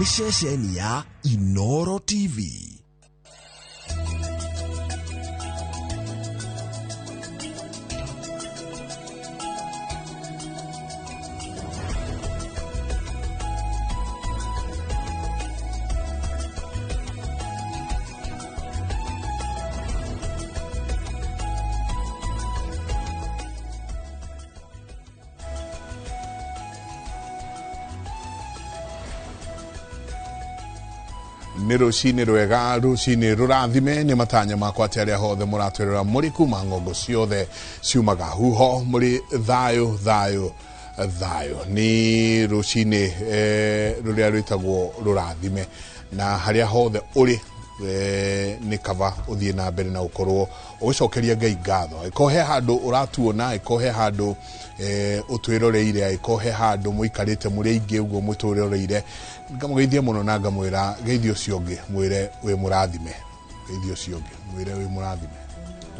ceceni ya Inoro TV. Nirucini rwega rucini rurathime ni matanya makwa atia hothe muratwerera muri kuma ngongo ciothe ciumaga huho muri thayo ni rucini ruria rwitagwo rurathime na haria hothe uri ni kava uthie na mbere na ukorwo ugicokeria Ngai ngatho ikohe handu uratuona ikohe handu utwiroreire ikohe handu muikarite muri aingi uguo mutwiroreire ngamugeithia muno na ngamwira geithio ciongi mwire we murathime geithio ciongi mwire we murathime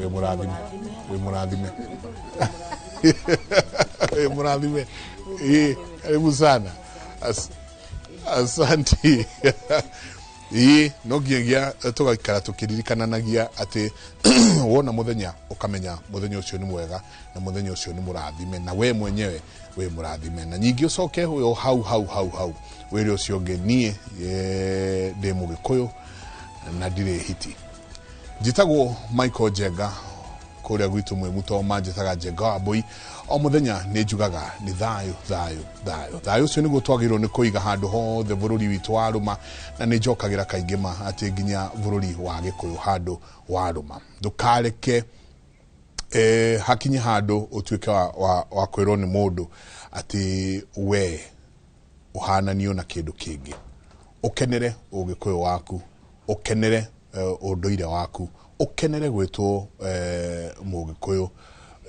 we murathime we murathime karibu sana asante no giagia tugakara tukiririkananagia ati wona muthenya ukamenya muthenya ucio ni mwega na muthenya ucio ni murathime na we mwenyewe we murathime na nyingi ucoke huyo hau wiri ucio ngenie de mugikuyu na dire hiti jitagwo Michael Jenga kuria gwitu mwe mutoma jitaga Jenga boy o muthenya ni njugaga ni thayo ucio ni gutwagirwo ni kuiga handu hothe bururi witu waruma na ni njokagira kaingima ati nginya bururi wa Gikuyu handu waruma ndukareke hakinye handu utuike wa kwirwo ni mundu ati we uhananio na kindu kingi ukenere ugikuyu waku ukenere unduire waku ukenere gwitwo mugikuyu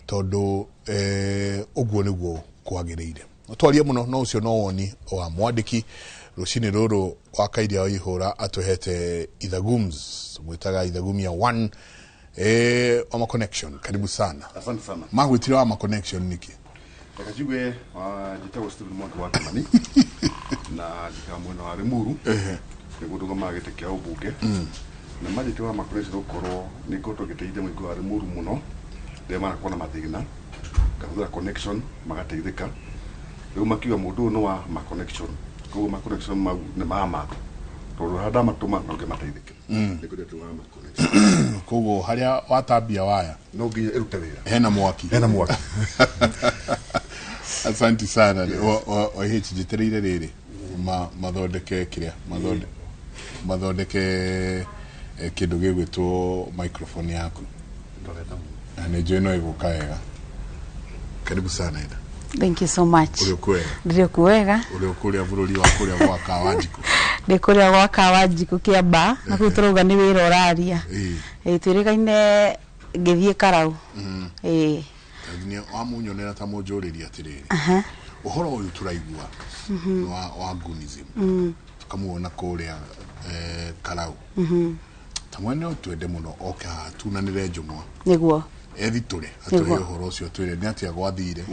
tondu uguo niguo kwagiriire twarie muno no ucio no woni wa mwandiki rucini ruru wakaidia ihura atuhete Ithagums mwitaga Ithagumia 1 ama connection karibu sana. Asante sana magwitira ama connection niki akajigwe jitago studio mwaka wa tamani na jikamwena wa Rimuru nigutuga magite kia ubuge na majite wa makonesi rokoro niko togeteide mwiko wa Rimuru muno demara kona mathina kathura connection magateithika riu makiwa mundu no wa ma connection ko ma connection ma ne mama to hada matuma no ke mateithike niko ndetu wa ma connection kogo haria watambia waya no nginya irute wira hena mwaki asante sana o hichi jitereire riri mathondeke kiria mathondeke kindu gigwitwo microphone yaku ane joino iguka wega karibu sana ida. Thank you so much. Uliokuwega uliokuria bururi wa kuria gwa Kawanjiku ndikuria gwa Kawanjiku kiamba na kuturuga ni wira oraria twirikaine ngithie Karau tagine amunyonera ta mujuriria atiriri uhoro uyu turaigua wa gunism tukamuona kuria Karau tamwene utwende muno oka tunanire njumwa niguo editure atoye uhoro ucio twire ni atia gwathire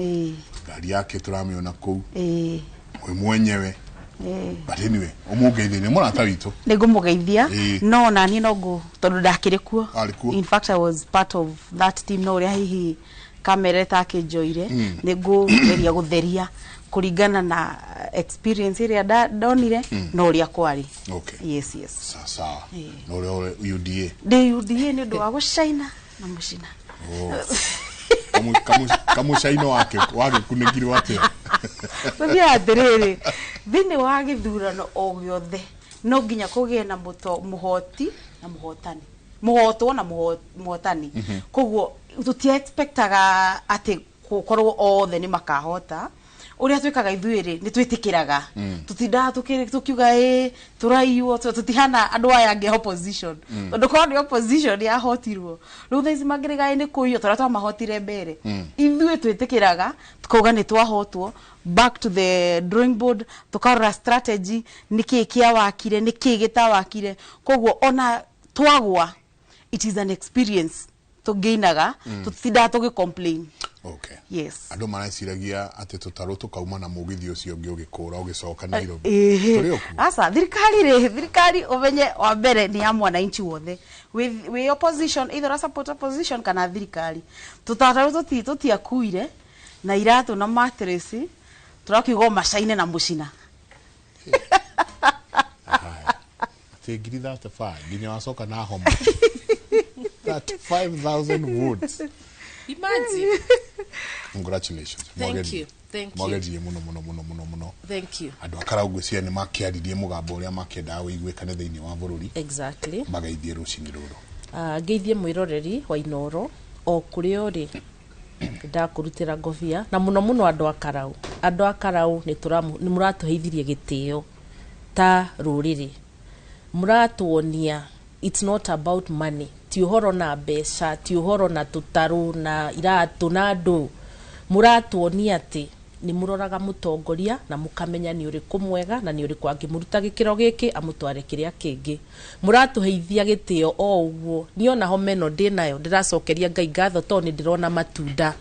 gari yake turamiona ku we mwenyewe but anyway umugeithia ni murata witu nigumugeithia no na ni nogu tondu ndakire kuo in fact I was part of that team no ria hihi kamera take joire nigugeria gutheria kuringana na experience iria donire no ria kwari yes sawa no ria UDA ni ndo wa gucaina na mucina kamushaino wake kunigiri wate bia atiriri thini wa githurano o giothe no nginya kugie na muhoti na muhotani muhotwo na muhotani koguo tuti expectaga ati gukorwo othe ni makahota uria twikaga ithuiri ni twitikiraga tutinda tukiuga turaiyo tutihana andu aya nge opposition tondu ko ni opposition ya hotirwo riu thaici magiriga ni kuiyo twa mahotire mbere ithui twitikiraga tukauga ni twahotwo back to the drawing board tukarora strategy niki kia wakire niki gitawakire koguo ona twagwa it is an experience tugeinaga tutinda tugi complain Okay. Yes. Andu mareciragia ati tutaru tukauma na mugithi ucio ungi ugikura ugicoka Nairobi. Turi oku. Asa thirikari umenye wa mbere ni ya mwananchi wothe. With opposition either a support opposition kana thirikari. Tutaru tutiakuire na iratu na mattress turakiugo macaine na mucina. Ngiri 35 nginya wacoka na homa. 35,000 words. Imagine. Congratulations. Thank you. Mogerie muno. Thank you. Andu akaraugu cia ni makiaririe mugambo uria makienda wiguikane thiini wa bururi. Exactly. Magaithie rucini ruru. Ngeithie mwiroreri wa Inoro o kuri ori ndakurutira ngobia na muno andu akarau ni muratuheithirie gitio ta ruriri muratuonia it's not about money ti uhoro na mbeca ti uhoro na tutaru na iratu na andu muratuonia ati ni muroraga mutongoria na mukamenya ni uriku mwega na ni uriku angimuruta gikiro giki amutware kiria kingi muratuheithia gitio o uguo niona ho meno ndinayo ndiracokeria Ngai ngatho to ni ndirona matunda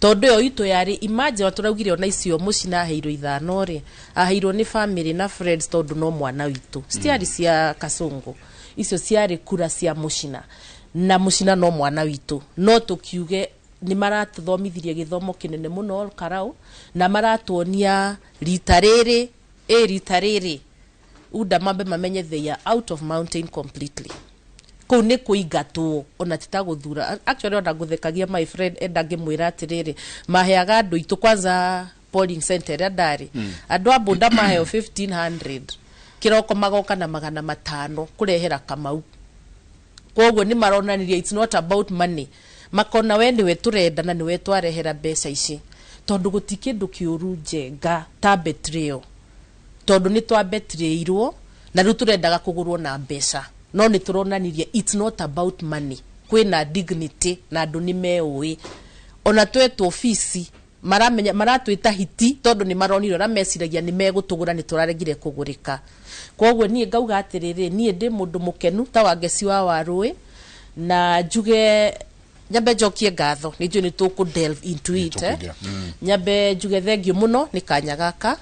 tondu yo itu yari imagine turaugire ona icio mucina heiro ithano ri aheiro ni family na friends tondu no mwana witu stiari cia Kasongo icio ciari kura cia mucina na mucina no mwana witu no tukiuge ni maratuthomithirie githomo kinene muno Karau na maratuonia rita riri uda mambe mamenye they are out of mountain completely kou ni kuingatwo ona titaguthura actually ona nguthekagia my friend enda ngimwira atiriri maheaga andu itu kwanza polling center ya ndari andu abunda maheo 1500 kiroko magoka na 500 kurehera Kamau koguo ni maronaniria it's not about money makona we niwe turenda na niwe twarehera mbeca ici tondu gutikindu kiuru njenga ta betrayal tondu ni twa betrayirwo na riu turendaga kugurwo na mbeca no ni turonanirie it's not about money kwina dignity na andu ni meui ona twetu ofisi maramenya maratwita hiti tondu ni maronire ra meciragia ni megutugura ni turaregire kugurika koguo nie ngauga atiriri nie ndi mundu mukenu ta wangeci wa warui na njuge nyambe njokie ngatho ni njui ni tuku delve into it nyambe njuge thengio muno ni kanya gaka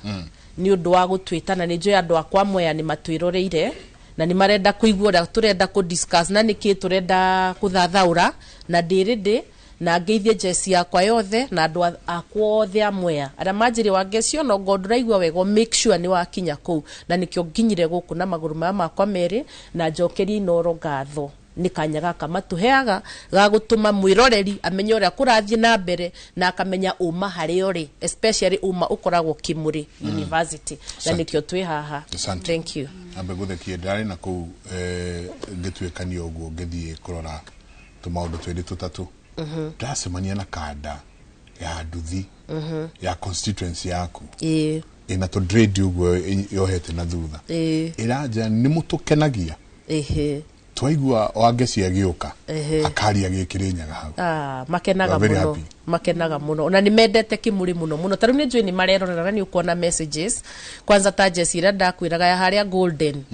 ni undu wa gutwita na ni njui andu akwa moya ni matwiroreire na ni marenda kuigua na turenda ku discuss na niki turenda kuthathaura na ndirindi na ngeithie jesi yakwa yothe na andu akwa othe amweya ara manjiri wangecio no ngonduraigua wego make sure ni wakinya kou na nikio nginyire guku na maguru makwa meri na njokerie Inoro ngatho ni kanya gaka matuheaga ga gutuma mwiroreri amenye uria kurathie na mbere na akamenya uma hari ori especially uma ukoragwo Kimuri University na nikio twi haha. Thank you. Ambe guthekie ndari na ku ngitwekania uguo ngithie kurora tumaundu twiri tutatu ndacemania na kanda ya nduthi ya constituency yaku ina to dread uguo yohete na thutha iraja ni mutukenagia twaigua wangeci agiuka akaria gikirinyaga hau makenaga muno ona ni mendete Kimuri muno taru ni njui ni marerorera ni ukona messages kwanza ta Jesse ira ndakwiraga ya haria Golden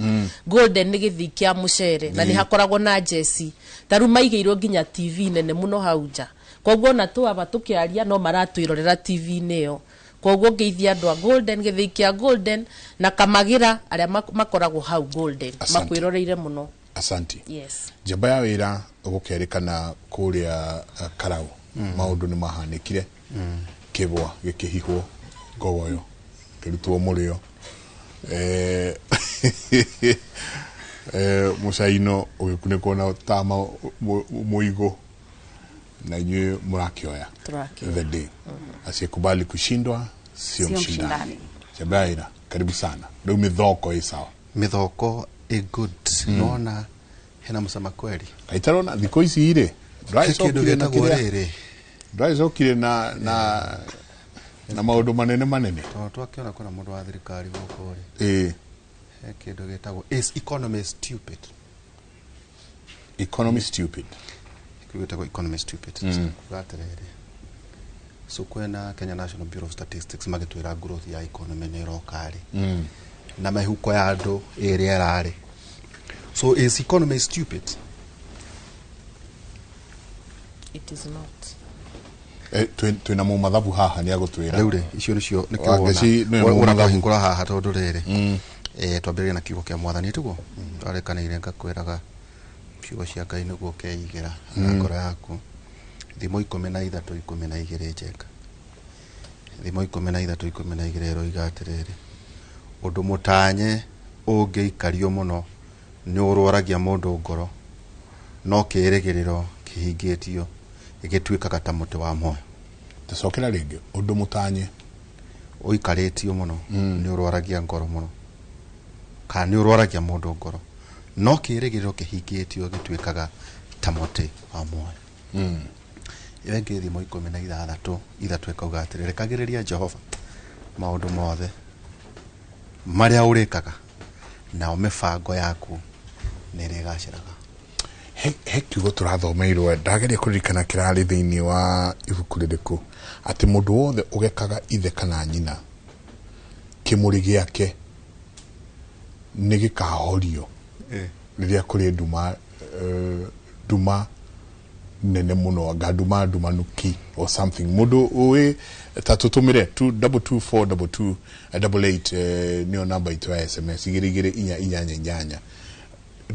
ni githi kia mucere na ni hakoragwo na Jesse taru maigeirwo nginya TV nene muno hauja koguo na tu aba tukiaria no maratwirorera TV neyo koguo ngeithia andu a Golden githi kia Golden na Kamagira aria makoragwo hau Golden makwiroreire muno. Asanti. Yes. Jamba ya wira gukerikana kuria Karau maundu ni mahanikire kibwa gikihihwo gogoyo kirutwo murio musaino ugikuniko na tama muigo na nywe murakioya the day asikubali kushindwa sio mshindani. Jamba ya wira karibu sana ndio mithoko isawa mithoko good nona hena musama kweli aitarona thiko ici ire ndwaicokire na maundu manene twakiona kuna mundu wa thirikari goko ri kindu gitagwo is economy stupid gitagwo economy stupid gaterere so kwena Kenya National Bureau of Statistics magitwira growth ya economy ni rokari na mahuko ya andu area rari. So is economy stupid? It is not. twina mu mathabu haha ni agutwira rĩu rĩ icio nĩcio nĩkĩo haha tondũ rĩrĩ twambĩrĩria na kiugo kĩa mwathani tuguo twarĩkanĩire ngakwĩraga ciugo cia Ngai nĩguo keigĩra na ngoro yaku thimo 13:12 njenga thimo 13:12 roiga atĩrĩrĩ ũndũ mũtanye ũngĩikario mũno nĩ ũrwaragia mũndũ ngoro no kĩĩrĩgĩrĩro kĩhingĩtio gĩgĩtuĩkaga ta mũtĩ wa muoyo. Tacokera rĩngĩ ũndũ mũtanye ũikarĩtio mũno nĩ ũrwaragia ngoro mũno kana nĩ ũrwaragia mũndũ ngoro no kĩĩrĩgĩrĩro kĩhingĩtio gĩtuĩkaga ta mũtĩ wa muoyo. Iyo ĩngĩ thimo 16 ĩkauga atĩrĩrĩ rekagĩrĩria Jehova maũndũ mothe marĩa ũrĩkaga nao mĩbango yaku nĩrĩgacĩraga. He kiugo turathomeirwo ndageria kũririkana kĩrarĩ thĩinĩ wa ibuku rĩrĩkũ atĩ mũndũ wothe ũgekaga ithe kana nyina kĩmũrĩ gĩake nĩ gĩkahorio rĩrĩa kũrĩ nduma nene mũno nduma nuki or something mũndũ ũĩ ta tũtũmĩre 2242288 nĩyo namba itũ ya SMS 22488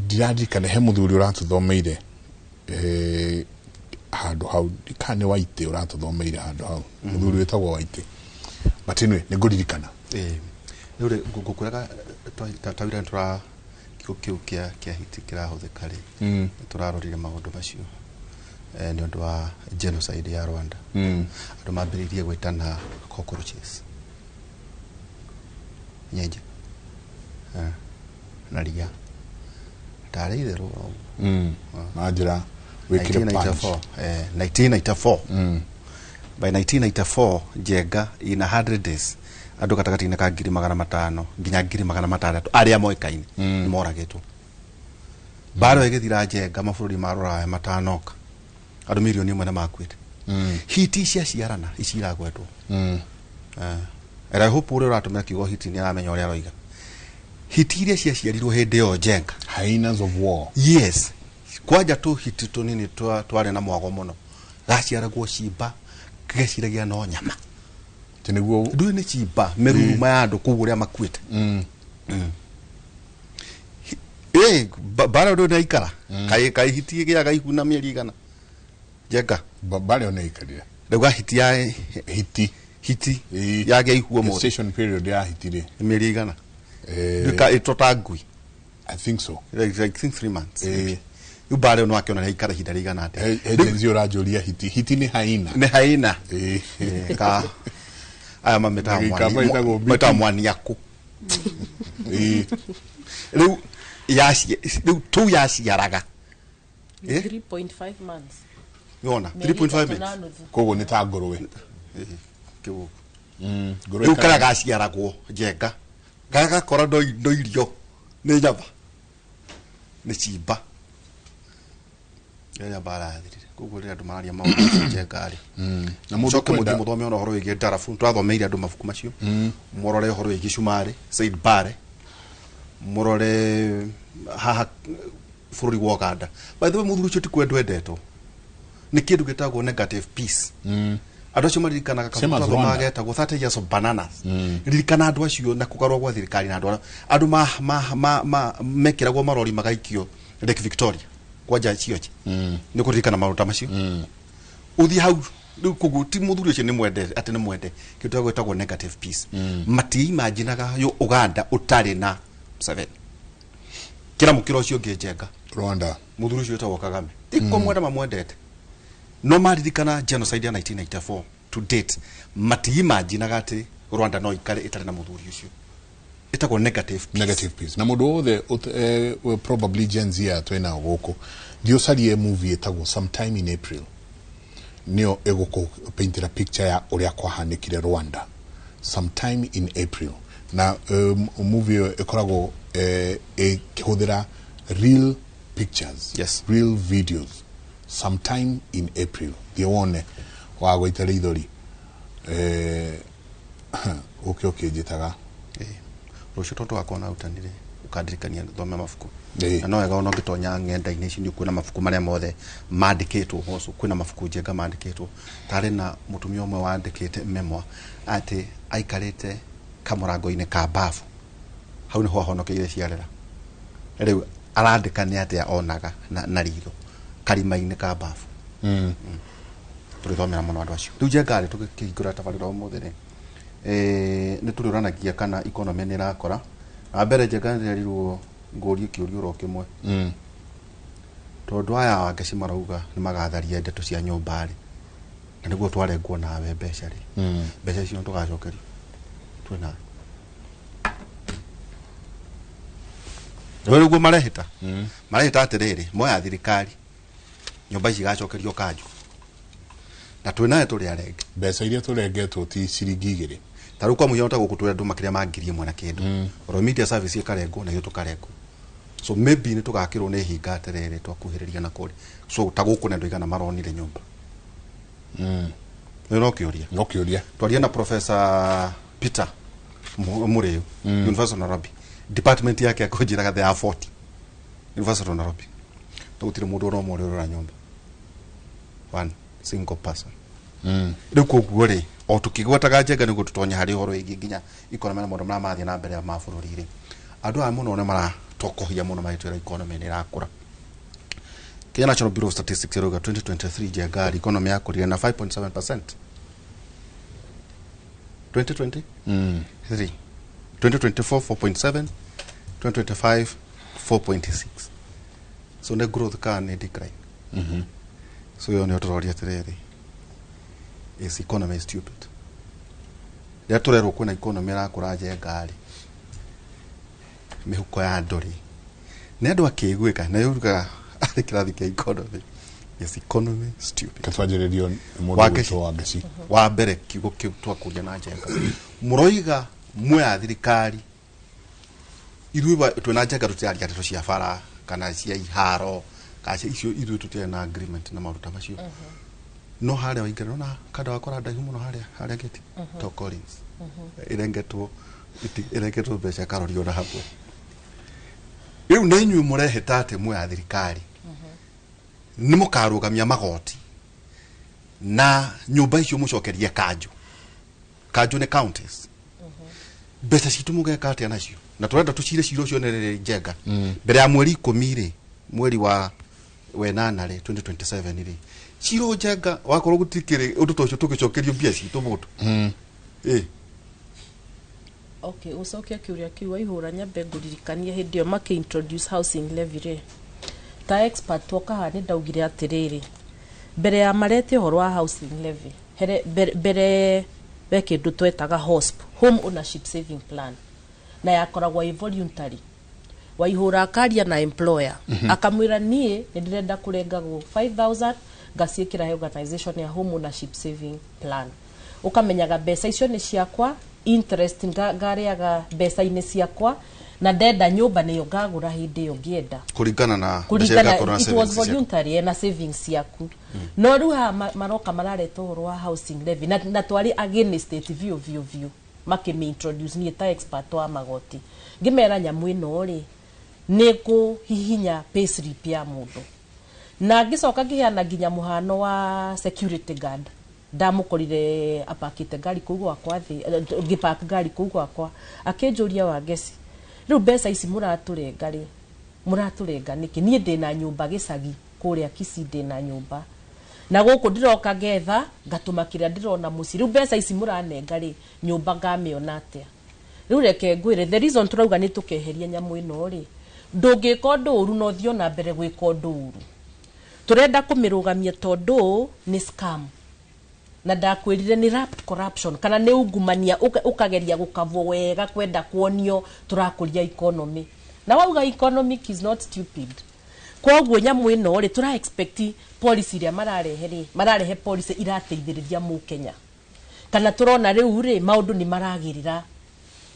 ndiradikana he mũthuri ũratũthomeire handũ hau ndikane Waite ũratũthomeire handũ hau mũthuri wĩtagwo Waite matinwe nĩ ngũririkana rĩu ngũkwĩraga tawira nĩtũra kiugo kĩa hiti kĩrahũthĩka rĩ tũrarorire maũndũ macio nĩ ũndũ wa genocide ya Rwanda andũ mambĩrĩirie gwĩtana cockroaches nyenje na ria tarĩ itherũ majira wikire punch 1994 by 1994 Njenga in 100 days andũ gatagati-inĩ ka 500 nginya 600 arĩa moĩkaine nĩ moragĩtwo. Mbaro ĩgĩthira Njenga mabũrũri ma Rũraya matanoka andũ milioni 1 makuĩte. Hiti cia ciarana iciragwetwo. I hope ũrĩa ũratũmĩra kiugo hiti nĩ aramenya ũrĩa aroiga. Hiti iria ciaciarirwo hĩndĩ ĩyo Njenga. Hyenas of war. Yes. Kwanja tu hiti tunini twarĩ na mwago mũno. Gaciaragwo cimba gĩciragia no nyama. Nĩguo ndũĩ nĩ cimba meruruma ya andũ kũu ũrĩa makuĩte. Bara ndũ naikara kai hiti gĩaga ihuna mĩeri igana Njenga bare ona ikarire ndauga hiti ya hiti yagĩa ihuo mũno station period ya hitire mĩeri igana ndika itota ngui I think so like I think 3 months ubare no akiona ikara hita rigana ate agency ũranjũria hiti nĩ haina ka aya mameta mwani yaku rĩu tu yaciaraga 3.5 months yona 3.5 months koguo nĩ ta ngũrũwe kiugo rĩu kara gaciaragwo Njenga gagakora ndo irio nĩ nyama nĩ cimba ya barathirire koguo rĩrĩa andũ mararia maũndũ Njenga rĩ na mũndũ kwenda mũthome ona ũhoro wĩgiĩ Darfur twathomeire andũ mabuku macio mũrore ũhoro wĩgiĩ Shumari Said Bare mũrore haha bũrũri wa Uganda by the way mũthuri ũcio ti kwendwo endetwo nĩ kĩndũ gĩtagwo negative peace andũ acio maririkanaga kabuku magetagwo 30 years of bananas ririkana andũ acio na kũgarũrwo gwa thirikari na andũ mekĩragwo marori magaikio Lake Victoria kwanja cioche nĩ kũririkana maũndũ macio uthi hau rĩu koguo ti mũthuri ũcio nĩ mwende atĩ nĩ mwende kĩndũ gĩtagwo negative peace mati-imaginaga yo Uganda ũtarĩ na Museveni kira mukiro ũcio ũngĩ Njenga Rwanda mũthuri ũcio wĩtagwo Kagame tiko mwenda mamwendete no maririkana genocide ya 1994 to date mati-imaginaga atĩ Rwanda no ikare itarĩ na mũthuri ũcio itagwo negative peace na mũndũ wothe probably Gen Z twena gũkũ ndiocarie movie itagwo Sometime in April nĩyo ĩgũkũ painted a picture ya ũrĩa kwahanĩkire Rwanda Sometime in April na movie ĩkoragwo ĩkĩhũthĩra real pictures real videos Sometime in April thione wa gũitĩra ithori okay njĩtaga rũciũ tondu wakwa na utanire ukandirikania thome mabuku Ĩĩ. na no wega ona ngitonya ng'enda-inĩ ici nĩ kwĩna mabuku marĩa mothe mandĩkĩtwo hoco kwĩna mabuku njenga mandĩkĩtwo tarĩ na mũtumia ũmwe wandĩkĩte memoir atĩ aikarĩte kamũrango-inĩ ka bafu hau nĩho ahonokeire ciarera rĩu arandĩka nĩ atĩa onaga na ritho karima-inĩ ka bafu tũrĩthomera mũno andũ acio rĩu njenga rĩ tũgĩkĩhingũra tabarĩra ũmũthĩ rĩ nĩ tũrĩũranagia kana economy nĩ ĩrakora na mbere njenga nĩrĩrirwo ngũrie kĩũria oro kĩmwe tondũ aya Wangeci marauga nĩ magatharia ndeto cia nyũmba rĩ na nĩguo twarengwo nawe mbeca rĩ mbeca icio tũgacokerio twĩna rĩu nĩguo marehĩta marehĩta atĩrĩrĩ moya thirikari nyũmba ici igacokerio kanjũ na twĩnawe tũrĩ arenge mbeca iria tũrengetwo ti ciringi 2 tarĩu kwa mũhiano ta gũkũ tũrĩa andũ makĩria ma 1,000 na kĩndũ oro media service ĩkarengwo na ithuĩ tũkarengwo so maybe nĩ tũgakĩrwo nĩ hinga atĩrĩrĩ twakuhĩrĩria na kũrĩ so ta gũkũ na andũ igana maronire nyũmba no kĩũria twaria na Professor Peter Muriu University of Nairobi department yake akũnjĩraga there are 40 University of Nairobi gũtirĩ mũndũ ũroma ũrĩa ũrora nyũmba one single person rĩu koguo rĩ o tũkĩgwetaga njenga nĩguo tũtonya harĩ ũhoro wĩgiĩ nginya economy na maũndũ marĩa mathiĩ na mbere ma bũrũri rĩ andũ aya mũno nĩ maratokohia mũno magĩtwĩra economy nĩ ĩrakũra Kenya National Bureau of Statistics ĩrauga 2023 njenga economy yakũrire na 5.7% 2020 3 2024 4.7 2025 4.6 so the growth can decline so yo nĩ tũroria atĩrĩrĩ is economy stupid rĩrĩa tũrerwo kwĩna economy ĩrakũra njenga rĩ mĩhuko ya andũ rĩ nĩ andũ akĩiguĩka na yugaga arĩ kĩrathi kĩa economy is economy stupid katwanjĩrĩrio mũndũ witũ Wangeci wa mbere kiugo kĩu twakũria na njenga mũroiga mwe thirikari ithuĩ twĩna njenga tũtĩaria ndeto cia bara kana cia iharo kana icio ithuĩ tũtirĩ na agreement na maũndũ ta macio no harĩa waingĩra na kada wakora ndaihu mũno harĩa geti to Collins irengetwo mbeca karorio na hapo rĩu nĩ inyuĩ mũreheta atĩ mwe thirikari nĩ mũkarũgamia magoti na nyũmba icio mũcokerie kanjũ nĩ counties mbeca citũ mũgeka atĩa nacio na tũrenda tũcire ciro cio nĩ njenga mbere ya mweri 10 rĩ mweri wa 8 rĩ 2027 rĩ ciro njenga wakorwo gũtikĩrĩ ũndũ ta ũcio tũgĩcokerio mbia citũ mũndũ okay ucokia kiuria kiu waihũra nyambe ngũririkanie hĩndĩ ĩyo introduce housing levy rĩ ta expert wakaha nĩ ndaugire atĩrĩrĩ mbere ya marete ũhoro wa housing levy mbere kĩndũ twetaga HOSP home ownership saving plan na yakoragwo voluntary waihũra akaria na employer akamwĩra niĩ nĩ ndĩrenda kũrengagwo 5,000 ngaciĩkĩra he organization ya home ownership saving plan ukamenyaga mbeca icio nĩ ciakwa interest ngarĩaga mbeca-inĩ ciakwa na ndenda nyũmba nĩyo ngagũra hĩndĩ ĩyo ngĩenda kũringana it was voluntary na savings yaku no rĩu haha maroka marareta ũhoro wa housing levy na twari against it view makĩmi-introduce niĩ ta expert wa magoti ngĩmera nyamũ ĩno rĩ nĩ kũhihinya payslip ya mũndũ na ngĩcoka ngĩheana nginya mũhano wa security guard ndamũkorire apakĩte ngari kũu gwakwa thĩ ngĩpark ngari kũu gwakwa akĩnjũria Wangeci rĩu mbeca ici mũratũrenga nĩkĩ niĩ ndĩna nyũmba gĩcagi kũrĩa Kisii ndĩna nyũmba na gũkũ ndĩroka ngetha ngatũma kĩrĩa ndĩrona mũciĩ rĩu mbeca ici mũranenga rĩ nyũmba ngamĩona atĩa rĩu reke ngwĩre the reason tũrauga nĩ tũkeheria nyamũ ĩno rĩ ndũngĩka ũndũ ũru no thiĩ na mbere gwĩka ũndũ ũru turenda kumĩrũgamia tondũ nĩ scam na ndakwĩrire nĩ rapt corruption kana nĩ ungumania ukageria gũkavwo wega kwenda kuonio turakũria economy na wauga economic is not stupid koguo nyamũ ĩno rĩ tura expect policy iria mararehe policy irateithĩrĩria mũkenya kana turona rĩu rĩ maũndũ nĩ maragĩrĩra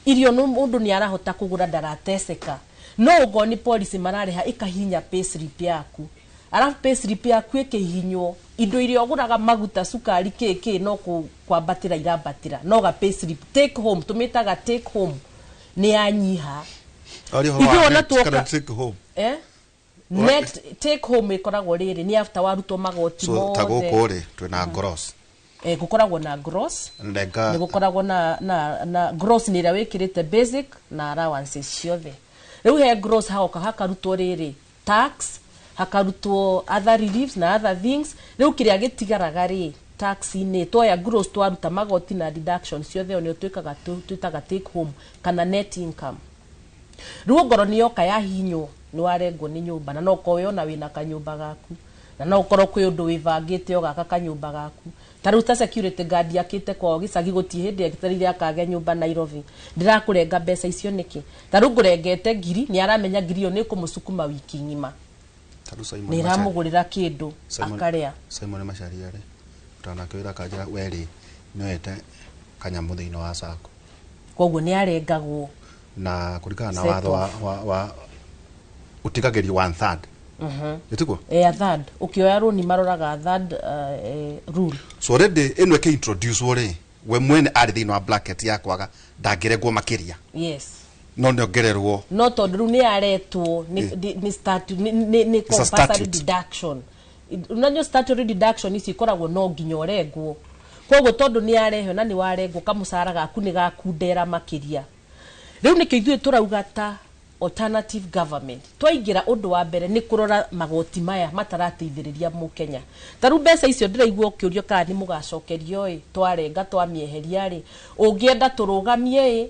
irio mũndũ nĩ arahota kũgũra ndarateseka no ũgoni policy marareha ikahinya payslip yaku alafu payslip yaku ĩkĩhinywo indo iria ũgũraga maguta sukari kĩkĩ no kwambatĩra irambatĩra no ga payslip take home tumĩtaga take home nĩ yanyiha Ithuĩ ona tuoka take home. Net take home ikoragwo rĩrĩ ni after warutwo magoti mothe. So tagũkũ rĩ twĩna gross. Gukoragwo na gross. Ni gukoragwo na gross ni ĩrĩa wĩkĩrĩte basic na allowances ciothe. Rĩu he gross hakarutwo rĩrĩ tax, hakarutwo other reliefs na other things. Rĩu kĩrĩa gĩtigaraga rĩ tax-inĩ twoya gross twaruta magoti na deductions ciothe nĩ twĩtaga take home kana net income. Rĩu ngoro nĩ yoka yahinywo nĩ warengwo nĩ nyũmba na no kowe ona wĩna kanyũmba gaku na no ũkorwo kwĩ ũndũ wĩbangĩte ogaka kanyũmba gaku. Tarĩu ta security guard yakĩte kwao gĩcagi gũtie hĩndĩ egitarire akage nyũmba Nairobi ndirakũrenga mbeca icio nĩkĩ. Tarĩu ngũrengete ngiri nĩ aramenya ngiri ĩyo nĩ kũmũcukuma wiki ng'ima nĩ iramũgũrĩra kĩndũ akarĩa. Simon Macharia rĩ utanakwĩra kanjĩra werĩ nĩwete kanyamũ thĩinĩ wa sako koguo nĩ arengagwo na kũringana na watho wa utigagĩrio 1/3. Yetiko? A third. Ukioya runi maroraga third rule. So already eno ke introduce wore we mwene ari thĩinĩ wa bracket yakwaga ndangĩregwo makĩria. Yes. No nĩongererwo. No tondũ rĩu nĩ aretwo ni statute ni compulsory deduction. Unajua statutory deduction ici ikoragwo no nginya ũrengwo. Koguo tondũ nĩ arehwo na nĩ warengwo kamũcara gaku nĩ gakundera makĩria. Rĩu nĩkĩo ithuĩ tũrauga ta alternative government twaingira undu wa mbere ni kurora magoti maya matarateithĩrĩria mũkenya. Taru mbeca icio ndĩraigua ũkĩũrio kana ni mũgacokerio twarenga twamieheria ri ũngĩenda tũrũgamie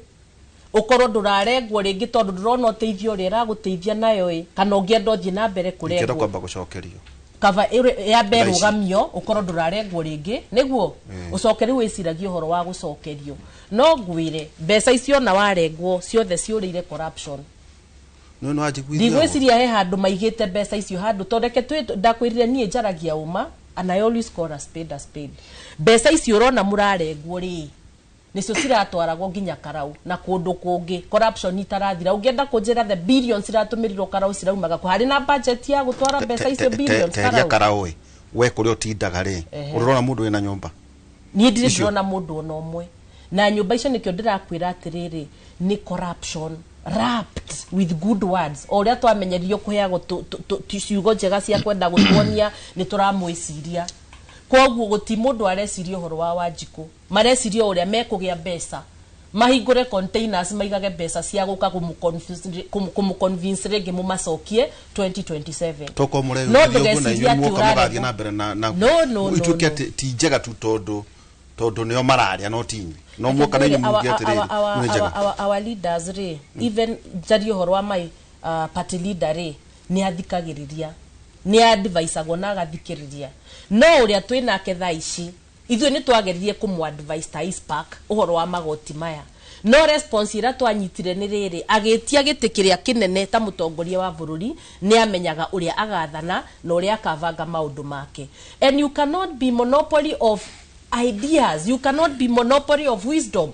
ukorwo ndũrarengwo rĩngĩ tondũ ndũrona ũteithio ũrĩa ĩragũteithia nayo kana ũngĩenda ũthiĩ na mbere kũrengwo ngĩenda kwamba gũcokerio kava ya mbere ũgamio ukorwo ndũrarengwo rĩngĩ nĩguo ũcokerio wĩciragia ũhoro wa gũcokerio. No ngwĩre mbeca icio na warengwo ciothe ciũrĩire corruption. No ajiguithia. Ndigwĩciria he handũ maigĩte mbeca icio handũ tondeke ndakwĩrire niĩ njaragia uma and I always call a spade a spade. Mbeca icio ũrona mũrarengwo rĩ nicio ciratwaragwo nginya Karau na kũndũ kũngĩ corruption itarathira. Ũngĩenda kũnjĩra the billions iratũmĩrirwo Karau ciraumaga kũ harĩ na budget ya gũtwara mbeca icio billions Karau we kũrĩa ũtindaga rĩ ũrona mũndũ wĩna nyũmba. Niĩ ndirona mũndũ ona ũmwe na nyũmba icio nĩkĩo ndĩrakwĩra atĩrĩrĩ ni corruption wrapped with good words. Oria twamenyerio kuheagwo ciugo njega cia kwenda gũtuonia ni turamwĩciria. Koguo gũti mũndũ areciria ũhoro wa Wanjiku mareciria ũrĩa mekũgĩa mbeca mahingũre containers maigage mbeca cia gũka kũmũconvince rĩngĩ mũmacokie 2027. Toko mũreo no ndĩreciria atĩ ũrathiĩ na mbere na ituke ti njega tu tondũ nĩo mararia no tinyi no muoka na nyumugi atirĩrĩ our leaders re even jari ũhoro wa my party leader re nĩ athikagĩrĩria nĩ adviceagwo na agathikĩrĩria. No ũrĩa twĩnake thaa ici ithuĩ nĩ twageririe kũmũ-advise ta Ispark ũhoro wa magoti maya. No response ĩrĩa twanyitire nĩ rĩrĩ agĩtia gĩtĩ kĩrĩa kĩnene ta mũtongoria wa bũrũri nĩ amenyaga ũrĩa agathana na ũrĩa akabanga maũndũ make. And you cannot be monopoly of ideas, you cannot be monopoly of wisdom.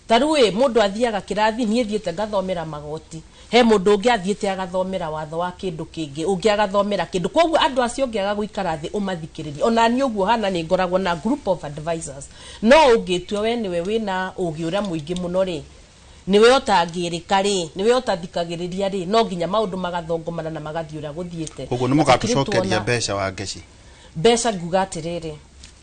Tarũĩ mũndũ athiaga kĩrathi niĩ thiĩte ngathomera magoti he mũndũ ũngĩ athiĩte agathomera watho wa kĩndũ kĩngĩ ũngĩ agathomera kĩndũ. Koguo andũ acio ũngĩaga gũikara thĩ ũmathikĩrĩrie ona niĩ ũguo hana nĩ ngoragwo na group of advisors. No ũngĩtua we nĩwe wĩna ũgĩ ũrĩa mũingĩ mũno rĩ niwe ũtangĩrĩka rĩ niwe ũtathikagĩrĩria rĩ no nginya maũndũ magathongomana na magathiĩ ũrĩa gũthiĩte. Koguo nĩ mũgatũcokeria mbeca wa ngeci mbeca nguga atĩrĩrĩ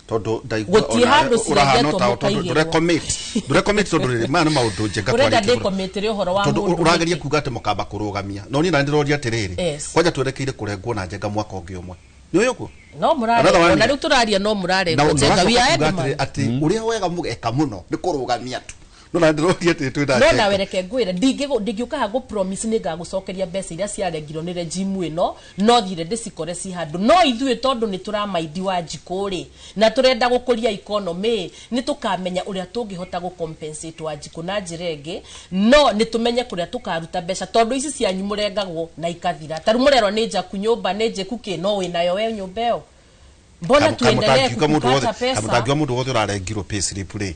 todo ndaigua urahana tondũ recommit tondũ rĩrĩ mana maũndũ njega tondũ urageria kuga atĩ mũkamba kũrũgamia no niĩ na ndĩroria atĩrĩrĩ kwanja twerekeire kũrengwo na njenga mwaka ũngĩ ũmwe nĩ ũyũkũ no mũrarengwo na rĩu tũraria no mũrarengwo njenga wia endman atĩ ũrĩa wega mũgeka mũno nĩ kũrũgamia tu no na ndĩroria atĩ twĩna no na wereke ngwĩre ndingĩũka ha gũ promise nĩ ngagũcokeria mbeca iria ciarengirwo nĩ regime ĩno no thire ndĩcikore ci handũ. No ithuĩ tondũ nĩ tũramaidi Wanjiku rĩ na tũrenda gũkũria economy nĩ tũkamenya ũrĩa tũngĩhota gũcompensate Wanjiku na njĩra ĩngĩ no nĩ tũmenye kũrĩa tũkaruta mbeca tondũ ici cianyu mũrengagwo na ikathira. Tarũ mũrerwo nĩ njaku nyũmba nĩ njĩku kĩ no wĩnayo we nyũmba ĩyo. Mbona tuendelee kupata pesa? Hamutagiwa mũndũ wothe ũrarengirwo payslip rĩ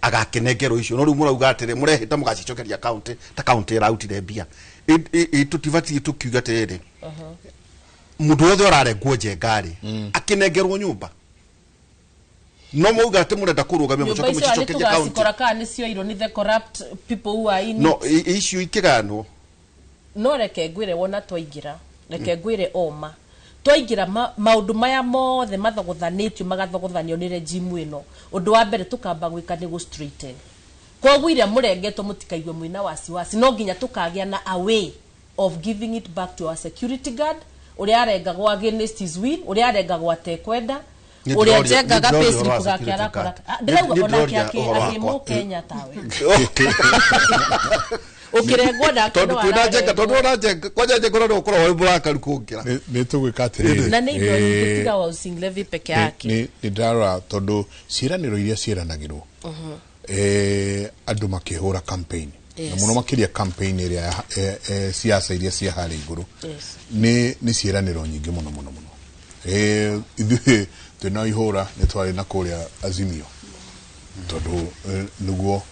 agakenengerwo icio no rĩu mũrauga atĩrĩ mũrehĩta mũgacicokeria account ta account ĩrautire mbia tũtibatiĩ tũkiuga atĩrĩ mũndũ wothe ũrarengwo njenga rĩ akenengerwo nyũmba no mũuga atĩ mũrenda kũrũgamia mũcokeria account tukora kana nĩcio irwo ni the corrupt people who are in no icio ikiganwo no reke ngwire wona twaingira reke ngwire oma twaingira maundu maya mothe mathogothanitio magathogothanio ni regime ino undu wa mbere tukamba gwika ni go straighten koguo iria murengetwo mutikaigue mwina wasiwasi no nginya tukagia na a way of giving it back to our security guard uria arengagwo against his will uria arengagwo atekwenda uria jengaga payslip gake arakora ndirauga ona kiake akimu Kenya tawe ukirengwo na tondu twina jenga tondu ona jenga kwaja jenga ndo ukora wa burakaru kungira ni tugwika atiriri na ni ndo gutiga housing levy peke yake ni ndara tondu ciraniro iria ciranagirwo andu makihura campaign na muno makiria campaign iria siasa iria cia hari iguru ni ciraniro nyingi muno ithuĩ twina ihura ni twari na kuria Azimio tondu niguo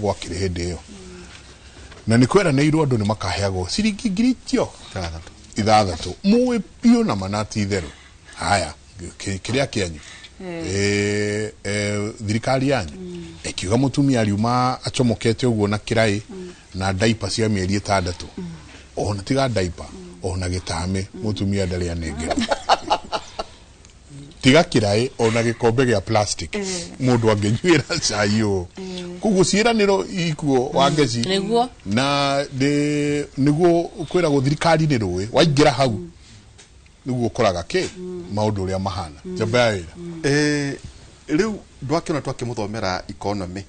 gwakire hindi iyo na ni kwera ne irwo andu ni makaheagwo ciringi ngiri ithathatu muwe pio na manati theru haya kiria kianyu thirikari yanyu ekiuga mutumia aliuma acomokete uguo na kirai na diaper cia mieri 6 ona tiga diaper ona gitame mutumia ndari anengera tiga kirai ona gikombe gia plastic mundu angenyuira cai u kugu ciraniro ikuo wangeci na de niguo kwira go thirikari ni ruwe waingira hau niguo koraga ke maundu uria mahana jabaira riu ndwakiona twakimuthomera economy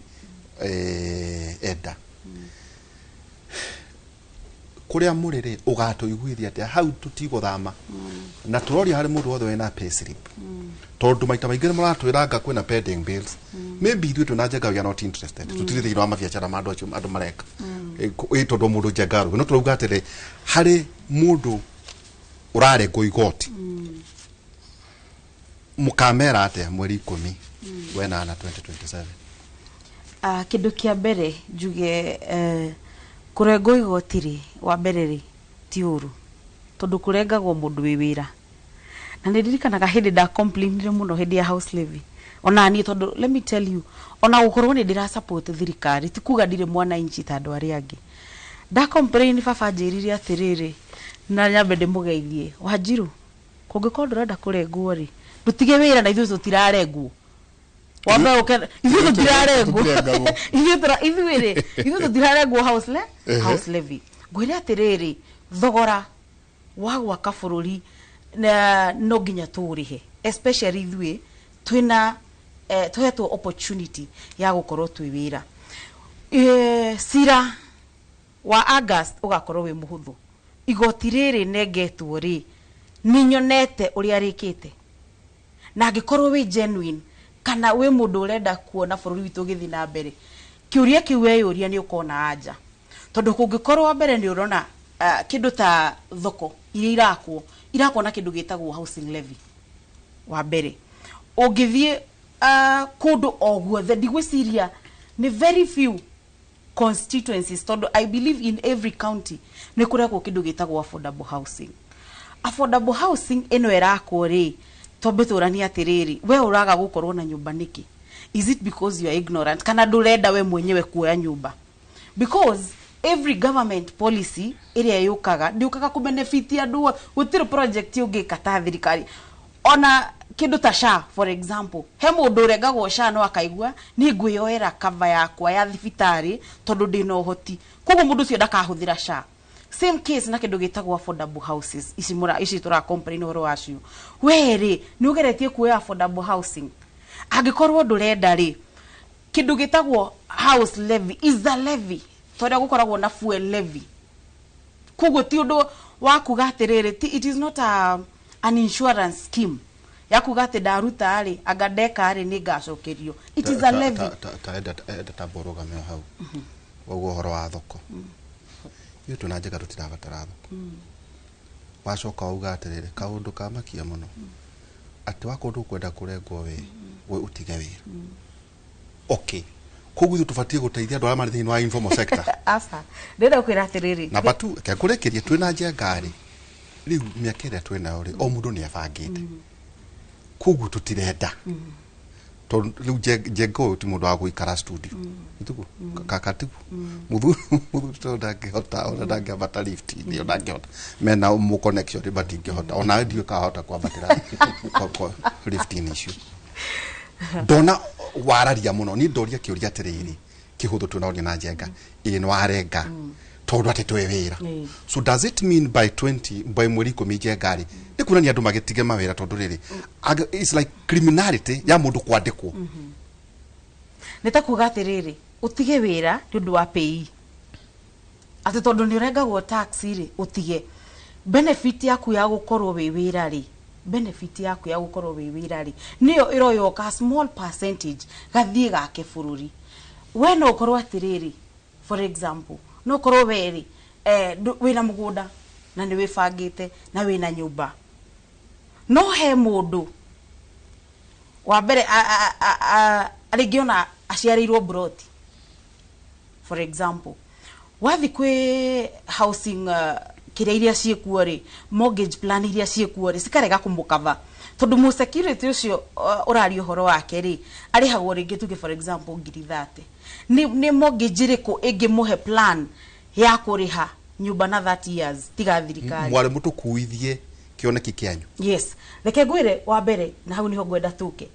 enda kuria murire ugatuiguithia atia hau tutiguthama na turoria hari mundu wothe wena payslip tondu maita maingĩ maratwiranga kwina pending bills maybe ithuĩ twina njenga we are not interested tutire thĩinĩ wa mabiacara ma andũ mareka tondu mundu njengaru no turauga atĩrĩ hari mundu urarengwo igoti mukamera atia mweri 10 wena na 2027 kindu kia mbere njuge kurengwo igoti ri wa mbere ri ti uru tondu kurengagwo mundu wi wira na ndirikanaga hindi da complainire muno hindi ya house levy ona ni tondu let me tell you ona gukorwo ni ndira support thirikari ti kuga ndire mwana inchi tandu ari angi da complain baba njirire atiriri na nyambe ndimugeithie Wanjiru kungikorwo ndurenda kurengwo ri ndutige wira na ithuĩ tutirarengwo wambe ithuĩ tutirarengwo ithuĩ tutirarengwo house levy ngwire atiriri thogora wa gwaka bururi na no nginya turihe especially ithuĩ twina tuhetwo opportunity ya gukorwo twi wira sira wa August ugakorwo wi muhuthu igoti riri nengetwo ri ninyonete uria rikite na ngikorwo wi genuine kana wi mundu urenda kuona bururi witu githi na mbere kiuria kiwe yuria ni ukona anja tondu kungikorwo mbere ni urona kindu ta thoko iria irakwo na kindu gitagwo housing levy wa mbere ungithie kundu ogwothe ndigwiciria ni very few constituencies tondu I believe in every county ni kurekwo kindu gitagwo affordable housing eno erakwo ri tobeturania atiriri we uraga gukorwo na nyumba niki is it because you are ignorant kana ndurenda we mwenyewe kuoya nyumba because every government policy iria yukaga ndiukaga ku benefit andu gutiri project yungika ta thirikari ona kindu ta SHA for example he mundu urengagwo SHA no akaigua ni ngwiyoera cover yakwa ya thibitari tondu ndina uhoti koguo mundu cio ndakahuthira SHA same case na kindu gitagwo affordable houses ici tura complain oro wacio weri ni ugeretie kuoya affordable housing agikorwo ndurenda ri kindu gitagwo house levy is a levy toria gukoragwo na fuel levy koguo ti undu wa kuga atiriri it is not an insurance scheme ya kuga ati ndaruta ari agadeka ari ni ngacokerio it is a levy ta boroga me hau woguo horo wa thoko yo tuna njega tutirabatara thoko wacoka uga atiriri kaundu kamakia muno ati wakundu kwenda kurengwo we utige wira okay koguo tufatie guteithia andu arĩa marĩ thĩinĩ wa informal sector asa ndĩrenda kwĩra atiriri na batu kekurekeria twina njengari riu miaka ĩrĩa twina ori o mundu ni abangite koguo tutirenda to riu jengo ti mundu wa guikara studio ituko kakatibu muthu to ndangihota ona ndangihota lift ni ndangihota mena mu connection ri batingihota ona ndio kahota kwambatira lift ni issue dona wararia muno ni ndoria kiuria atiriri kihuthu tunaonia na jenga ino arenga tondu ati twe wira so does it mean by mweri ikumi jengari ni kuna ni andu magetige mawira tondu riri it's like criminality ya mundu kwandikwo nitakuga atiriri utige wira ni undu wa pay ati tondu ni urengagwo tax ri utige benefit yaku ya gukorwo wi wira ri benefit yaku ya gukorwo wi wira ri niyo iroyo ka small percentage gathie gake bururi we no ukorwo atiriri for example no korwo weri wina mugunda na ni wifangite na wina nyumba no he mundu wa mbere aringiona aciarirwo broti for example wathi kwi housing kiria iria ciekuo ri mortgage plan iria ciekuo ri sikarega kumukava tondu mu security ucio urari uhoro wake ri arihagwo ringi tuge for example 30 ni mortgage riko ingimuhe plan ya kuriha nyumba na 30 years tiga thirikari mware mutu kuithie kioneki kianyu yes reke ngwire wa mbere na hau niho ngwenda tuke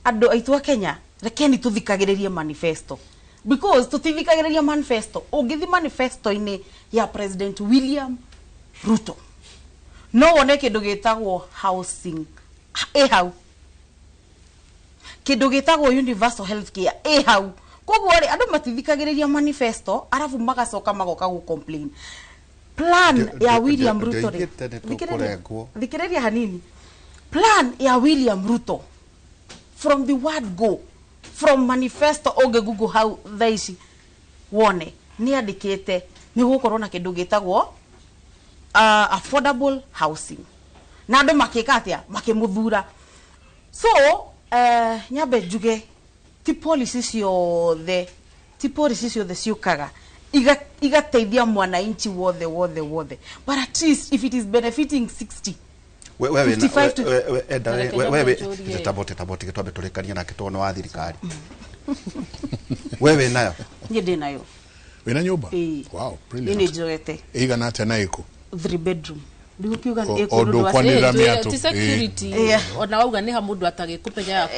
andu aitu a Kenya rekeni tuthikagiririe manifesto because tutithikagiriria manifesto ungithi manifesto ini ya President William Ruto no wone kindu gitagwo housing hau kindu gitagwo universal health care hau koguo ri andu matithikagiriria manifesto arafu magacoka magoka gu complain plan ya William Ruto ri thikiriria hanini plan ya William Ruto from the word go from manifesto oge google how thaici wone ni andikite ni gukorwo na kindu gitagwo affordable housing na andu makika atia makimuthura so nyambe njuge ti policy ciothe ciukaga igateithia mwananchi wothe but at least if it is benefiting 60 wewe tabote kitwabe turekania na kitono wa thirikari wewe nayo nyende nayo wena nyumba wow brilliant ni njogete igana ate na iko 3 bedroom ndigo kiuga ondo kwanira miatu ti security ona wauga ni ha mundu atagikupenya yako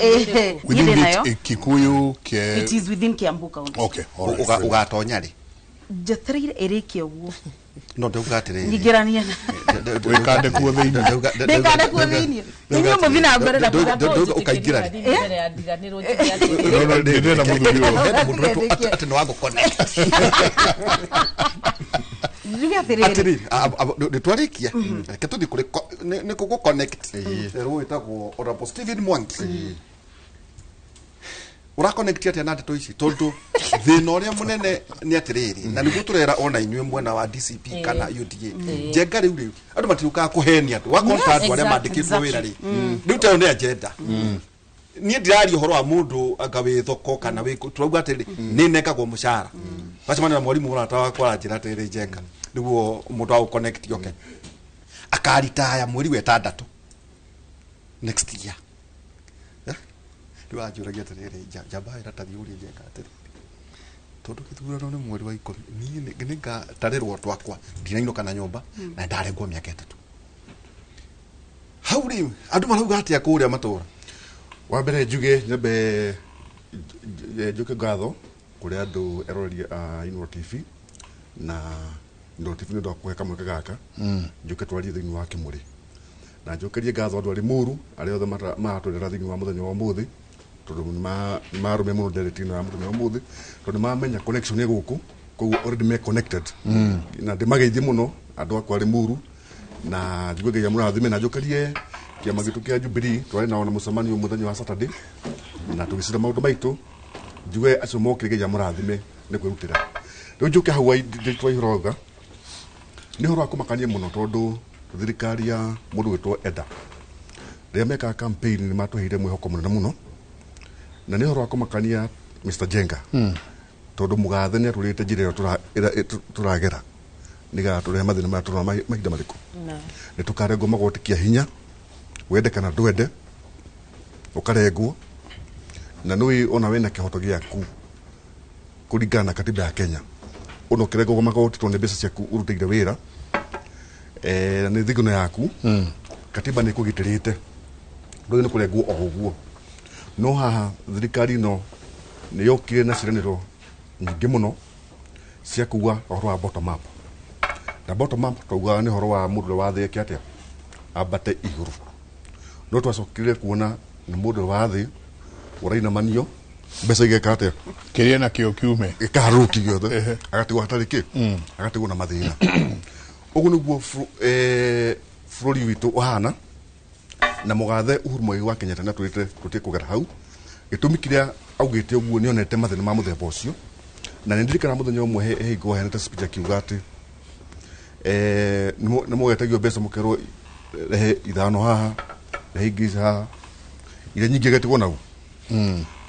nyende nayo Kikuyu ke it is within Kiambu County okay ugatonya ri jetrire erike uguo no ndugatire ngigerania wekande kuo thiini ndekande kuo thiini ninyo muthina mbere na ukaingira ri mbere ya ndiganiro no ndine na muthuri ndo mundu ati no wago connect atiri twarikia ketu dikure ne kugo connect ero itagwo Honorable Stephen Mwangi ura connect ati na ndeto ici tondu thina uria munene ni atiriri na niguo turera ona inywe mwena wa DCP kana UDA jenga riu andu matiruka kuhenia andu wa contact aria mandikitwo wira ri riu tayo ni agenda ni ndirari uhoro wa mundu agawe thoko kana we turauga atiri ni nekagwo mushara bacimana na mwalimu urata wa kwara njira atiri jenga niguo mundu wa connect yoke akaritaya mweri wa 6 next year riwa juragia atiriri jamba ira tathiuri jenga atiri tondu kithurano ni mweri wa 10 ni ninga tarirwo twakwa ndinaino kana nyumba na ndarengwo miaka 3 hauri andu marauga atia kuria matura wa mbere njuge nyambe njuke ngatho kuri andu eroreria Inoro TV na Inoro TV ndo kuheka mweke gaka njuke twarie thiini wa Kimuri na njukerie ngatho andu ari muru ari othe maratwirira thiini wa muthenya wa muthi tondu ni marume muno nderetino ya muthenya wa muthi tondu mamenya connection ye guku koguo already me connected na ndimageithie muno andu akwa ari muru na njuge ya murathime na njukerie kiama gitu kia Jubilee twari na ona mucemanio muthenya wa Saturday na tugicira maundu maitu njuge acio mokire ya murathime ni kwirutira riu njuke hau twairoga ni horo akumakania muno tondu thirikari ya mundu witwo Eda ria meka campaign ni matuheire mwihoko munene muno na ni horo akumakania Mr Jenga tondu mugathe ni aturite njira turagera niga turehe mathina ma turona mahinda mariku ni tukarengwo magoti kia hinya wende kana ndwende ukarengwo na nui ona wena kihoto giaku kuringana na katiba ya Kenya ono kirego magoti tonde mbeca ciaku urutire wira na ni thigũno yaku katiba ni kugitirite ndoi ni kurengwo o uguo no haha thirikari no ni yokire na ciraniro nyingi muno cia kuga horo wa bottom up na bottom up tauga ni horo wa mundu wa thi atia abate iguru no twacokire kuona ni mundu wa thi uraina manio mbeca igeka atia kiria na kio kiume ikaruki giothe agatigwo hatari ki agatigwo na mathina ugu niguo bururi witu uhana na mugathe Uhuru Muigai wa Kenyatta na tutie kugera hau gitumi kiria augite uguo ni onete mathina ma muthemba ucio na nindirikana muthenya umwe hingo henete speech akiuga ati ni mugetagio mbeca mukero rehe ithano haha rehe ingĩ haha ire nyingĩ getigwo nau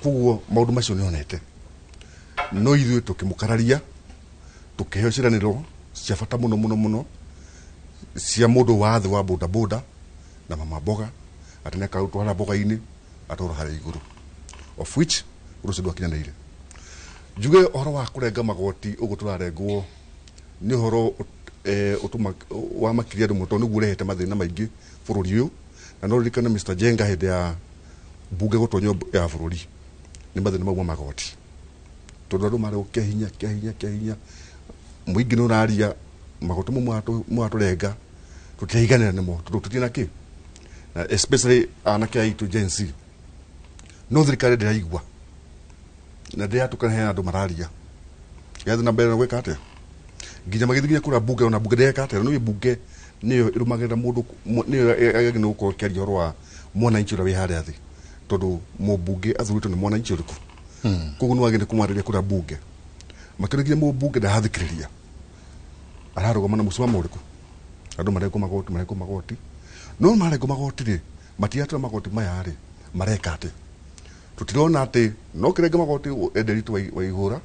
kuguo maundu macio ni onete no ithuĩ tukimukararia tukiheo ciraniro cia bata muno cia mundu wa thi wa boda boda na mama boga atene ka utwara boga-ini atora harĩ iguru of which urucio ndwakinyanĩire njuge horo wa kurenga magoti uguo turarengwo ni horo utuma wa makiria ndu muto niguo rehete mathina maingi bururi uyu na no ririkane Mr Jenga hindi ya bunge gutonyo ya bururi ni mathina mau magoti tondu andu mari kihinya muingi no raria magoti mu aturenga tutaiganira nimo tutina ki especially anake aitu Gen Z no thirikari ndiraigua na ndiratukana he andu mararia yathi na mbere na gwika atia nginya magithigia kura bunge ona bunge ndeka atia no bunge niyo irumagira mundu niyo agene uko kiaria horo wa mwananchi ura wi haria thi tondu mubunge athurito ni mwananchi uriku koguo no agene kumwariria kura bunge makirigia mubunge ndahathikiriria ararugama na musimamo uriku andu mareko magoti no mareko magoti ri matiatura magoti maya ri mareka ati tutirona ati no kirenga magoti enderitu wa ihura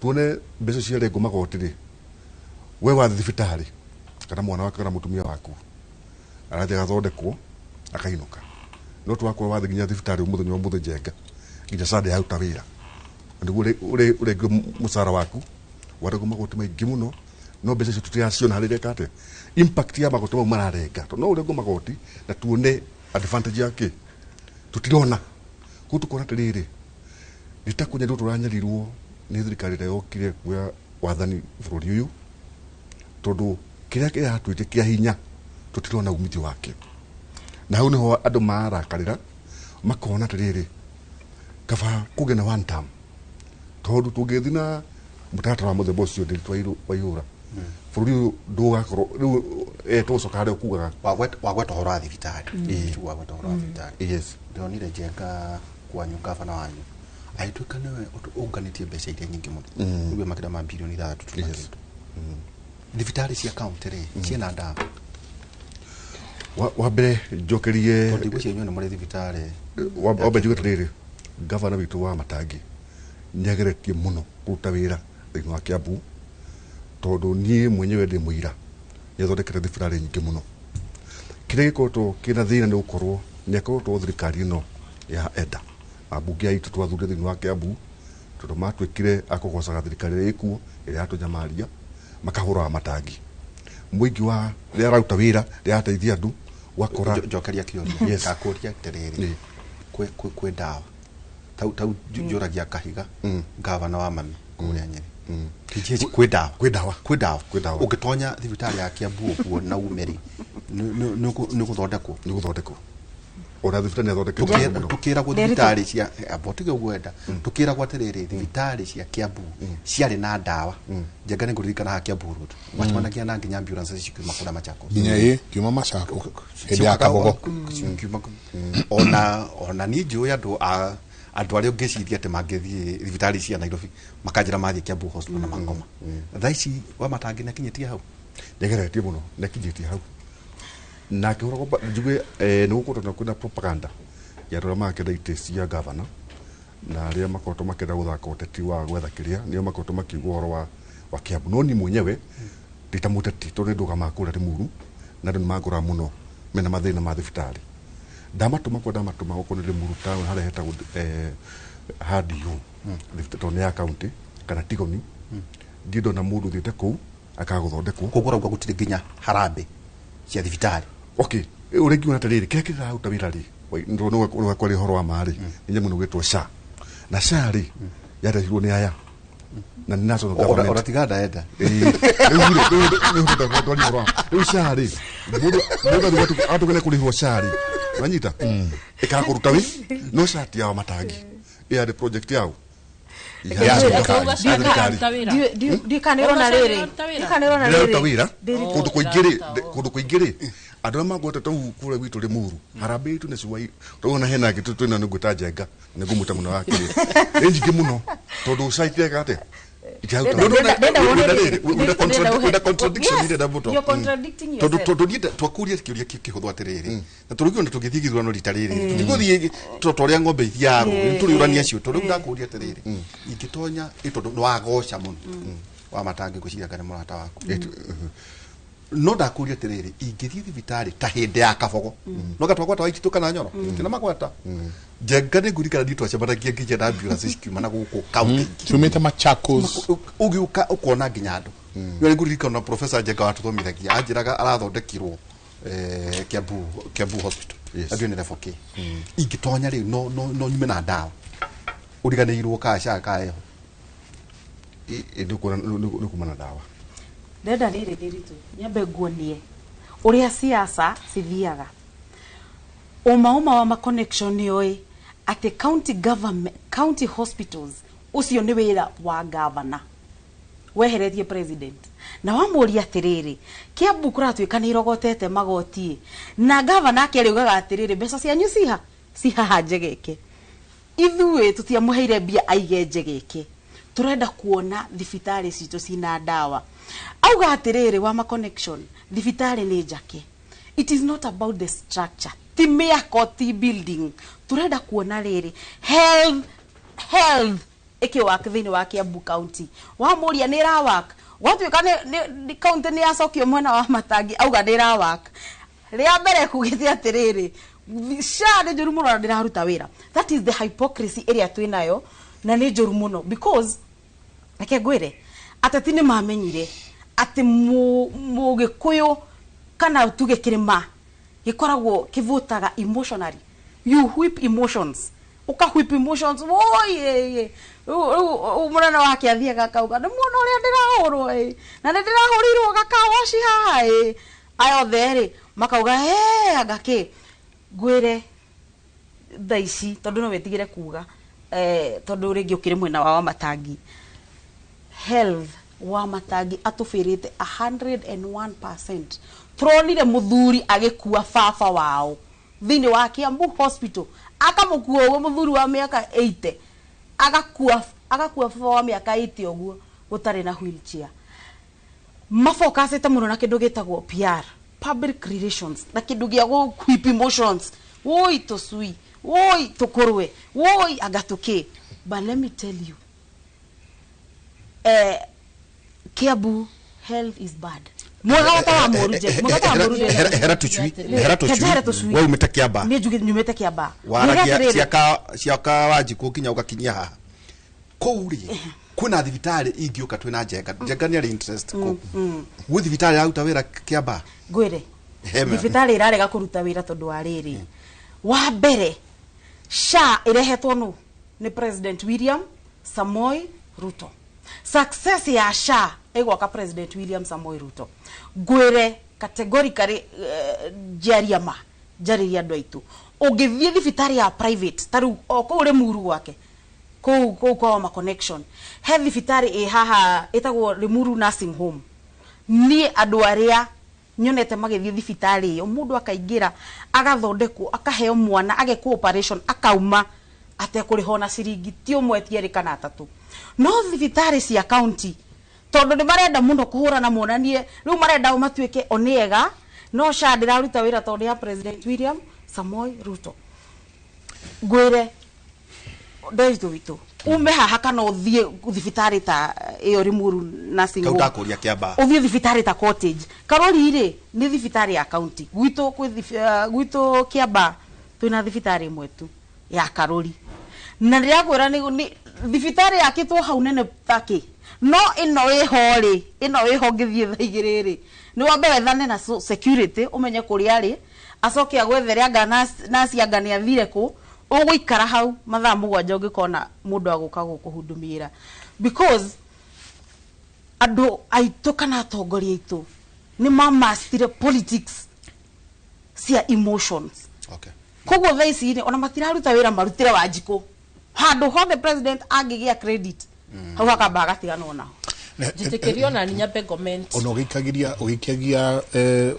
tuone mbeca cia rengo magoti ri we wa thibitari kana mwana wake kana mutumia waku arathi gathondekwo akainuka no twakwo wathi nginya thibitari umuthenya umuthe Jenga nginya sade ya utawira ndugu ure musara waku warengo magoti maingi muno no mbeca cio tutiaciona harä rekate impact ya magoti mau mararenga to no urengo magoti na tuone advantage yake tutirona ku tukona tiriri ritakunya ndu turanyarirwo ni thirikari ira yokire kuya wathani bururi uyu tondu kiria kiratuite kia hinya tutirona umithio wake na hau niho andu marakarira makona tiriri kaba kugena one term tondu tungithina mutatara wa muthemba ucio ndiritwa waihura bururi ndugakorwo riu tucoka haria ukugaga wagweta horo wa thibitari wagweta horo wa thibitari yes ndonire Jenga kwanyu gavana wanyu aituika niwe unganitie mbeca iria nyingi muno niguo makira ma bilioni 3 tunakitu thibitari cia county ri ciena ndawa wa mbere njokerie tondu igwo cienyu ni muri thibitari wa mbere njuge tiriri gavana witu wa Matangi nyageretie muno kuruta wira thiini wa Kiambu tondu nie mwenyewe ndi muira yathondekete thibitari nyingi muno kiria gikoretwo kina thina ni gukorwo ni akorwo thirikari ino ya enda abunge aitu twathure thiini wa Kiambu tondu matwikire akugocaga thirikari ria ikuo iria atunyamaria makahura wa Matangi muingi wa ria rauta wira ria ateithia andu wakora njokeria kioria gakuria tiriri kwe ndawa tau njuragia kahiga gavana wa Mami kuria Nyeri tiji kwe ndawa ukitonya thibitari ya Kiambu uguo na umeri ni guthondekwo ora thibitari athondekete tukira gwa thibitari cia abotige gwenda tukira gwa tiriri thibitari cia Kiambu ciari na ndawa Jenga ni nguririkana ha Kiambu road wachmanagia na nginya ambulance cikiuma kura Machakos nginya kiuma Machakos hindi akabogo ona ni njui andu aria ungiciria ati mangithie thibitari cia Nairobi makanjira mathie Kiambu hospital na mangoma thaici wa Matangi na kinyetie hau ndegeretie muno na kinyetie hau na kihoro njuge ni gukotona kwina propaganda ya rora makenda cia gavana na aria makoto makenda guthaka uteti wa gwetha kiria nio makoto makigwa horo wa Kiambu no ni mwenyewe nditamuteti tondu nduga makura Limuru na ndu magura muno mena mathina ma thibitari ndamatuma goko nä muruta harä hetagwo hadiu thibitari ya kaunti kana tigoni ndiä ndona må ndå thiä te kå u akagå thondekwo koguo rauga gå tirä nginya harambe cia thibitarä å rä ngiona atä rä rä kä rä kä rä raruta wä ra rä nä gakwarä horo wa marä nä nyamå no gä two SHA na SHA rä yarehirwo nä aya na nä national government oratiga ndaenda rä SHA rä må atå gene kå rä hwo SHA rä wanyita ä ruta wä no SHA ti yao matangi ä yarä project yao ndikanirona riri ruta wä ra kå ndå kå ingä rä andå arä magwetete kå rä gwitå rä muru harambä tu nä cuai tåna hena ngä tå twä na nä ngwä ta njenga nä ngå må ta må no wakä rä nä njingä må no tondå caitiega atä tondå niä twakå ria kä å ria kä hå thwo atä rä rä na tå rä na tå gä thiä gä thurano rita rä rä tå tigå thiä tå rä a ng'ombe ithiarwo nä tå rä å rania cio tondå rä u ndakå ria atä rä rä ingä tonya tondå nä wagoca må no wa matangä ngå ciria kana må rata waku no ndakå ria atä rä rä ingä thiä thibitarä ta hä ndä ya kabogo no gatwagwata waititå kana nyoro tina magwata njenga nä ngurikana ndi twacemanagia nginya na ambulance cikiuma na gå kå kaunti ciumite Machakos ugiuka ukona nginya andu yo ngurikana na professor Njenga watu thomithagia anjiraga arathondekirwo Kiambu hospital ndio ni level K ingitonya ri no nyume na ndawa uriganirwo ka SHA ka eho ndio kumana ndawa ndenda riri riritu nyambe nguonie uria siasa cithiaga uma wa ma connection yoi at county government county hospitals ucio ni wira wa governor weheretie president na wamuria atiriri Kiambu kuratwika ni rogotete magoti na governor akiriugaga atiriri mbeca cianyu ciha njegeke ithuĩ tutiamuheire mbia aige njegeke turenda kuona thibitari citu cina ndawa auga atiriri wa ma connection thibitari ni njake it is not about the structure ti mĩako ti building turenda kuona riri health ikiwak thini wa Kiambu county wa muria ni rawak gwatuika ni county ni yacokio mwena wa matangi auga ni rawak ria mbere kugite atiriri SHA ni njuru muno na ndiraruta wira that is the hypocrisy area twinayo na ni njuru muno because ake gwire atati ni mamenyire ati mugikuyu kana tuge kirima gikoragwo kivutaga emotionally you whip emotions uka whip emotions woye umurana wake athiaga kauga nĩ muona ũrĩa ndĩrahũrwo na nĩ ndĩrahũrirwo gakawaci haha ayo theri makauga agake ngwire thaici tondũ no wetigire kuga tondũ rĩngĩ ũkĩrĩ mwena wa matangi health wa matangi atũbĩrĩte 101%. Turonire muthuri agikua baba wao thini wa Kiambu hospital akamukua ugo muthuri wa miaka 80 agakua baba wa miaka 80 uguo gutari na wheelchair mafokasete muno na kindu gitagwo PR public relations na kindu gia go whip emotions woi tosui woi tokorwe woi agatuke but let me tell you Kiambu health is bad hera tucui wewe umete Kiamba ni jugi nyumete Kiamba waragia ciaka wanjiku kinya ugakinyia haha kouri kuna thibitari ingioka twina njenga ni ari interest ko wi thibitari ya utawira Kiamba gwire thibitari irarega kuruta wira tondu wa riri wa mbere SHA irehetwo no ni President William Samoei Ruto success ya SHA egwaka President William Samoei Ruto gwire categorically jariria andu aitu ungithie thibitari ya private taru ko uri muru gwake ko ma connection he thibitari haha etagwo Limuru nursing home ni andu aria nyonete magithie thibitari yo mundu akaingira agathondekwo akaheo mwana agekwo operation akauma atekuriho na ciringi ti umwe tieri kana atatu no thibitari cia county tondu ni marenda muno kuhura na monanie riu marenda umatuike oniega no SHA ndiraruta wira tondu ya President William Samoei Ruto gwire ndaitu witu ume haha kana uthie thibitari ta iyo Limuru nursing home kautakuria Kiamba uthie thibitari ta cottage karori ri ni thibitari ya county gwito Kiamba twina thibitari imwe tu ya Karuri na ndirakwira ni thibitari yakitwo hau nene taki no ino iho ngithie thaigiriri ni wambe wethane na security umenye kuri ari acoke agwethere anga nasi anga ni athire ku uguikara hau mathaa mugwanja ungikona mundu aguka gukuhundumira because ando aito kana atongoria itu ni mamastire politics cia emotions. Okay. Koguo thaisi ona matiraruta wira marutire Wanjiku handu hothe president angigia credit hau akamba agatigana ona jitekerio na nyambe comment ono gikagiria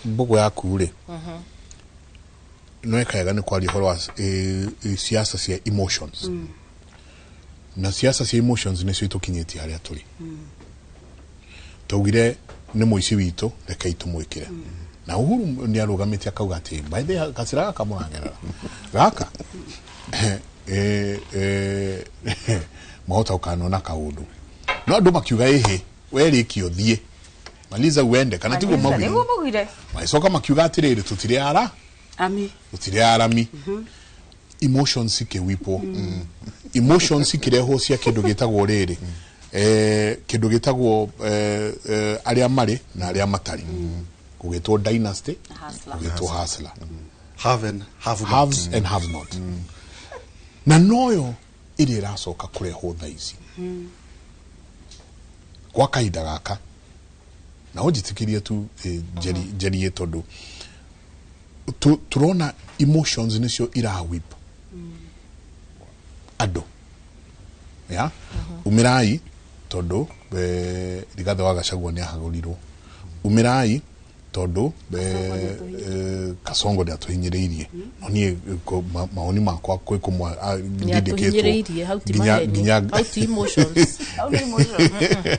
mbugo yaku ri no ekaga ni kwali horo wa siasa cia emotions na siasa cia emotions ni cio itukinyiti haria turi tugire ni muici witu reka itumwikire na Uhuru ni arugamite akauga ati by the kasira kamurangera gaka mahota ukanona kaundu no andu makiuga ehe weri kiothie maliza uende kana tiguo mawire maicoka makiuga atiriri tutire arami emotions ke wipo emotions kireho cia kindu gitagwo riri kindu gitagwo aria mari na aria matari kugitwo dynasty kugitwo hustler have and have not na noyo iri racoka kureho thaici kwa kaida gaka na ujitikirie tu jeri tondu turona emotions nicio ira whip ado ya umirai tondu Rigathi wa Gachagua ni ahagurirwo umirai tondu Kasongo atuhinyiriirie no nie maoni makwa kwi kumwa ndindikitwo ginya out emotions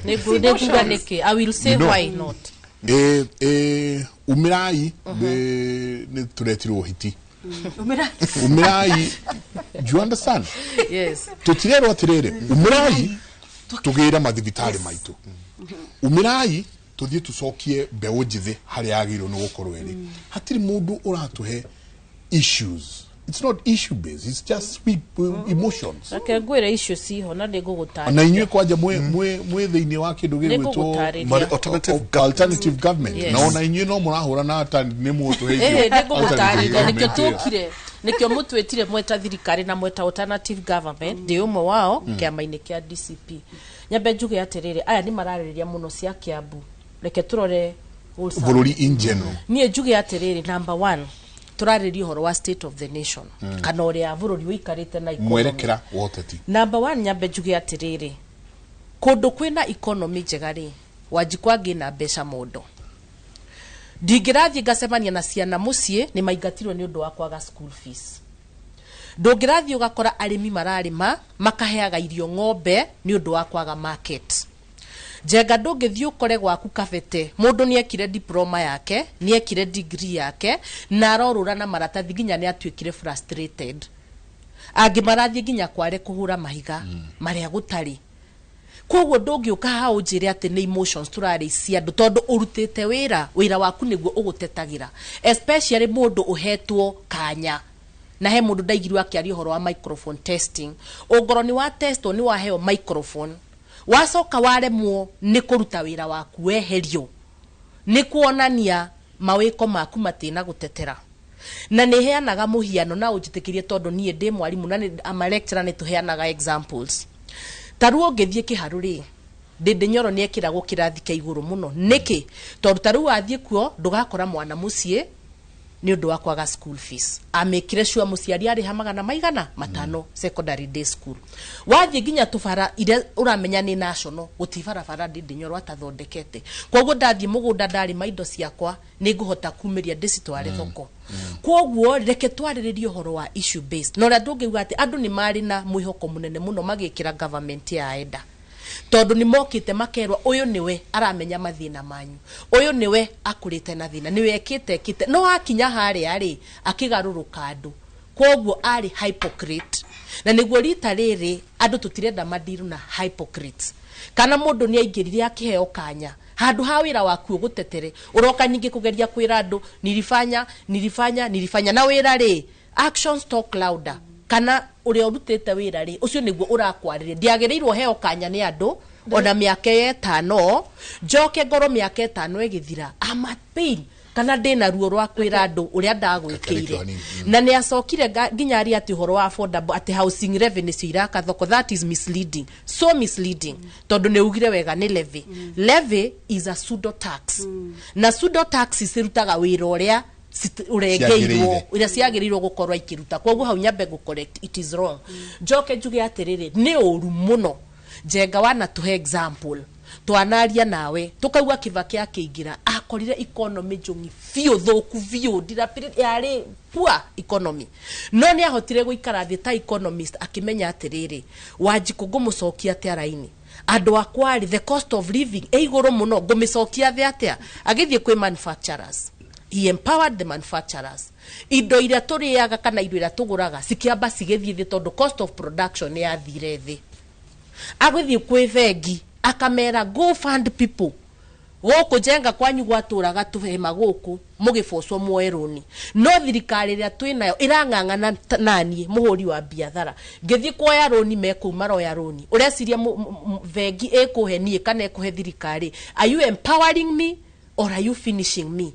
neguganike I will say why not umirai ni turetirwo hiti umirai do you understand yes tutirero atirere umirai tugira mathibitari maitu umirai tuthie tucokie mbeu njithi hari agiro no gukorwo eri hatiri mundu uratuhe issues. It's not issue based, it's just sweet emotions. Okay, gwira issue siho na ndigugutarira na inywe kwanja mwe thiini wa kindu gigwitwo alternative government yes. Na ona inywe no murahura na ata ni mutu heithio ndigugutarira nikyo tukire nikyo mutwetire mweta thirikari na mweta alternative government ndi umwe wao kiama-ini kia DCP nyambe njuge atiriri aya ni maraririria muno cia Kiambu reke turore bururi in general nie njuge atiriri number 1 turariri horo wa state of the nation kana uria bururi wikarite na economy mwerekera woteti number 1 nyambe njuge atiriri kundu kwina economy njegari Wanjiku ngina mbeca mundu ndingirathie ngacemania na ciana mucie ni maingatirwo ni undu wa kwaga school fees ndungirathie ugakora arimi mararima makaheaga irio ng'ombe ni undu wa kwaga market jenga ndungithie ukore gwaku kabete mundu ni ekire diploma yake ni ekire degree yake na arorura na maratathi ginya ni atuikire frustrated angi marathie ginya kware kuhura mahiga maria gutari koguo ndungiuka ha unjire ati ni emotions turari cia ndu tondu urutite wira waku niguo ugutetagira especially mundu uhetwo kanya na he mundu ndaigirwa akiari horo wa microphone testing ongoro ni wa testo ni waheo microphone wacoka waremwo ni kuruta wira waku weherio ni kuonania mawiko maku matina gutetera na ni heanaga muhiano na ujitikirie tondu nie ndi mwarimu na ama lecturer ni tuheanaga examples taruo ngithie kiharuri ndindi nyoro ni ekiragwo kirathi kia iguru muno niki tondu taruo athie kuo ndugakora mwana mucie ni undu wa kwaga school fees amekire sure muciari ari hamagana maigana matano secondary day school wathie ginya tufara ire uramenya ni national gutifara fara ndindi nyoro atathondekete koguo ndathie mugunda ndari maindo ciakwa ni nguhota kumeria ndicitware thoko koguo reke twariririe horo wa issue based no ria ndungiuga ati andu ni mari na mwihoko munene muno magikira government ya enda tondu ni mokite makerwa uyu niwe aramenya mathina manyu uyu niwe akurite na thina niwe ekite no akinya hari ari akigaruruka andu koguo ari hypocrite na niguo rita riri andu tutirenda madiru na hypocrites kana mundu ni aingirire akiheo kanya handu ha wira waku gutetere uroka nyingi kugeria kwira andu nilifanya na wira ri actions talk louder kana uria urutite wira ri ucio niguo urakwarire ndiagereirwo heo kanya ni andu ona miaka 5 njoke ngoro miaka 5 igithira ama pain kana ndina ruo rwa kwira andu uria ndagwikire na ni acokire nginya ari ati horo wa affordable ati housing revenue iraka thoko. That is misleading, so misleading. Tondu ne ugire wega ni levy is a pseudo tax na pseudo tax isirutaga wira uria urengeirwo ira ciagirirwo gukorwa ikiruta. Koguo hau nyambe go correct, it is wrong. Njoke njuge atiriri ni uru muno Njenga wana tuhe example twanaria nawe tukaigua Kibaki akiingira akorire economy njungi fio thoku fio ndirapire yari poor economy no ni ahotire guikara thi ta economist akimenya atiriri Wanjiku ngumucokia tiaraini andu akwari the cost of living eiguru muno ngumicokia thi atia agithie kwi manufacturers. He empowered the manufacturers. Indo iria turiaga kana indo iria tuguraga sikiamba sigithie thi tondu cost of production ni athire thi. Agithie kwi vengi akamera go fund people goko jenga kwanyu gwaturaga tuhema goko mugifocwo mweroni no thirikari ria twinayo irangangana nani muhuri wa biathara ngithie kuoya roni mekuma roya roni ureciria vengi ekuhenie kana ekuhe thirikari. Are you empowering me or are you finishing me?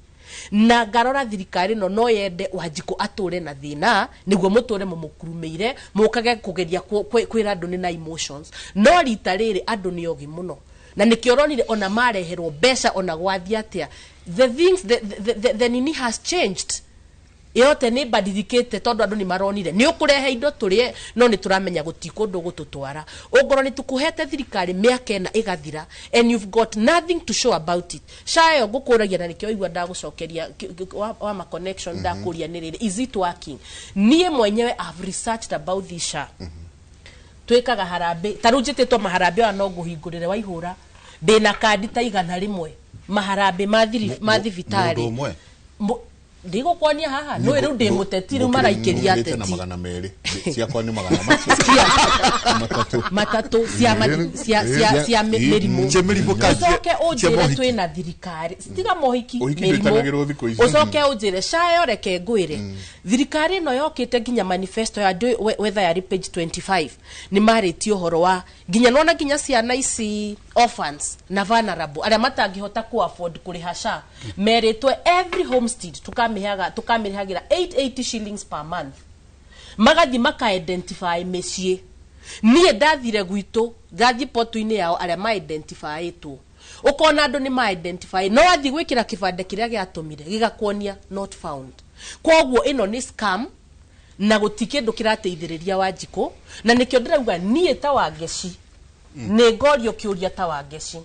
Na garora thirikari no yende Wanjiku ature na thina niguo muture mumukurumeire mukage kugeria kwira andu ni na emotions no rita riri andu ni ogi muno na nikioronire ona mareherwo besha ona gwathia atia the things the nini has changed yote ni badidikete tondu andu ni maronire ni ukurehe indo turie no ni turamenya gutikundu gututwara ongoro ni tukuhete thirikari miaka ena igathira and you've got nothing to show about it. Shayo gukuragia na nikio igwa ndagucokeria wa ma connection ndakuria nirire is it working? Nie mwenyewe I've researched about this sha twikaga harambe tarunjititwo maharambe wa no guhingurire waihura ndina kandi ta igana rimwe maharambe mathivitari ndigo kwani haha no ero ndi mutetiri maraikiria ateti na magana meri cia kwani magana matatu cia merimu ucoke ujire twina thirikari stiga mohiki merimu ucoke ujire shayo reke ngwire thirikari no yokite nginya manifesto ya whether ya page 25 ni maritio horo wa nginya nona nginya ciana ici orphans na vulnerable aria matangihota ku afford kurihasha meritwe every homestead tukamirihagira 880 shillings per month magathi maka identify mecie nie ndathire gwitu gathi potu-ini yao aria ma identify tu ukona andu ni ma identify no athi gwikira kibande kiria giatumire gigakwonia not found. Koguo ino ni scam na gutikindu kirateithiriria Wanjiku na nikio ndirauga nie ta Wangeci ne gorio kiuria ta Wangeci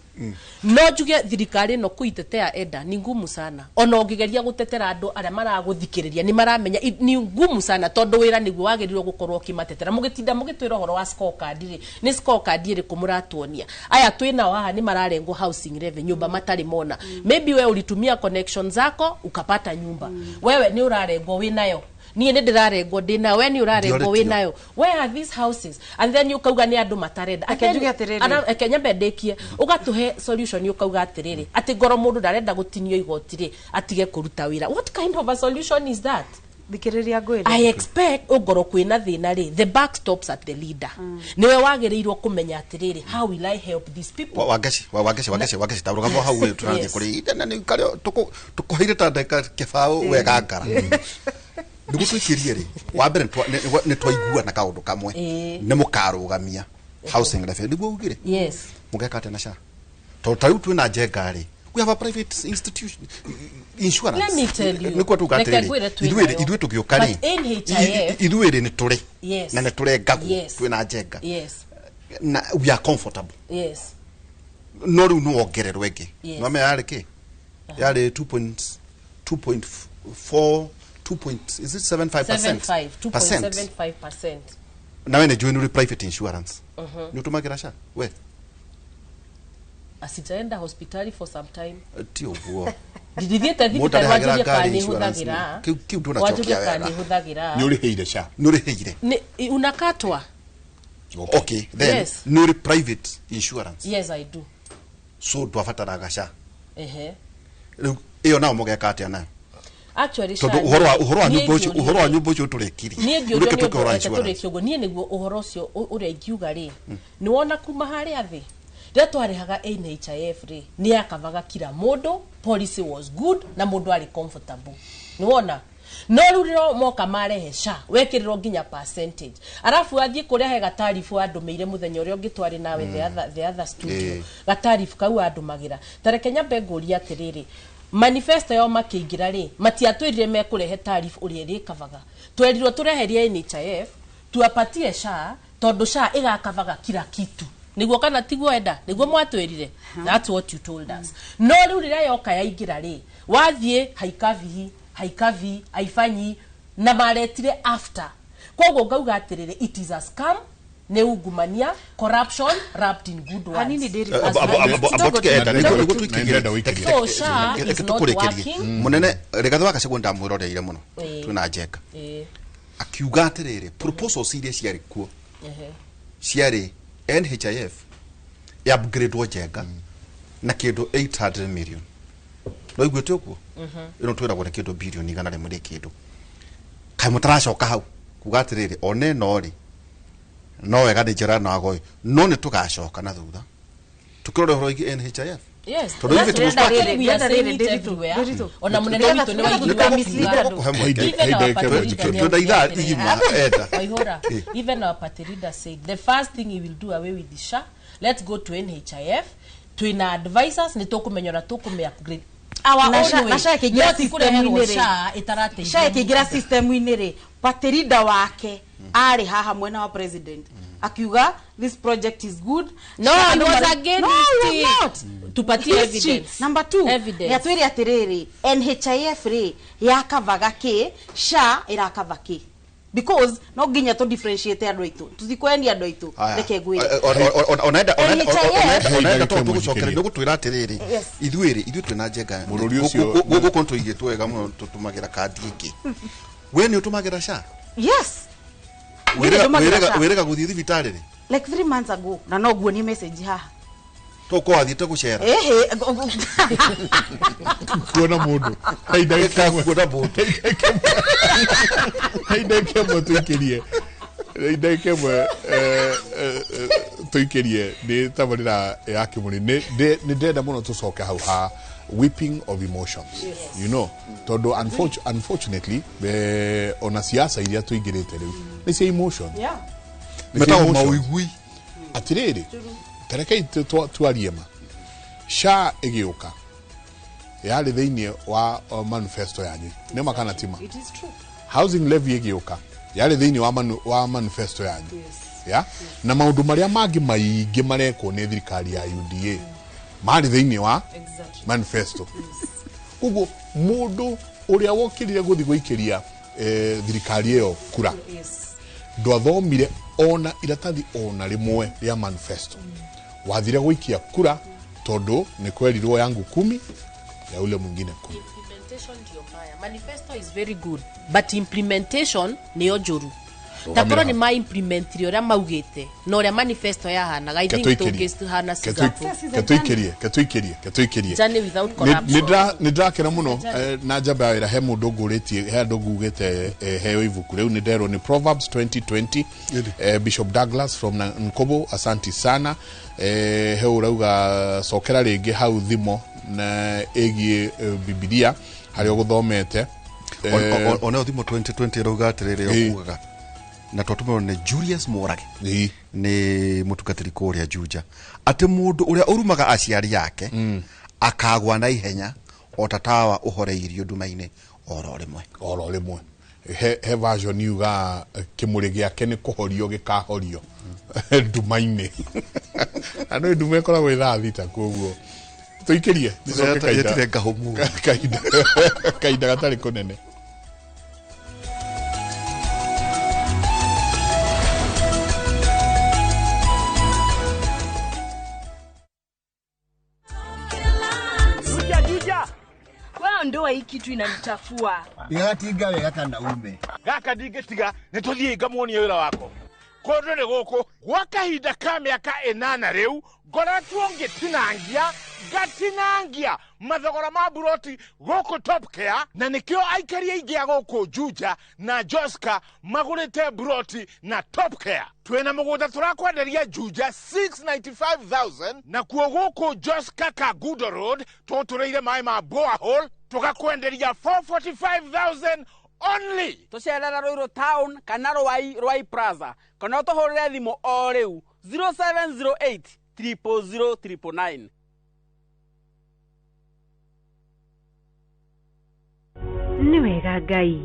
no njuge thirikari no kuitetea enda ni ngumu sana ona ongigeria gutetera andu aria maraguthikireria ni maramenya ni ngumu sana tondu wira niguo wagerirwo gukorwo kimatetera mugitinda mugitwira horo wa scorecard ri ni scorecard ri kumuratuonia aya twina haha ni mararengwo housing revenue nyumba matari mona maybe wewe ulitumia connections zako ukapata nyumba wewe ni urarengwo winayo ni ndirarengwo ndina we ni urarengwo winayo where are these houses and then you kauga ni andu matarenda akenjuge atiriri akenya bendekie ugatuhe solution ukauga atiriri ati ngoro mundu ndarenda gutinio igotiri atige kuruta wira. What kind of a solution is that? Thikiriria ngwire I expect ugoro kwina thina ri the back stops at the leader niwe wagereirwo kumenya atiriri how will I help these people Wangeci taruga hau we turange kuri na ni kario tukuhire tandeka kifao wega ngara ndugutuikirie ri wa mbere ni twaigua na kaundu kamwe ni mukarugamia housing revenue niguo ugire yes mugeka tena sha to tariu twina Njenga ri we have a private institution insurance. Let me tell you nikuo tugatiri idwe tugiukari idwe ni turi na ne turengagu twina Njenga na we are comfortable yes no ru no ongererwe ngi no me yari ki yari 2.4 is it 75%? 2.75%. Na wene join private insurance. Ni utumagira sha we asitaenda hospitali for some time tio guo didithite thibitari wajuria kani huthagira kiu ndona chokia wega ni uriheire sha ni uriheire ni unakatwa okay then yes. Ni private insurance yes I do so twafataraga sha iyo nao mugeka atia nayo actually tondu uhoro wa nyumba ucio turekiri nie ngiorio ni turekiogo nie niguo uhoro ucio uria ingiuga ri ni wona kuma haria thi rä twarihaga NHIF rä nä yakavaga kila mundu policy was good na mundu ari comfortable ni wona no ruriro moka marehe sha wekiriro nginya percentage arafu athie kuria he gatarifu andu meire muthenya uria ungitwari nawe the other studio gatarifu kau andu magira tareke nyambe nguria atiriri manifesto yo makiingira ri matiatwirire mekurehe tarifu uria rikavaga twerirwo tureherie NHIF tuapatie sha tondu sha igakavaga kila kitu niguo kana tiguo enda niguo mwatwirire that's what you told us no riu rira yoka yaingira ri wathie haikavi aifanyi na maretire after kogo ngauga atirire it is a scam ne ungumania corruption wrapped in good words Anini deri so sha is not working munene regatho wakacegwo ndamwiroreire muno twina njeka akiuga atirire proposals iria ciari kuo ciari NHIF ya upgrade wojega na kindu 800 million no igwete okuo ino twiragwo na kindu billion igana rimwe ri kindu kai mutaracoka hau kuga atiriri one no ri no wega ni njira na goyo no ni tugacoka na thutha tukirore horo igi NHIF yes tondu ithi tumuspa we are saying it everywhere ona munene witu ni tudaitha igima enda waihora even our party leader said the first thing he will do away with the SHA let's go to NHIF to ina advisors ni tukumenyora tukume upgrade nasha kigira system inire paterida wake ari haha mwena wa president akiuga this project is good no he was against it tupatie evidence number 2 yatwiri atiriri NHIF ri yakavaga ki sha irakava ki because no ginya to differentiate ando itu tuzikwendi ando itu reke gwe onaenda to tugucokere no gutwira atiriri ithuiri twina njenga gugu konto igetu wega muno tutumagira kandi iki we ni utumagira sha yes wirega guthii thibitari ri like 3 months ago na no guo ni message haha to ko athite gucera kuona mundu haidaka kuona mundu haidaka mutukirie haidaka tuikirie ni tabarira ya kimuri ni ndenda muno tucoke hau ha weeping of emotions you know todo unfortunately ona siasa iria tuigirite riu ni cia emotion metago mauigui atiriri tareke tuariema sha igiuka yari thiini wa manifesto yanyu ne makana tima it is true housing levy igiuka yari thiini wa manifesto yanyu ya na maundu maria mangi maingi mareko ne thirikari ya UDA mari thiini wa manifesto ugo mundu uria wokirire guthi guikiria thirikari iyo kura ndwathomire ona iratathi ona rimwe ria manifesto wathire guikia kura tondu ni kwerirwo yangu 10 ya ule mwingine 10 implementation ndio mbaya manifesto is very good but implementation ni njuru takoro ni ma implement ria maugite no ria manifesto yahanaga I think tungihana Singapore katuikirie journey without corruption ni ndakena muno na njamba ira he mundu nguritie he andu ngugite heo ivuku riu ni ndero ni Proverbs 20:20 Bishop Douglas from Nkobo asanti sana he urauga sokera ringi hau thimo na egie Biblia hari guthomete ona thimo 2020 rauga atiriri okugaga na twatumwo ne Julius Morage ni mutugatiri kuria Juja ati mundu uria urumaga aciari yake akagwa na ihenya otatawa uhoreirio ndumaine oro rimwe he version yuga kimuri giake ni kuhorio gikahorio ndumaine ano ndume kora gwitha thita koguo tuikirie yetire ngahumu kaida gatari kunene ndoa hii kitu inanitafua. Ngatiga wega kana ume. Gaka ndigetiga nituthie ngamuonie wira wako. Kondo ni guku gwakahinda ka miaka 8 riu ngoretwo ngitinangia gatinangia mathogora ma buroti goko Top Care na nikio aikari aingi agoko Juja na Joska magurite buroti na Top Care. Twena mugunda turakwenderia Juja 695,000 na kuo goko Joska Kagudo Road tutureire mai ma borehole tukakwenderia 445,000 only. Tucerera Ruiru Town kana Rwai Plaza kana tuhurire thimo o riu 0708 00009. Ni wega Ngai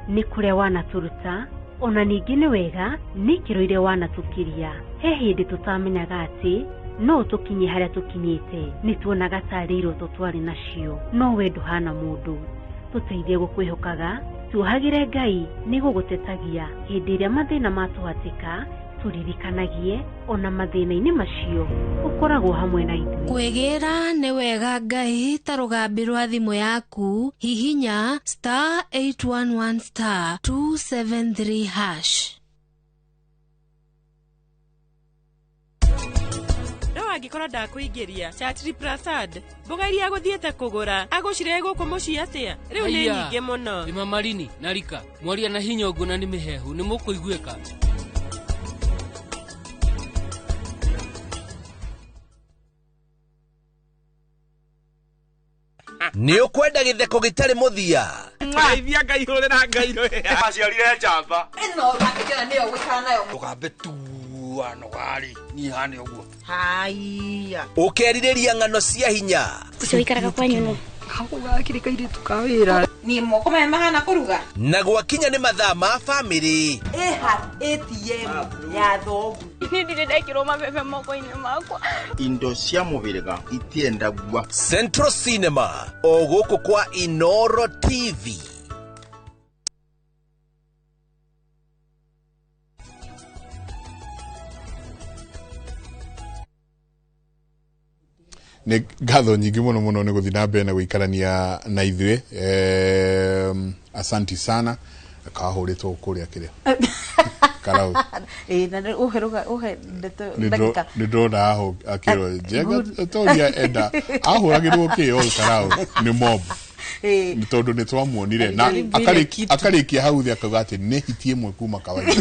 ni kuria wanaturuta ona ningi ni wega ni kiroire wanatukiria he hindi tutamenyaga ati no tukinye haria tukinyite ni tuonaga tari iroto twari nacio no we nduhana mundu tuteithie gukwihokaga tuohagire Ngai ni gugutetagia hindi iria mathina matuhatika turirikanagie ona mathina-ini macio ukoragwo hamwe na ithuĩ. Kwegera nĩ wega Ngai ta rũgambi rwa thimũ yaku hihinya *811*273#. Angĩkorwo ndakũingĩria Chatri Prasad mboga iria agũthiĩte kũgũra agũcire gũkũ mũciĩ atĩa rĩu nĩ nyingĩ mũno. Ima Marini na Rika mwaria na hinya ũguo na nĩ mĩhehu nĩ mũkũiguĩka. Nĩ ũkwenda gĩtheko gĩtarĩ mũthia. Ngeithia Ngai hũrĩra Ngai rũhĩa. Aciarire njamba. Ĩno ũgakĩra nĩyo gwĩkara nayo. Tũgambe wanogari ni hane ũguo. Haiya. Ũkerirĩria ng'ano cia hinya. Ũcio ikaraga kwa nyũnũ. Hakuga kirikaire tukawĩra. Ni moko maya mahana kũruga. Na gwakinya nĩ mathaa ma family. Eha ATM ya thogu. Ni ndĩrekĩrwo mabebe moko-inĩ makwa. Indo cia mũhĩrĩga itiendagua. Central Cinema o gũkũ kwa Inoro TV. Nĩ ngatho nyingĩ mũno mũno nĩ gũthiĩ na mbere na gũikarania na ithuĩ. Asanti sana kahũrĩtwo kũrĩa kĩrĩa Karau. Na uhe ndagĩka. Nĩ ndona aho akĩrwo njega toria enda ahũragĩrwo kĩyo Karau nĩ mob. Nĩ tondũ nĩ twamuonire na akarĩkia hau thĩ akauga atĩ nĩ hiti ĩmwe kuma kawaida.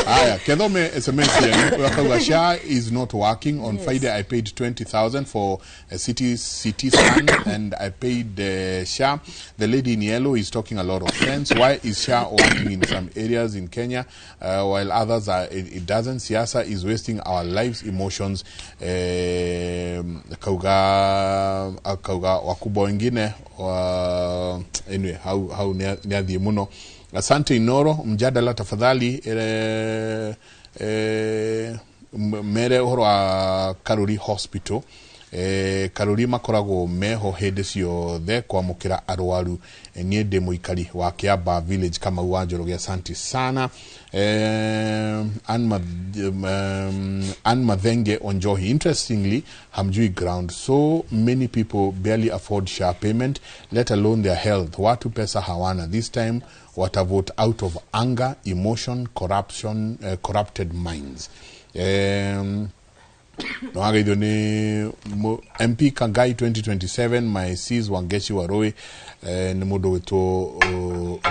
Aya, Kedome SMS here. SHA is not working. On Friday, I paid 20,000 for a CT scan, and I paid SHA. The lady in yellow is talking a lot of sense. Why is SHA working in some areas in Kenya, while others it doesn't? Siasa is wasting our lives, emotions. Kauga wakubwa wengine. Anyway, how niadhi muno. Asante Inoro, mjadala tafadhali mere uhoro wa Karuri Hospital. Karuri makoragwo meho hĩndĩ ciothe kwamũkĩra arwaru. Niĩ ndĩ mũikari wa Kiamba Village kama Wanjoroge. Asante sana. Ann Mathenge Onjohi. Interestingly, hamjui ground. So many people barely afford SHA payment, let alone their health. Watu pesa hawana. This time, watavote out of anger, emotion, corruption, corrupted minds. No agaitho ni MP Kangai 2027 my sis Wangechi Waroe ni mundu witwo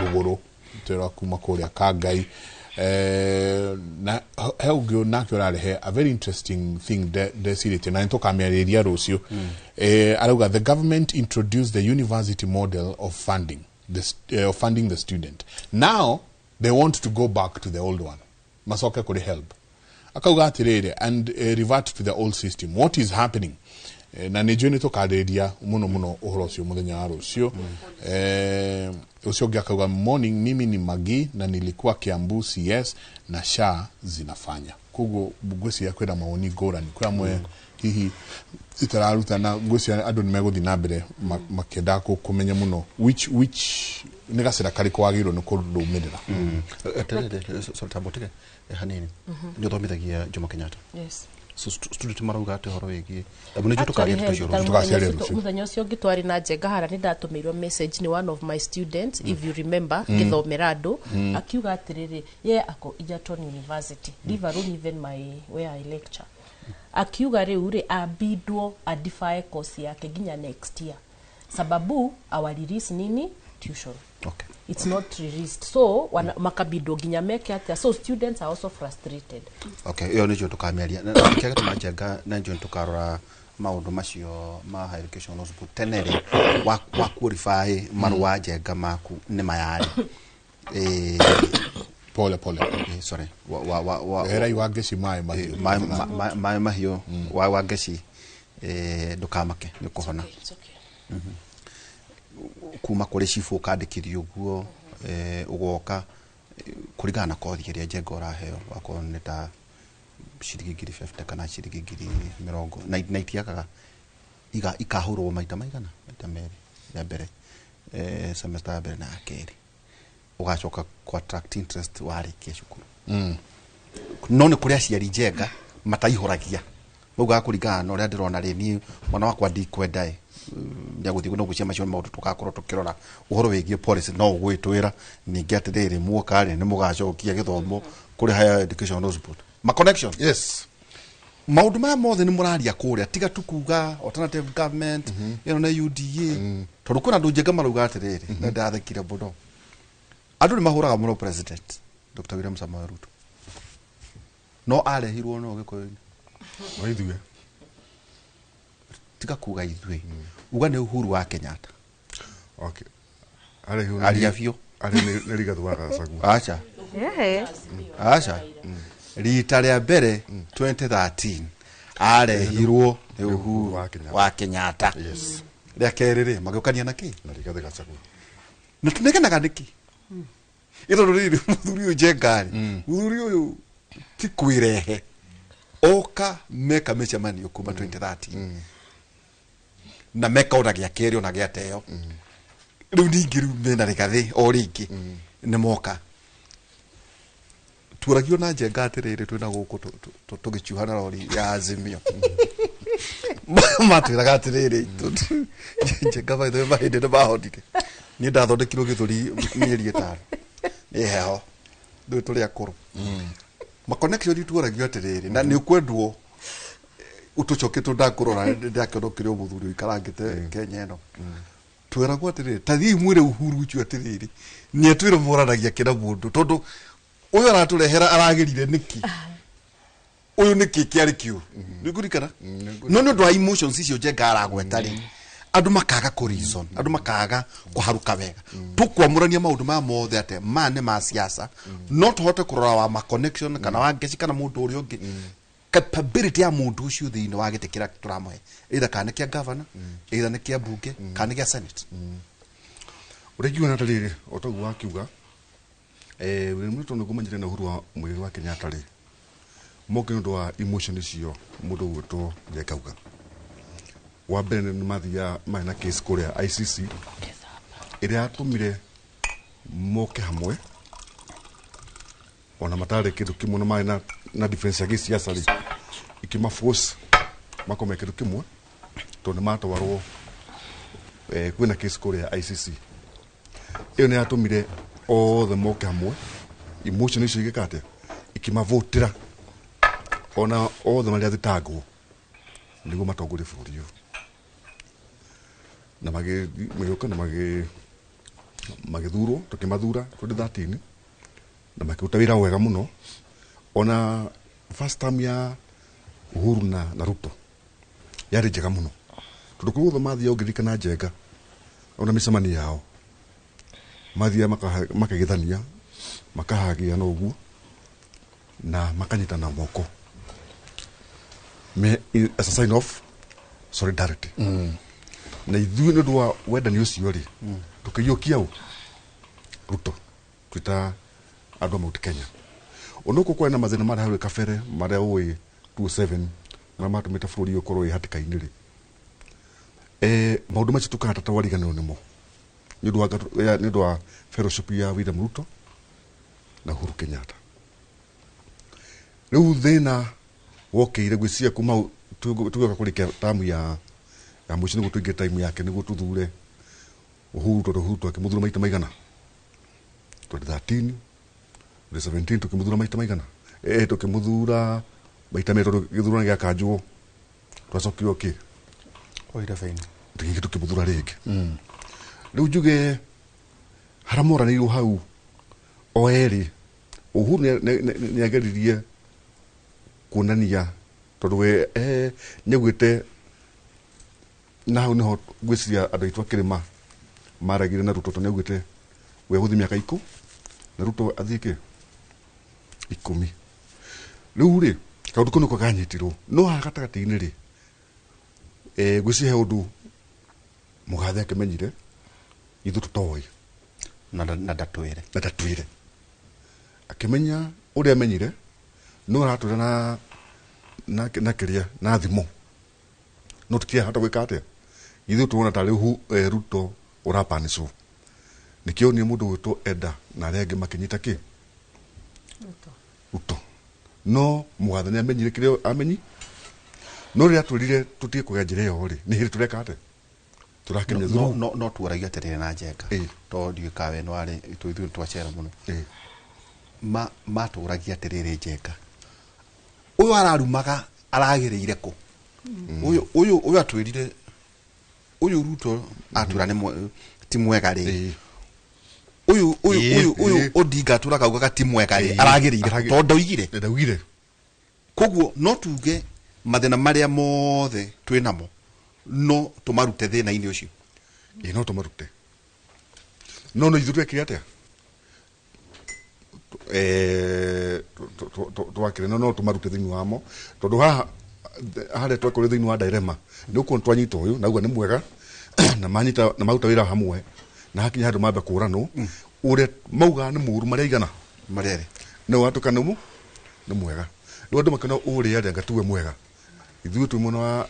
Ruguru tera kuma kuria Kangai na heugyo nakyo rarehe a very interesting thing the sirite na ntoka miareria rucio arauga the government introduced the university model of funding the student. Now they want to go back to the old one. Masoka could help. Akauga atirere and revert to the old system. What is happening? Na nejweni to kaderia muno uhoro cio muthenya wa rucio. Ucio gakauga morning mimi ni Magi na nilikuwa Kiambu CS na SHA zinafanya. Kugo bugwesi ya kwenda maoni ngorani kwa mwe hihi itararuta na ngwesi andu nimeguthi na mbere makenda kumenya muno which nigasira kari kwagirwo ni kurumidira so tabotike hanini ndio thomithagia Jomo Kenyatta. Yes. so student marauga ati horo wigi abu ne juto kali muthenya ucio ngitwari na Njenga hara ni ndatumirwo message ni one of my students if you remember githomera andu akiuga atiriri ye ako Egerton University leave alone even my where I lecture akiuga riu ri abidwo adify course yake ginya next year sababu our release nini tuition. Okay. It's not released. So makabido ginya meke atia. So students are also frustrated. Okay, iyo nijo tukamiaria. Na kiaga tumajenga na nijo tukarora maundu macio ma higher education no support tenere wa qualify marwa jenga maku ni mayari. Pole. Sorry. Era iwageci mai mahio wageci ndukamake ni kuhona. It's okay. Kuma kuri chifu kandikithio guo ugoka kurigana na kothi iria Njenga uraheo wako ni ta shiringi 50 kana shiringi 20 na itiakaga ikahurwo maita maigana maita meri ya mbere semester ya mbere na keri ugacoka ku attract interest warikia cukuru no ni kuri aciari Njenga mataihuragia uga kurigana na uria ndirona rini mwana wakwa ndikwenda nyaguthi no gucia macio maundu tugakorwo tukirora uhoro wigie policy no gwitwira ningi atiriri muokari ni mugacokia githomo kuri higher education no support ma connection yes maundu maya mothe ni muraria kuria tiga tukuga alternative government na UDA tondu kuna andu Njenga marauga atiriri na ndathekire muno andu ni mahuraga muno president Dr. William Samoei Ruto no arehirwo no gikoini waithue tiga kuga ithui uga ni Uhuru wa Kenyatta. Okay. Aliafio ni Rigathi wa Gachagua. Acha acha rita ria mbere 2013 arehirwo ni Uhuru wa Kenyatta. Yes. Ria kerere magiukania na ki na Rigathi Gachagua na tunegenaga niki iro riri muthuri uyu Njenga muthuri uyu ti kwirehe oka meka mechamani kuma 2013 na meka ona gya keri ona gya teo riu ningiru mena Rigathi o ringi ni moka turagio na Njenga atiriri twina guku tugichuhana rori ya Azimio matwiraga atiriri Njenga by the way mahinde na mahondike ni ndathondekirwo githuri mieri 5 ni heho ndu turi akuru ma connection turagio atiriri na ni kwendwo utucoketu ndakurora ndakionokire muthuri ikarangite Kenya eno twiragwo atiriri tathi mwire Uhuru ucio atiriri ni atwire moranagia kina mundu tondu uyu araturehera aragirire niki uyu niki kiari kiu nikurikana no no do emotions icio Njenga aragwetari andu makaga ku reason andu makaga kuharuka wega tukwamurania maundu ma mothe ate mane ma siasa not hote kurora wa ma connection kana wa ngeci kana mundu uri ungi capability ya mundu ucio thiini wa gitikira turamuhe either kana kia governor either ne kia bunge kana kia senate urejua na tarire otogu wakiuga mtu ndo kumanyire na Uhuru wa mwiri wa Kenyatta ri moke ndo wa emotion icio mundu wito Njenga wa mbere ni mathia maina case kuria ICC iria atumire moke hamwe ona matare kitu kimwe na maina na defense ya gisiasa ri ikima force makome kitu kimwe to ni matwarwo kwina case kuria ICC iyo ni atumire othe moke hamwe emotion icio igikate ikimavotira ona othe maria thitangwo niguo matongore bũrũri ũyũ na magĩũka na magĩthurwo tũkĩmathura 2013 na makĩruta wĩra wega mũno ona first time ya Uhuru na Ruto yarĩ njega mũno tondũ kuothe mathia ũngĩririkana Njenga ona mĩcemanio yao mathia makagithania makahagia na ũguo na makanyitana moko as a sign of solidarity na ithuĩ nĩ ndwa wendani ũcio rĩ tukĩiyũkia u Ruto twita andũ amwe Kenya onuko kwa na mathĩna marĩa harĩ kabere marĩa ũĩ 27 na matũmĩte bũrũri ũkorwo wĩ hatĩka-inĩ rĩ maũndũ macio tũkahata wariganĩrwo nĩmo nĩ ũndũ wa fellowship ya William Ruto na Uhuru Kenyatta rĩu thĩna wokire gwĩcia kuma tugoka kũrĩkia tamu ya mũico nĩguo tũingĩ time yake nĩguo tũthure Uhuru akĩmũthura maita maigana 2013 2017 tukĩmũthura maita maigana tukĩmũthura maita merĩ gĩthurano gĩa kanjũ twacokire kĩ oire faini tukĩmũthura rĩngĩ rĩu njuge haramoranĩirwo hau o erĩ Uhuru nĩageririe kuonania tondũ we nĩaugĩte na hau nĩho gwĩciria andũ aitũ akĩrĩma maragire na Ruto tondũ nĩaugĩte we gũthiĩ mĩaka 10 na Ruto athiĩ kĩ 10 rĩu rĩ kaũndũ kau nĩko kanyitirwo no haha gatagatĩ-inĩ rĩ gwĩciria ũndũ mũgathe akĩmenyire ithu tũtoĩ na ndatwĩre akĩmenya ũrĩa amenyire no aratwĩra na kĩrĩa na thimo no tũtiahota gwĩka atĩa ithu tuona tarĩ Ruto ũrapanicwo nikĩo nĩ mũndũ wĩtwo Eda na arĩa angĩ makĩnyita kĩ Ruto no mũgathe nĩamenyire kĩrĩa amenyi no rĩrĩa twĩrire tũtige kũgĩa njĩra ĩyo rĩ nĩ hĩndĩ tũreka atĩa tũrakinya through no tuaragia atĩrĩrĩ na Njenga tondũ ndiũĩ kawe no arĩ ithuĩ twacera mũno matũragia atĩrĩrĩ Njenga ũyũ ararumaga aragĩrĩire kũ ũyũ atwĩrire ũyũ Ruto atwĩra nĩ ti mwega rĩ ũyũ Odinga atwĩraga ugaga ti mwega rĩ aragĩrĩire tondũ ndaugire koguo no tuge mathĩna marĩa mothe twĩ namo no tũmarute thĩna-inĩ ũcio no tũmarute no ithuĩ twekire atĩa twakire no tũmarute thĩinĩ wamo tondũ haha harĩa twekore thĩinĩ wa Dairema nĩ ũkuona twanyita ũyũ nauga nĩ mwega na maruta wĩra hamwe na hakinya handũ mambe kũranwo ũrĩa mauga nĩ mũru marĩa igana marere no watukana nĩ mwega rĩu andũ makĩona ũrĩa arĩa ngatuwe mwega ithuĩ twĩ mwena wa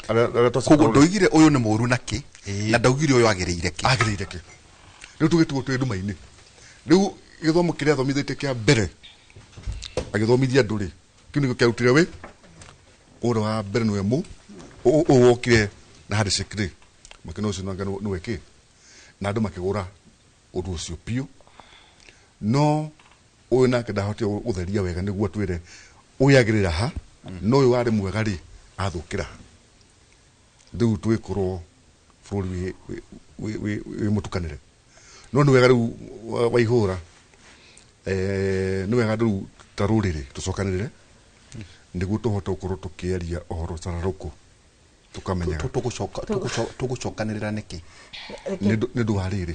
koguo ndoigire ũyũ nĩ mũru na kĩ na ndaugire ũyũ agĩrĩire kĩ rĩu tũgĩtigwo twĩ nduma-inĩ rĩu gĩthomo kĩrĩa athomithĩtie kĩa mbere agĩthomithia andũ rĩ kĩu nĩkĩo kĩarutire wĩ ũrĩa wa mbere nĩwe wokire na handshake rĩ makĩona ũcio nĩwe kĩ na andũ makĩgũra ũndũ ũcio biũ no ũyũ nake ndahotire gũtheria wega nĩguo atwĩre ũyũ agĩrĩra ha no ũyũ warĩ mwega rĩ athũkĩra rĩu twĩkorwo bũrũri wĩ mũtukanĩre no nĩ wega rĩu Waihũra nĩ wega rĩu ta rũrĩrĩ tũcokanĩrĩre nĩguo tũhote gũkorwo tũkĩaria ũhoro cararũkũ tũkamenya tũgũcokanĩrĩra nĩkĩ nĩ ũndũ wa rĩrĩ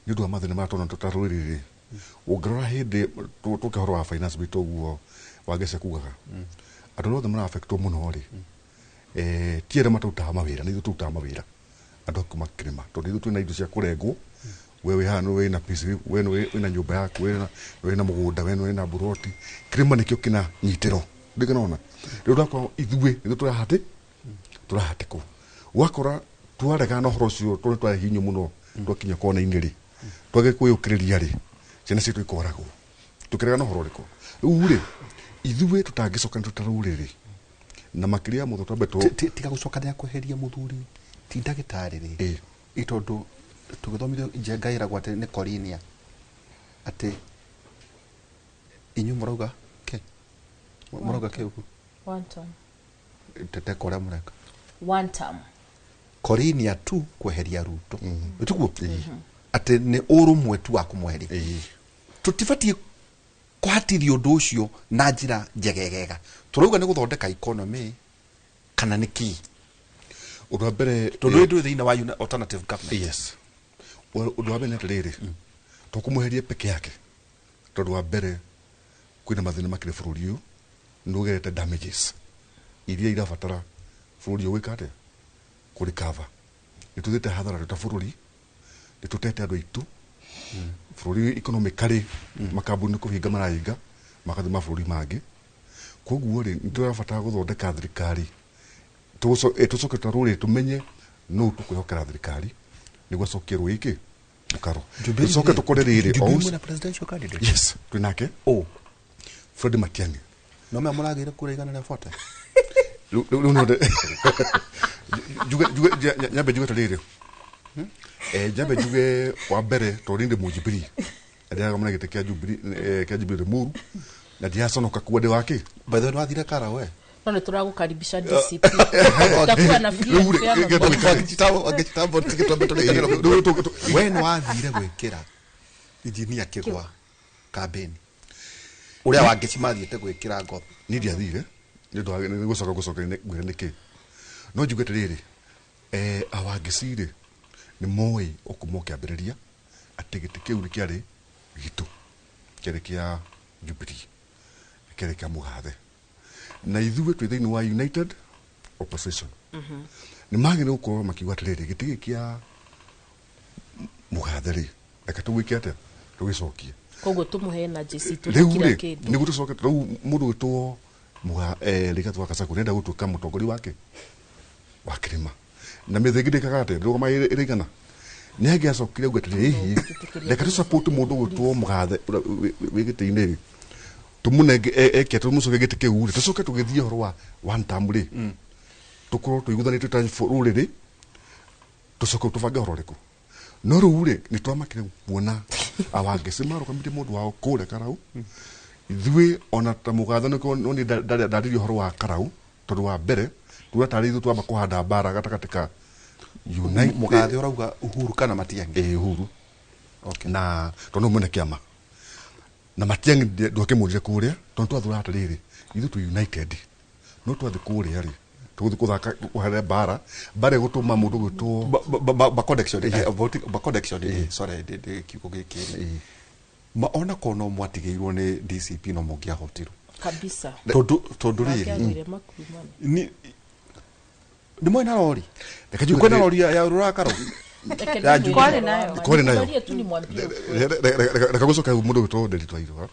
nĩ ũndũ wa mathĩna marĩa tũrona ta rũrĩrĩ ũngĩrora hĩndĩ tũkĩhoro wa finance witũ ũguo Wangeci kugaga andũ othe mara-affectwo mũno rĩ ti arĩa matarutaga mawĩra nĩ ithuĩ tũrutaga mawĩra andũ aku makĩrĩma tondũ ithuĩ twĩna indo cia kũrengwo we wĩ haha we wĩna piece we wĩna nyũmba yaku we wĩna mũgũnda we wĩna mburoti kĩrĩma nĩkĩo kĩna nyitĩro ndĩkĩnona rĩu ũrakora ithuĩ tũrahatĩkwo ũgakora twarega na ũhoro ũcio tondũ twahihinywo mũno twakinya kona-inĩ rĩ twage kwĩyũkĩrĩria rĩ ciana citũ ikoragwo tũkĩrega na ũhoro ũrĩkũ rĩu rĩ ithuĩ tũtangĩcokanĩrĩra ta rũrĩrĩ na makĩria mũthũ twambe tiga gũcokanĩrĩra kweheria mũthuri ti ndagĩtarĩ rĩ tondũ tũgĩthomithio Njenga ĩragwo atĩ nĩ Korinia atĩ inyuĩ mũrauga kĩ ũguo one term teteko ũrĩa mũreka one term Korinia tu kweheria Ruto tiguo atĩ nĩ ũrũmwe tu wa kũmweheria tũtibatiĩ kũhatithia ũndũ ũcio na njĩra njegegega tũrauga nĩ gũthondeka economy kana nĩ kĩ ũndũ wa mbere tondũ ndũ thĩinĩ wa alternative government ũndũ wa mbere nĩ atĩrĩrĩ tũkũmweheria peke yake tondũ wa mbere kwĩna mathĩna makĩrĩ bũrũri ũyũ nĩ ũgerete damages iria irabatara bũrũri ũyũ gwĩka atĩa kũrĩkava nĩ tũthiĩte hathara ta bũrũri nĩ tũtete andũ aitũ bũrũri economically makambuni nĩ kũhinga marahinga magathiĩ mabũrũri mangĩ koguo rĩ nĩ tũrabatara gũthondeka thirikari tũcoke ta rũrĩrĩ tũmenye no tũkwĩhokera thirikari nĩguo acokie rũĩ mũkaro tũcoke tũkore rĩrĩ yes twĩ nake Fred Matiang'i no me mũragĩire kura igana rĩa 40 nyambe njuge tariri nyambe njuge wa mbere to rinde mujibiri ndia mwana gite kia jubiri muru na dia sonoka kuwa de wake by the way wathire kara we no turagukaribisha DCP takuwa na free when wathire gwikira engineer kigwa campaign uria wangicimathiete gwikira ngo ni dia thire ni gucoka gwire niki no njuge tariri awangicire ni moi okumoke ambiriria atigite kiu ni kiari gitu kiari kia Jubilee kiari kia mugathe na ithuwe twi thiini wa United Opposition ni magire uko makiwa tariri gitigi kia mugathe ri reka tugwike ate tugicokie koguo tumuhe energy tutikira kindu ni gutucoke tu mundu witwo muga rika twa kasaku nenda gutuka mutongori wake wakirima na methegide kagate ndugo mai irigana ni hage acokire gwetire hihi reka tu support mundu witwo mugathe wigite-ini ri tumunenge eke tumucoke gite kiu ri tucoke tugithie horo wa one time ri tukorwo tuiguthanite ta ruriri tucoke tubange horo riku no rure ni twamakire muona awangeci marugamire mundu wao kure karau ithui ona ta mugathe no ni ndariri horo wa karau tondu wa mbere tuwa tari twamba kuhanda bara gatakatika United mugathe urauga Uhuru kana Matiang'i Uhuru okay na tondu mwene kiama na Matiang'i ndoke murire kuria tondu twathura atariri ithu tu United no twathi kuria ri tuguthi kuthaka kuhare bara gutuma mundu gwitwo ba connection sorry de kiugo giki ma ona kono mwatigeirwo ni DCP no mungiahotirwo kabisa tondu riri ni mwena rori uko na rori ya rurakaro kore nayo reka gucoka mundu gwitwo Nderi Twairũ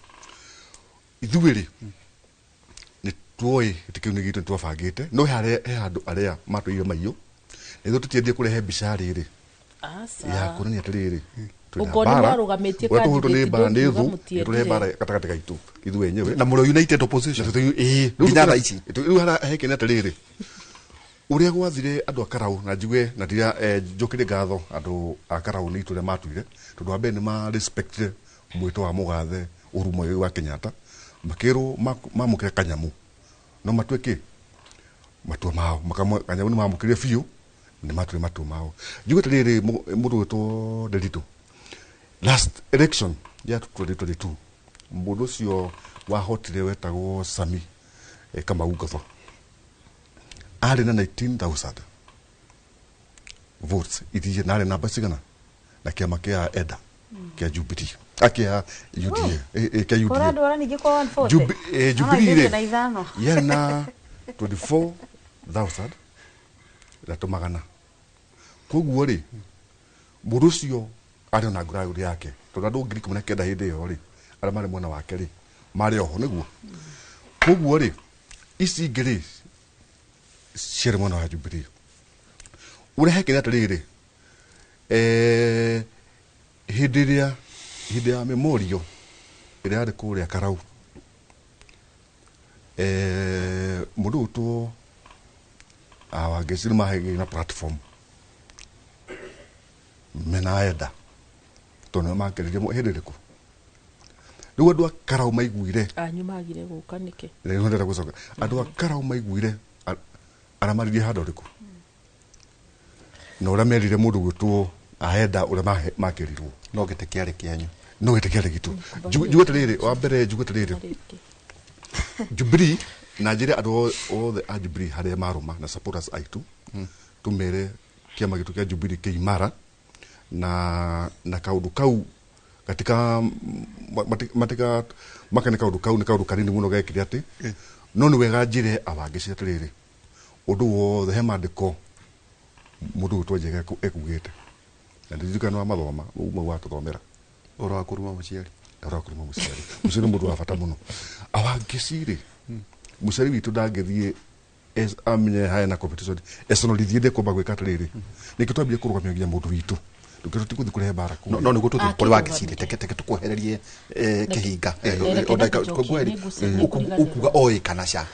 ithuĩ ni tuoi tikiu ni gitu twabangite no he andu aria matuire maiyo ithu tutiendie kurehe mbica riri ya kuonania atiriri turehe bara gatagati gaitu ithuĩ enyewe na mũro United Opposition nginya thaa ici riu hara hekene atiriri uria gwathire andu akarau na njuge na ndira njukire ngatho andu akarau ni itule matuire tondu wa mbere ni ma respect mwito wa mugathe urumo wa Kenyatta makero mamukire kanyamu no matweke matua mao kanyamu ni mamukire fiu ni matwe matua mao njuge tariri mundu witwo Nderitu last election ya 2022 mundu cio wahotire wetagwo Sami Kamau Gatho ari na 19,000 votes ithie nare namba cigana na kiama kia EDA kia Jubilee akia UDA kia UDA kora ndwara ningi kwa 140 Jubilee yana 24,000 rato magana koguo ri murucio ari na ground yake tondu andu ngiri 19 hindi yo ri ara mari mwena wake ri mari oho niguo koguo ri ici ngiri cire mwena wa Jubilee urehekire atiriri hindi ya memorial iria ari kuria karau mundu witwo awangeciri mahege na platform mena enda tondu makiririe hindi riku riu andu akarau maiguire anyu magire guka niki riu ndenda gucoka andu akarau maiguire aramaririe hando riku na uria merire mundu gwitwo ahenda uria makirirwo no gite kiari kianyu no gite kiari gitu njuge tariri wa mbere njuge tariri Jubilee na njire andu othe a Jubilee haria maruma na supporters aitu tumere kiama gitu kia Jubilee kiimara na kaundu kau katika makane kaundu kau ni kaundu kanini muno gekire ati no ni wega njire awangicire tariri undu wothe he mandiko mundu witwo Njega ekugite na ndirikana wa mathoma uma wa tuthomera ora kuruma muciari muciari mundu wa bata muno awangicire muciari witu ndangithie amenye haya na competition esonolithie de komba gwika tariri nikitwambie kurugamia nginya mundu witu tukiro tikuthi kurehe bara ku no niguo tuthi kuri wangicire teke tukuhererie kihinga ondaka kweri ukuga oi kana sha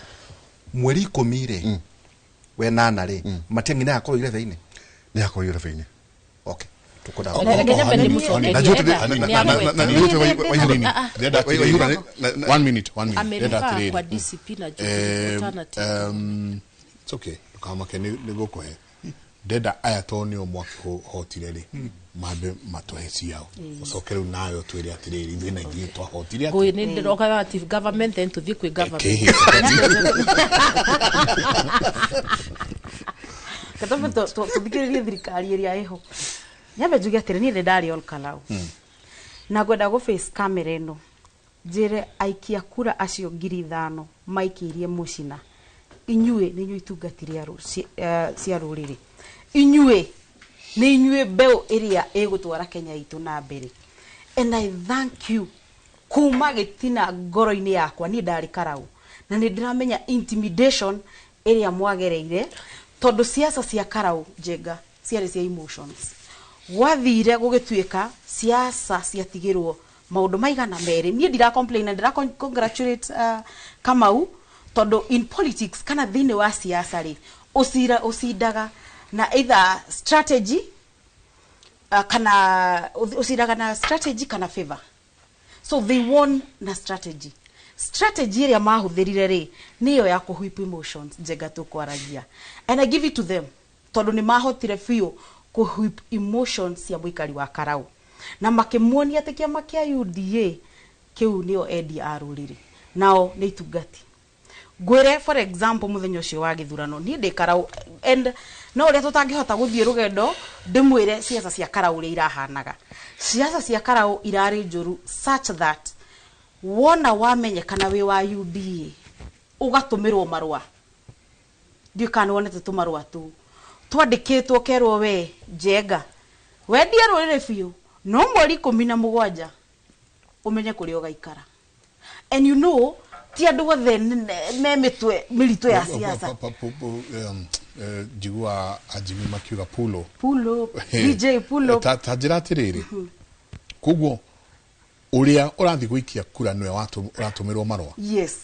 mweri 10 ri we nana ri matiangi na akoro ile veine ni akoro ile veine okay tukoda one minute Amerika kwa discipline it's okay kama kene nigoko he deda ayatoni omwako hotireli mabe matohesi yao usokero nayo twiri atiriri thina ingi twa hotiri go ni ndiroga ati government and to thikwe government katobe to thikiririe thirikari iria iho nyambe njuge atiri ni ndari all kalau na gwenda go face camera eno njire aikia kura acio 5,000 maikirie mucina inyue ni nyui tungatiria cia ruriri inyue ni inyue beo area egutwara Kenya itu na mbere and I thank you kuma gitina ngoro-ini yakwa ni ndari karau na ni ndiramenya intimidation area mwagereire tondu siasa cia karau Njenga ciari cia emotions wathire gugituika siasa ciatigirwo maundu maigana meri ni ndira complain na ndira congratulate Kamau tondu in politics kana thine wa siasa ri usidaga na either strategy kana usidaga na strategy kana favor so they won na strategy ria mahuthirire ri niyo ya kuhwip emotions Njenga tukwaragia and I give it to them tondu ni mahotire fio kuhwip emotions ya muikari wa karau na makimuonia ati kiama kia UDA kiu niyo ADR ruriri nao ni itugati gwire for example muthenya ucio wa githurano ni ndi karau and no uria tutangihota guthie rugendo ndimwire siasa cia karau ri irahanaga siasa cia karau irari njuru such that wona wamenyekana wi wa UDA ugatumirwo marua ndikana wonete tumarua tu twandikitwo kerwo we Njenga wendia rurire biu no mweri 17 umenye kuri ugaikara and you know ti andu othe me mitwe milito ya siasa jigua ajimi makiuga pulo DJ pulo tajira atiriri kuguo uria urathi guikia kura nwe watu uratumirwo marwa yes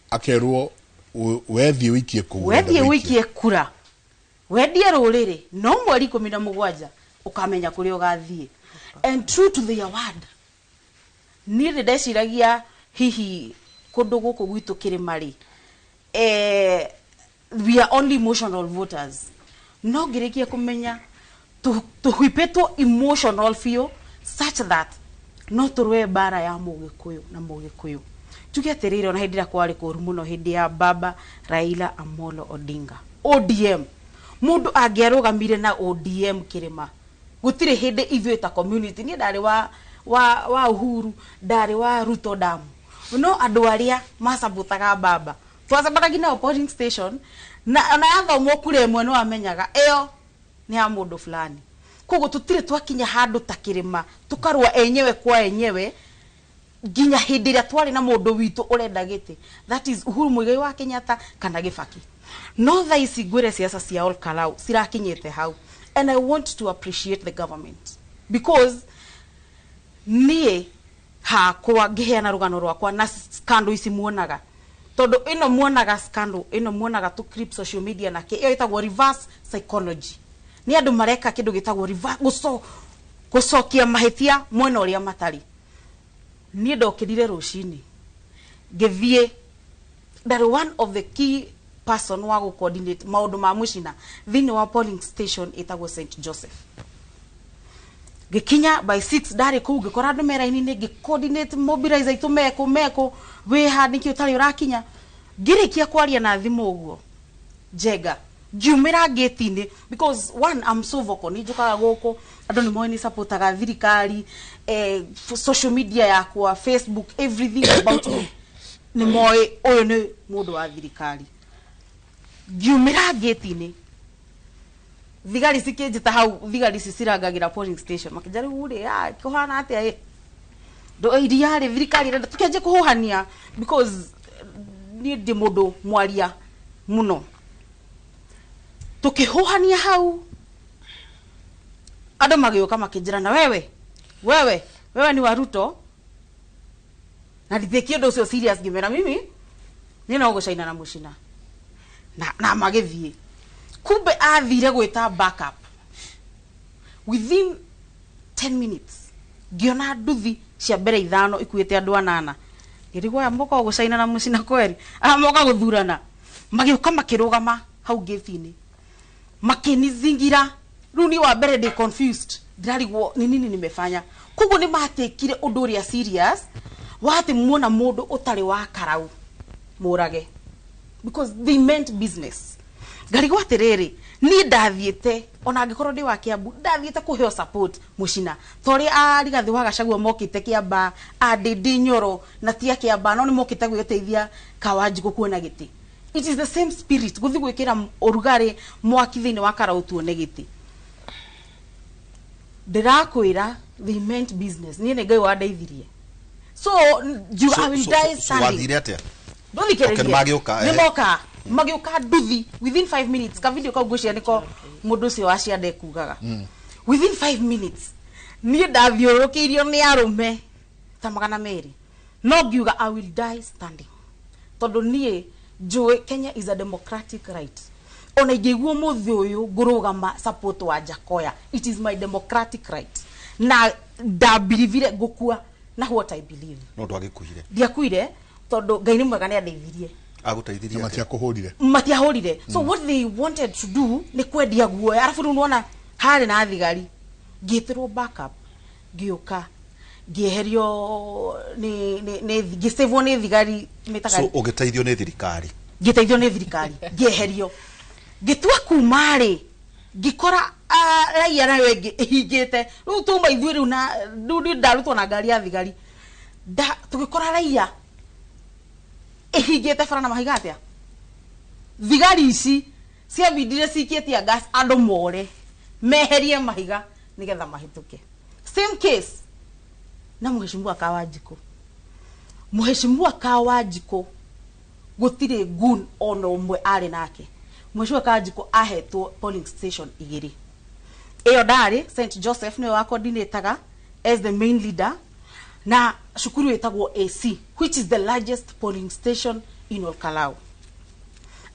akerwo wethi wikie kura wendia ruriri no mweri 17 ukamenya kuri ugathie and true to their word ni ndeciragia hihi kundu guku gwitu kirimari we are only emotional voters no ngirikia kumenya tuhwipetwo emotional feel such that no turwe bara ya mugikuyu na mugikuyu tuge atirire ona hindira kwari kuru muno hindi ya baba Raila Amolo Odinga ODM mundu angiarugamire na ODM kirima gutire hindi ithuĩ ta community ni ndari wa Uhuru ndari wa Ruto damu no andu aria masabutaga baba twasabataga na polling station na yathomwo kure imwe no amenyaga iyo ni ya mundu fulani koguo tutire twakinya handu ta kirima tukarwa enyewe kwa enyewe ginya hindi ria twari na mundu witu urenda giti that is Uhuru Muigai wa Kenyatta kana Gibaki no thaisi gwire siasa cia all kalau sirakinyete hau and I want to appreciate the government because nie ha kwa giheana rugano rwakwa na scandal isi muonaga tondu ino muonaga scandal ino muonaga to clip social media na ke iyo itagwo reverse psychology ni andu mareka kindu gitagwo reverse gucokia mahitia mwena uria matari ni ndokirire rucini githie that one of the key person wa go coordinate maundu ma mucina thini wa polling station itagwo St Joseph gikinya by 6 ndari ku gikora andu mera-ini ni coordinate mobilize itu meko we handi ki utari urakinya ngirikia kwaria na thimu uguo Njenga jumira gate-ini because one I'm so vocal ni njukaga guku andu ni moini supportaga thirikari social media yakwa Facebook everything about me ni moi uyu ni mundu wa thirikari jumira gate-ini thigari sikinjita hau thigari cicirangagira polling station makijari uri kuhana atia do idiare thirikari renda tukenje kuhuhania because ni ndi mundu mwaria muno tukihuhania hau andu magioka makijira na wewe ni wa Ruto na nditheki ndu ucio serious ngimera mimi nina ugucaina na mucina na magithie kumbe athire gwita backup within 10 minutes ngiona nduthi cia mbere ithano ikuite andu anana ngirigwo ya moka gucaina na mucina kweri moka guthurana magiuka makirugama hau gate-ini makinizingira runi wa mbere ndi confused ndirarigwo ni nini nimefanya kugu ni matekire undu uria serious wati muona mundu utari wa karau murage because they meant business ngarigwo atiriri ni ndathiete ona angikorwo ndi wa Kiambu ndathiete kuheo support mucina tori arigathi wa Gachagua mokite Kiamba Ndindi Nyoro na tia Kiamba no ni mokite gwiteithia Kawanjiku kuona giti. It is the same spirit guthi gwikira urugari mwaki thini wa Karau tuone giti. Ndirakwira they meant business ni ngai wa ndeithirie so I will die standing. Wathire atia magiuka nduthi within 5 minutes ka video kau gucia niko mundu ucio waciande kugaga within 5 minutes ni ndathiurukirio ni arume ta magana meri no ngiuga I will die standing tondu nie njui Kenya is a democratic right ona ingiguo muthi uyu ngurugama support wa Jakoya it is my democratic right na ndabirivire gukua na what I believe no twagikuire ndiakuire tondu ngai ni mwega ni andeithirie agutaithirie matiahurire so what they wanted to do ni kwendia guoya arafu unaona hari na thigari ngithirwo backup giuka ngieherio ni gisevwo ni thigari mitaka so ugiteithio ni thirikari ngieherio gitua kumari gikora raia na wengi ihingite riu tuma ithuĩ riu na ndarutwo na ngari ya thigari tugikora raia ihingite bara na mahiga atia thigari ici cia bidire cikitia gas andu more meherie mahiga nigetha mahituke same case na Mheshimiwa Kawanjiku gutire gun ono umwe ari nake Mheshimiwa Kawanjiku ahetwo polling station igiri iyo ndari St Joseph ni wa coordinator as the main leader na shukuru etagwo AC which is the largest polling station in Olkalau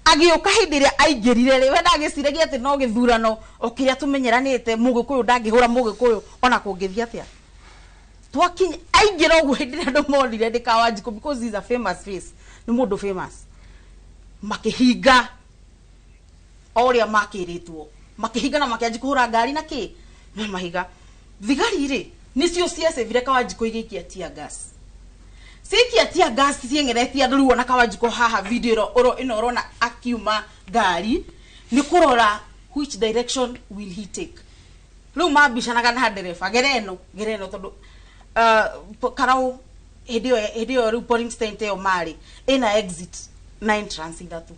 agioka hindiria aingirire we ndagiciragia ati no githurano okiria tumenyeranite Mugikuyu ndangihura Mugikuyu ona kungithia atia twakinya aingira ugu hindiria andu monire ndi Kawanjiku because he is a famous face ni mundu famous makihinga oria makiritwo makihinga na makianji kuhura ngari na ki no mahiga thigari ri nicio ciacevire Kawanjiku igikia tia gas sikia tia gas ciengeretia andu riu na Kawanjiku haha video ino urona akiuma ngari ni kurora which direction will he take riu mabishanaga na ndereba gereno tondu Karau hedio riu polling station yo mari ina exit 9 trans ithatu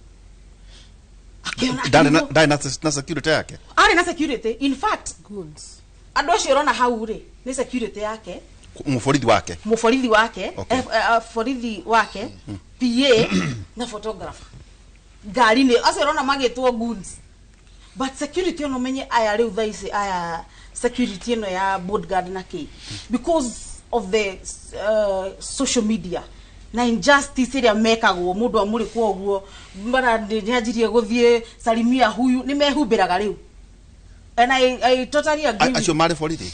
Dai na security yake ari na security in fact goods ando shirona haure ni security yake muforithi wake okay. Forithi wake PA na photographer gari ni asirona magitwo goods but security no menye aya riu thaisi aya security no ya bodyguard na ki because of the social media na injustice iria mekagwo mundu amuri kwa uguo mbara nyajirie guthie salimia huyu ni mehumbiraga riu and I totally agree acho mari forithi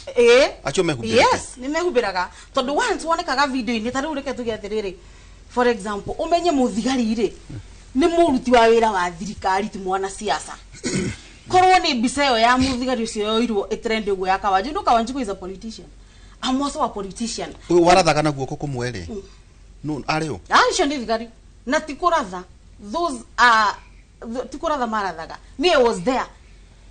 acho mehumbiraga yes ni mehumbiraga tondu once wonekaga video ni tari ureke tugiathiriri for example umenye muthigari ri ni muruti wa wira wa thirikari ti mwana siasa korwo ni biseyo ya muthigari ucio yoirwo itrend uguo ya Kawanjiku Kawanjiku is a politician I'm also a politician warathaga na guoko kumwere no ario icio ni thigari na tikuratha those tikuratha marathaga me was there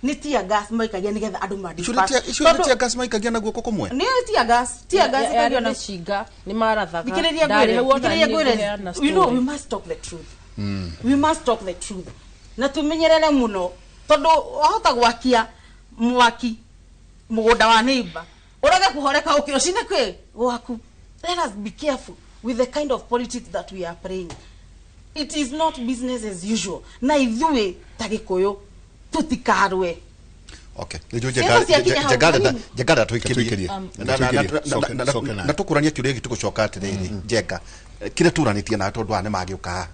ni tia gas maikagia nigetha andu madisperse tia gas maikagia na guoko kumwe ni tia gas ikagia na shinga ni marathaga you know we must talk the truth we must talk the truth na tumenyerere muno tondu wahota gwakia mwaki mugunda wa neighbor uraga kuhoreka ukiro cine kwe waku let us be careful with the kind of politics that we are playing. It is not business as usual na ithuĩ ta Gĩkũyũ tutikarwe okay jegada tuikirie na tukurania kiuria gitugucoka atiriri jega kire turanitie na tondu ane magiuka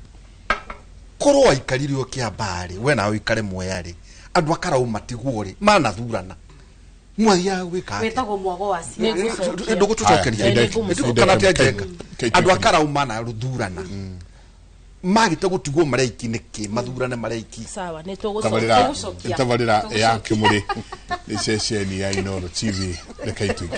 korwo aikaririo Kiambari we na uikare Mwea ri andu akarau matigwo ri manathurana mwathia gwika wetagwo mwago wa cia ndugutucokeria kana tiajenga andu akarau mana ruthurana magite gutigwo mareiki niki mathurane mareiki sawa ni tabarira ya kimuri ni ceceni ya Inoro TV rekaitu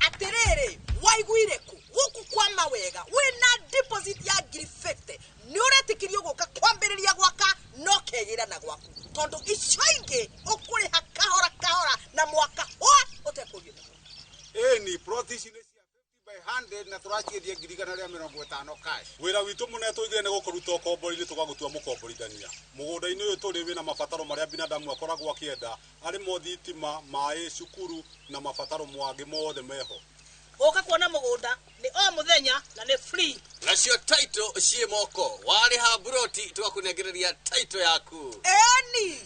atiriri waiguire ku guku kwa mawega wina deposit ya ngiri 50 ni uretikirio guka kwambiriria gwaka no kegira na gwaku tondu icio ingi ukuriha kahora na mwaka utekurio ni protis ni cia 50 by 100 na turaciendia ngiri 150 cash wira witu munetu igire ni gukuruta ukombori tugagutua mukomborithania mugunda-ini uyu turi wina mabataro maria binadamu akoragwo akienda ari mo thitima mai cukuru na mabataro mwangi mothe meho uka kuona mugunda ni o muthenya na ni free nacio title cie moko wari ha buroti tugakunegereria title yaku eni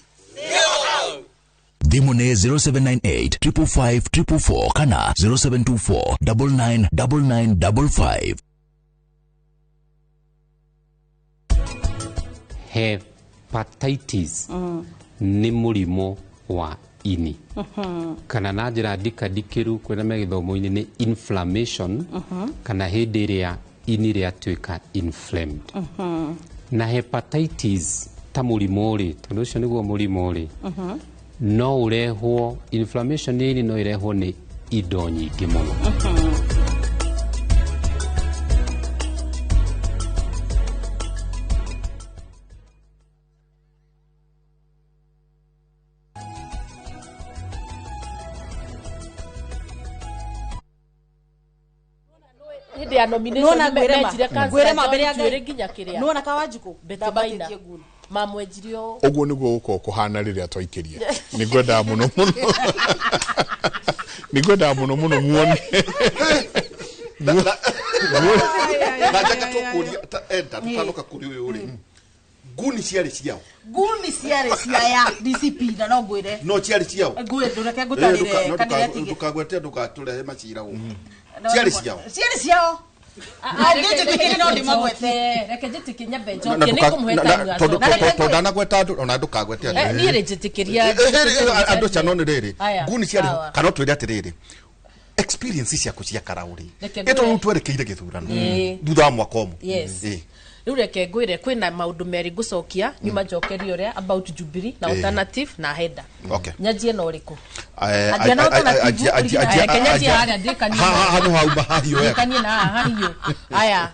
Thimu ni 0798 555 444 kana 0724 999955. Hepatitis ni murimo wa ini kana na njira ndikadikiru kwena me githomo-ini ni inflammation kana hindi iria ini riatuika inflamed na hepatitis ta murimo ri tondu ucio niguo murimo ri no urehwo inflammation ni ini no irehwo ni indo nyingi muno hindi ya nomination mejire kansa mbere ya nginya kiria nona kawanjuku betabaina mamwenjirio uguo niguo uko kuhana riria twaikiria nigwenda muno muno nigwenda muno muno muone Nataka tukuria enda tutanoka kuri uyu uri guni ciari ciao ya DCP na no ngwire no ciari ciao ngwire ndureke ngutarire kanire tige ndukagwete ndukaturehe macira u ciari ciao Ndĩjĩtĩkĩrie no ndĩmagwete reke njĩtĩkie nyambe njokie nĩ kũmũheta mwaco tondu nagweta ona ndukagwete niĩ rĩnjĩtĩkĩria andũ cano nĩ rĩrĩ nguni ciari kana twĩre atĩrĩrĩ experience ciaku cia karauri ĩto rĩu twerekeire gĩthurano thutha wa mwaka ũmwe rĩu reke ngwĩre kwĩna maũndũ merĩ ngũcokia nyuma njokerie ũrĩa about Jubilee na alternative na HEDA nyanjie na ũrĩkũ aya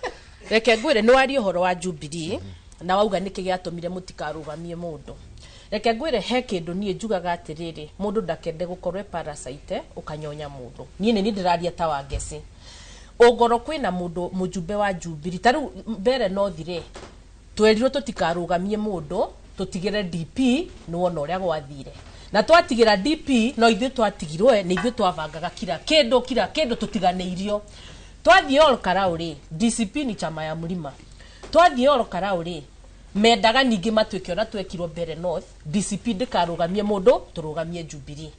reke ngwĩre nĩ waria ũhoro wa Jubilee na wauga nĩkĩ gĩatũmire mũtikarũgamie mũndũ reke ngwĩre he kĩndũ niĩ njugaga atĩrĩrĩ mũndũ ndakende gũkorwo parasite ũkanyonya mũndũ niĩ nĩ ndĩraria ta wa ngeci ugoro kwina mundu mujumbe wa Jubilee taru mbere no thire twerirwo tutikarũgamie mundu tutigire DP no wona uria gwathire na twatigira DP no ithuĩ twatigirwe ni ithuĩ twavangaga kila kindu tutiganeirio twathie all karauri DCP ni chama ya mlima twathie all karauri mendaga ningi matweke ona twekirwo mbere North DCP ndikarũgamie mundu turũgamie Jubilee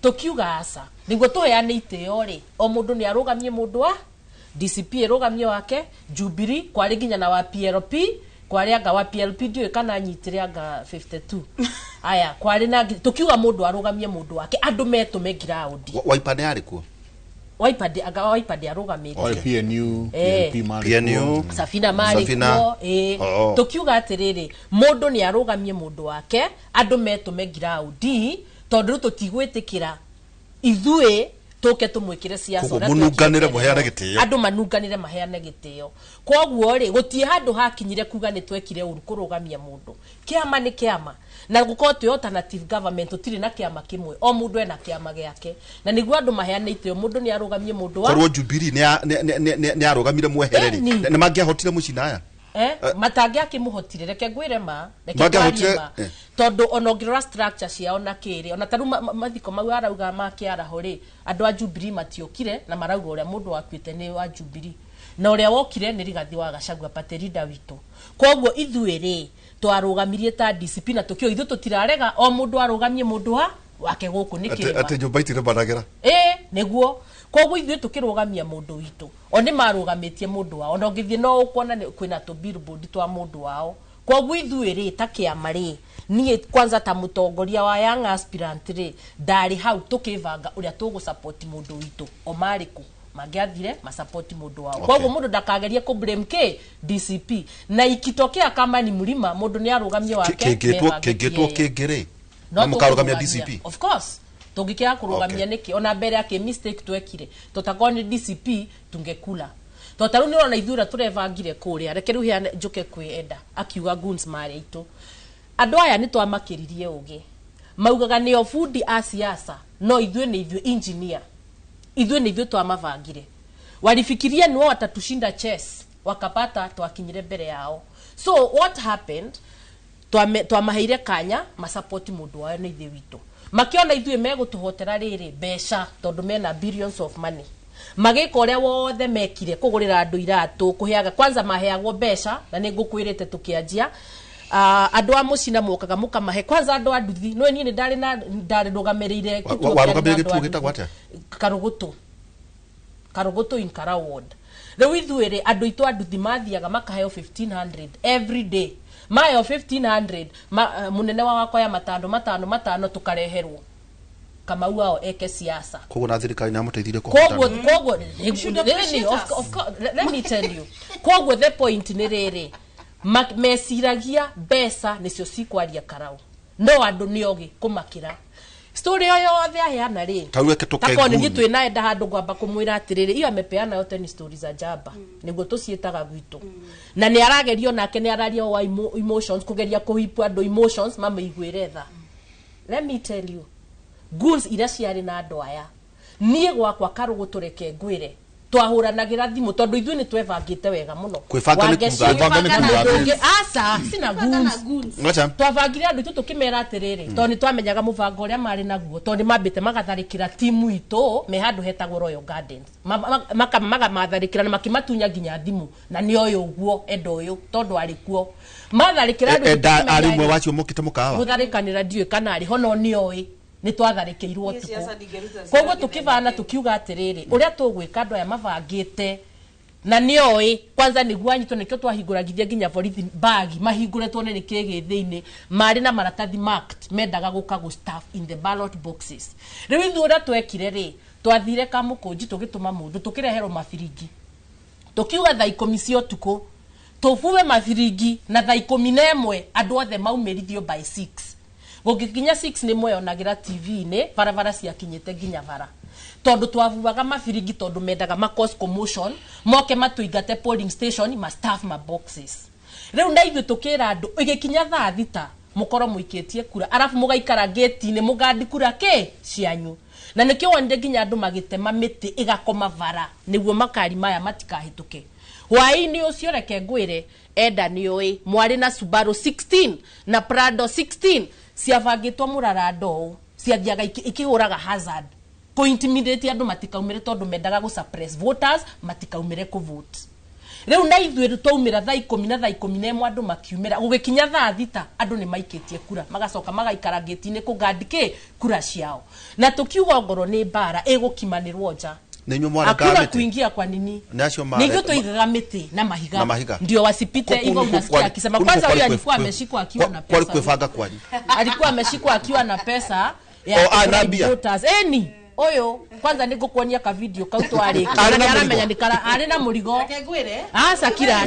tukiuga asa niguo tuheane iteo ri o mundu ni arũgamie mundu wa DCP erogamie wake Jubilee kwari ginya na wa PLP kwari anga wa PLP ndio kana nyitire anga 52 aya kwari na tukiuga mundu arogamie mundu wake andu metume ground waipade arikuo waipade arogamire PNU Safina Mariko tukiuga atiriri mundu ni arogamie mundu wake andu metume ground tondu tutigwitikira ithuĩ toke tumwikire siasa na mununganire muheane gitio andu manunganire maheane gitio koguo ri gutie handu hakinyire kuga ni twekire uru kurugamia mundu kiama ni kiama na guko twi alternative government tutiri na kiama kimwe o mundu ena kiama giake na niguo andu maheane itio mundu ni arugamie mundu wa korwo Jubilee ni arugamire mwehereri ni mangiahotire mucinaya matangi akimuhotire reke ngwire ma reke kwariema tondu onogirora structure ciao na kiri ona taru mathiko mau arauga makiara hori andu a Jubilee matiokire na marauga uria mundu wakwite ni wa Jubilee na uria wokire ni Rigathi wa Gachagua paterida witu koguo ithuĩ ri twarugamirie ta DCP na tukio ithu tutirarega o mundu arugamie mundu wa wake guku ni kirima ate nyumba itire banagera niguo koguo ithuĩ tũkĩrũgamia mũndũ witũ o nĩ marũgamĩtie mũndũ wao ona ũngĩthiĩ no ũkuona kwĩna tũ billboard twa mũndũ wao koguo ithuĩ rĩ ta kĩama rĩ niĩ kwanza ta mũtongoria wa young aspirant rĩ ndarĩ hau tũkĩbanga ũrĩa tũgũ-support mũndũ witũ o marĩkũ mangĩathire ma-support mũndũ wao koguo mũndũ ndakagerie kũ-blame DCP na ikitokea kama ni mlima mũndũ nĩ arũgamie wake kĩngĩtwo kĩngĩrĩ na mũkarũgamia DCP of course tũngĩkĩra kũrũgamia nĩkĩ ona mbere yake mistake twekire tũtakorwo nĩ DCP tungekula tota rĩu nĩ ũrona ithuĩ tũrebangire kũrĩa reke rĩu hea njoke kwĩenda akiuga goons marĩ aitũ andũ aya nĩ twamakĩririe ũgĩ maugaga nĩo fundi a siasa no ithuĩ nĩ ithuĩ engineer ithuĩ nĩ ithuĩ twamabangire walifikiria nĩo watatushinda chess wakapata twakinyire mbere yao so what happened twamaheire kanya ma-support mũndũ wao nĩ ithuĩ witũ makiona ithuĩ megũtũhotera rĩrĩ mbeca tondũ mena billions of money magĩka ũrĩa wothe mekire kũgũrĩra andũ iratũ kũheaga kwanza maheagwo mbeca na nĩ ngũkwĩrĩte tũkĩanjia andũ a mũcina mokaga mũkamahe kwanza andũ a nduthi no niĩ ndarĩ rũgamĩrĩire Karũgũtũ in Kara ward rĩu ithuĩ rĩ andũ itũ a nduthi mathiaga makaheo 1500 every day mayo 1500 munene wa wakwa ya matano tukareherwo kama wao eke siasa koguo na thirikari na muteithire kuhotana koguo of course let me tell you koguo the point ni riri mesiragia mbeca nicio cikwaria Karau no andu niogi kumakira story yo yothe aheana ri takoni ni twina enda handu ngwamba kumwira atiriri iyo amepeana yote ni stories za jaba niguo tucietaga gwitu na ni aragerio nake ni araria wa emotions kugeria kuhipu andu emotions mamaiguire tha let me tell you goons iria ciarĩ na andũ aya niĩ gwakwa Karũgũtũreke ngwĩre twahũranagĩra thimũ tondũ ithuĩ nĩ twebangĩte wega mũno aca sina goons twabangire andũ itũ tũkĩmera atĩrĩrĩ tondũ nĩ twamenyaga mũbango ũrĩa marĩ naguo tondũ mambĩte magatharĩkĩra timu itũ me handũ hetagwo Royal Gardens magatharĩkĩra na makĩmatunya nginya thimũ na nĩ ũyũ ũguo enda ũyũ tondũ arĩ kuo matharĩkĩra andũ arĩ mwe wacio mũkĩte mũkawa gũtharĩkanĩra ndiũĩ kana arĩ hono nĩ ũĩ ni twatharĩkĩirwo tuko koguo tukivana tukiuga atiriri uria tugwika andu aya mabangite na nioĩ kwanza niguo anyitwo nikio twahingũragithia nginya borithi bagi mahingũretwo nĩ kĩgĩ thĩinĩ marĩ na maratathi marked mendaga gũka staff in the ballot boxes rĩu ithuĩ ũrĩa twekire rĩ twathire Kamũkũnji tũgĩtũma mũndũ tũkĩreherwo mabiringi tukiuga thaa 10 cia ũtukũ tũbue mabiringi na thaa 11 andũ othe maumĩrithio by 6 gũgĩkinya 6 nĩ mweyonagĩra TV-inĩ barabara ciakinyĩte nginya bara tondu twavuaga mabiringi tondu mendaga ma cause commotion moke matuingate polling station ma staff ma boxes riu na ithuĩ tukĩra andũ igikinya thaa thita mukoro muikĩtie kura arafu mugaikara gate-inĩ mugandikura cianyu na nĩkĩo wonire nginya andũ magĩtema mĩtĩ igakoma bara nĩguo makari maya matikahĩtũke hwaĩ-inĩ ũcio reke ngwĩre enda nĩoĩ mwarĩ na Subaru 16 na Prado 16 ciabangĩtwo mũrarando ciathiaga ikĩhũraga hazard intimidate andu matikaumire tondu mendaga gu suppress voters matikaumire ku vote riu na ithuĩ twaumira thaa 10 na thaa 11 andu makiumira gugikinya thaa thita andu ni maikĩtie kura magacoka magaikara gate-inĩ kugandike kura ciao na tukiuga ngoro ni bara igukimanirwo nja hakuna kuingia kwa nini ningio tuigaga mĩtĩ na mahiga ndio wasipite hivyo unasikia akisema kwanza huyu alikuwa ameshikwa akiwa na pesa alikuwa ameshikwa akiwa na pesa ya voters oyo kwanza nigukuonia ka video kau twarĩkia na aramenya nikara ari na murigo aca kira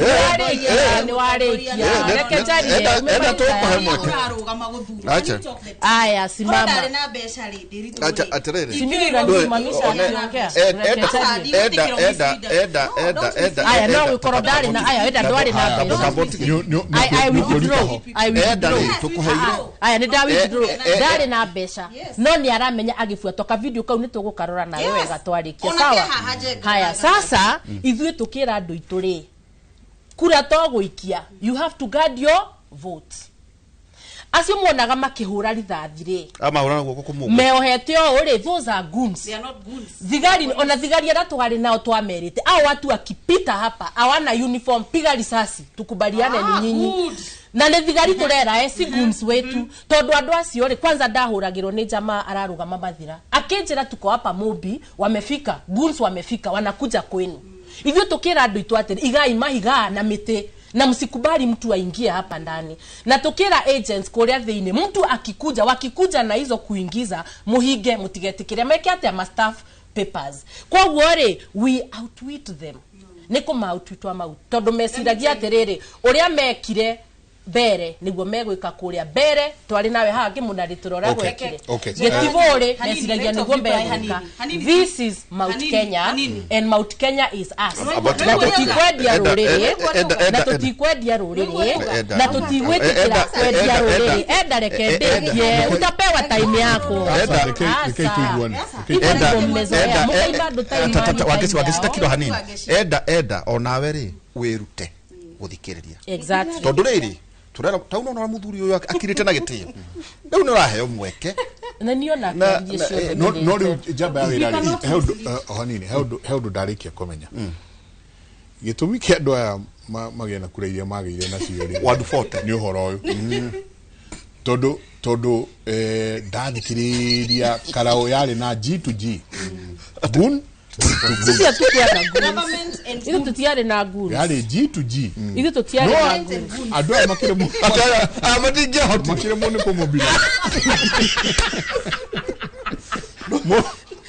ni warĩkia reke jarie enda tũkũhe mweke acha aya simama acha atiriri simira kumamisha akiongea enda aya no gũkorwo na aya enda ndwari na mbeca I withdraw aya ni da withdraw ndari na mbeca no ni aramenya agibuatwo ka video kau ni tugukarora na wewe gatwarikia sawa haya sasa ithuĩ tukĩra andũ itũ rĩ kura to gũikia you have to guard your vote acio muonaga makĩhũra rithathi rĩ amahũra guoko kũmũgũ meohete o rĩ those are goons they are not goons thigari ona thigari ara twari nao twamerite au watu akipita hapa hawana uniform piga risasi tukubaliane ni nyinyi na nä thigari tå rera guns wetu tondå andå acio rä kwanza ndahåragä nä jamaa ararugama mathira akinjira tuko hapa Mobi wamefika guns wamefika wanakuja kwenu hivyo tukira andå itå atä igai mahiga na mĩtĩ na msikubali mtu aingie hapa ndani na tukira agents kuria thiini mtu akikuja wakikuja na hizo kuingiza muhige mutigetikire meke ate ma staff papers kwa wore we outwit them niko mautwitwa mau tondu mesiragia atiriri uria mekire bere niguo megwika kuria bere twari nawe hangi munari turora gwekire getivore mesiragia niguo mbere this is Mount Kenya and Mount Kenya is us na tutikwendia ruriri na tutikwendia ruriri na tutigwetikira kwendia ruriri enda reke ndingie utapewa time yako wakisitakiro hanini enda onawe ri wirute guthikiriria exactly tondu riri turera tauna na muthuri uyu akirite na gitio riu ni uraheo mweke na niona kazi cio no riu jamba wira hanini heudu ndarikia kumenya gitumi kia andu aya magena kureiria magire na ciori wadu forte ni uhoro uyu tondu ndathikiriria karao yari na G to G gun sisi atukiana government and ito tutiare na gun yari G to G ito tutiare na gun adu makire mu amatinja hot makire mu ni ko mobile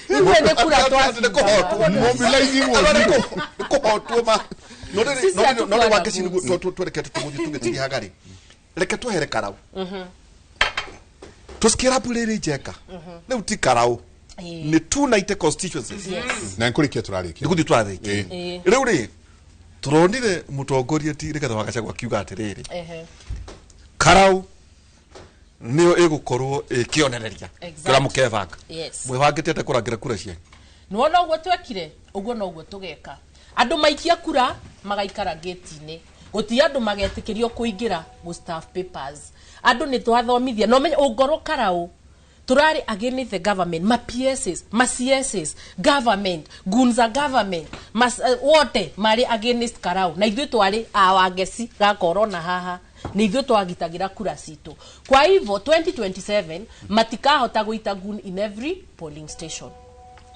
iwe ne kura to ko hot mobilizing wo ko hot ma no wakesi ni to reke tugetiria hagari reke tuhere karau tusikira puliri jeka ne uti karau ni 290 constituencies na nkurikia turarikia ndikuthi turarikia riu ri turonire mutongoria ti reke twagacagwa kiuga atiriri karau niyo igukorwo ikionereria kira mukevanga mwivangite ate kurangira kura cia nuona uguo twekire uguo no uguo tugeka andu maikia kura magaikara gate-ini guti andu magetikirio kuingira mu staff papers andu ni twathomithia no menye ungoro karau turari against the government ma PSs ma CSs government gunza government wote mari against karau na ithuĩ twari awageci ga corona haha ni ithuĩ twagitagira kura citu kwa hivyo 2027 matikahota guita gun in every polling station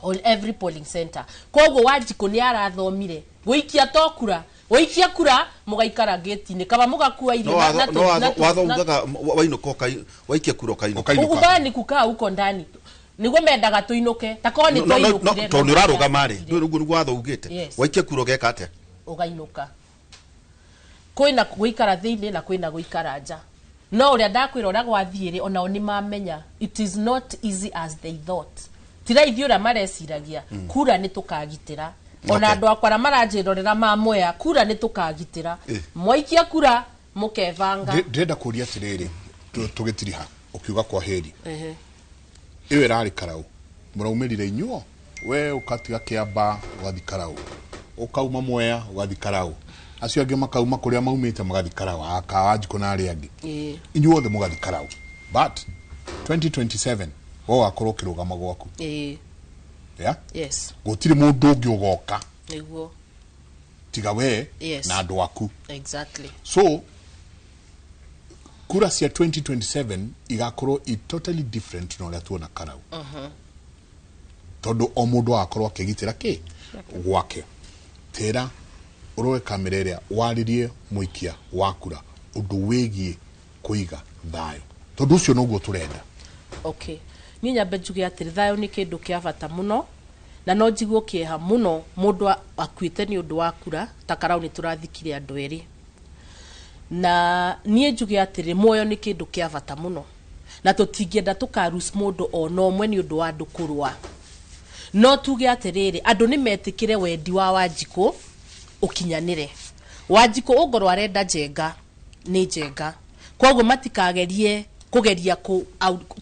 on every polling center koguo Wanjiku ni arathomire guikia tokura oikia kura mugaikara gate-ini kaba mugakua ile na wathongaga wainoka waikia kura kaino ubani kukaa huko ndani niguo mendaga tuinuke takoo ni tuinukire to nuraruga mari niguo wathougite waikia kura geka atia ugainuka koina guikara thiini na koina guikara nja no uria ndakwira ura gwathiire ona oni mamenya it is not easy as they thought tira ithiura mareciragia kura ni tukagitira ona andu akwara maranjirorera mamoya kura ni tukagitira mwaikia kura mukevanga ndenda kuria atiriri tugitiriha ukiuga kwa heri iwe rari karau muraumirire inyuo we ukatiga kiamba ugathi karau ukauma moya ugathi karau acio angi makauma kuria maumite magathi karau aka Wanjiku na ari angi inyuo the mugathi karau but 2027 wo akorwo kirugama gwaku yeah yes gutiri mundu ungi ugoka niguo tiga we na andu aku exactly so kura cia 2027 igakorwo i totally different no ria tuona karau tondu o mundu akorwo akigitira ki gwake tera uroe kamera iria waririe muikia wa kura undu wigie kuiga thayo tondu ucio noguo turenda okay ni nyambe njuge atiri thayo ni kindu kia bata muno na no njiguo kieha muno mundu akuite ni undu wa kura ta karau ni turathikire andu eri na nie njuge atiri moyo ni kindu kia bata muno na tutingienda tukarus mundu ono mwe ni undu wa andu kurwa no tuge atiriri andu ni metikire wendi wa Wanjiku ukinyanire Wanjiku ugorwa arenda jenga ni jenga koguo matikagerie kugeria ku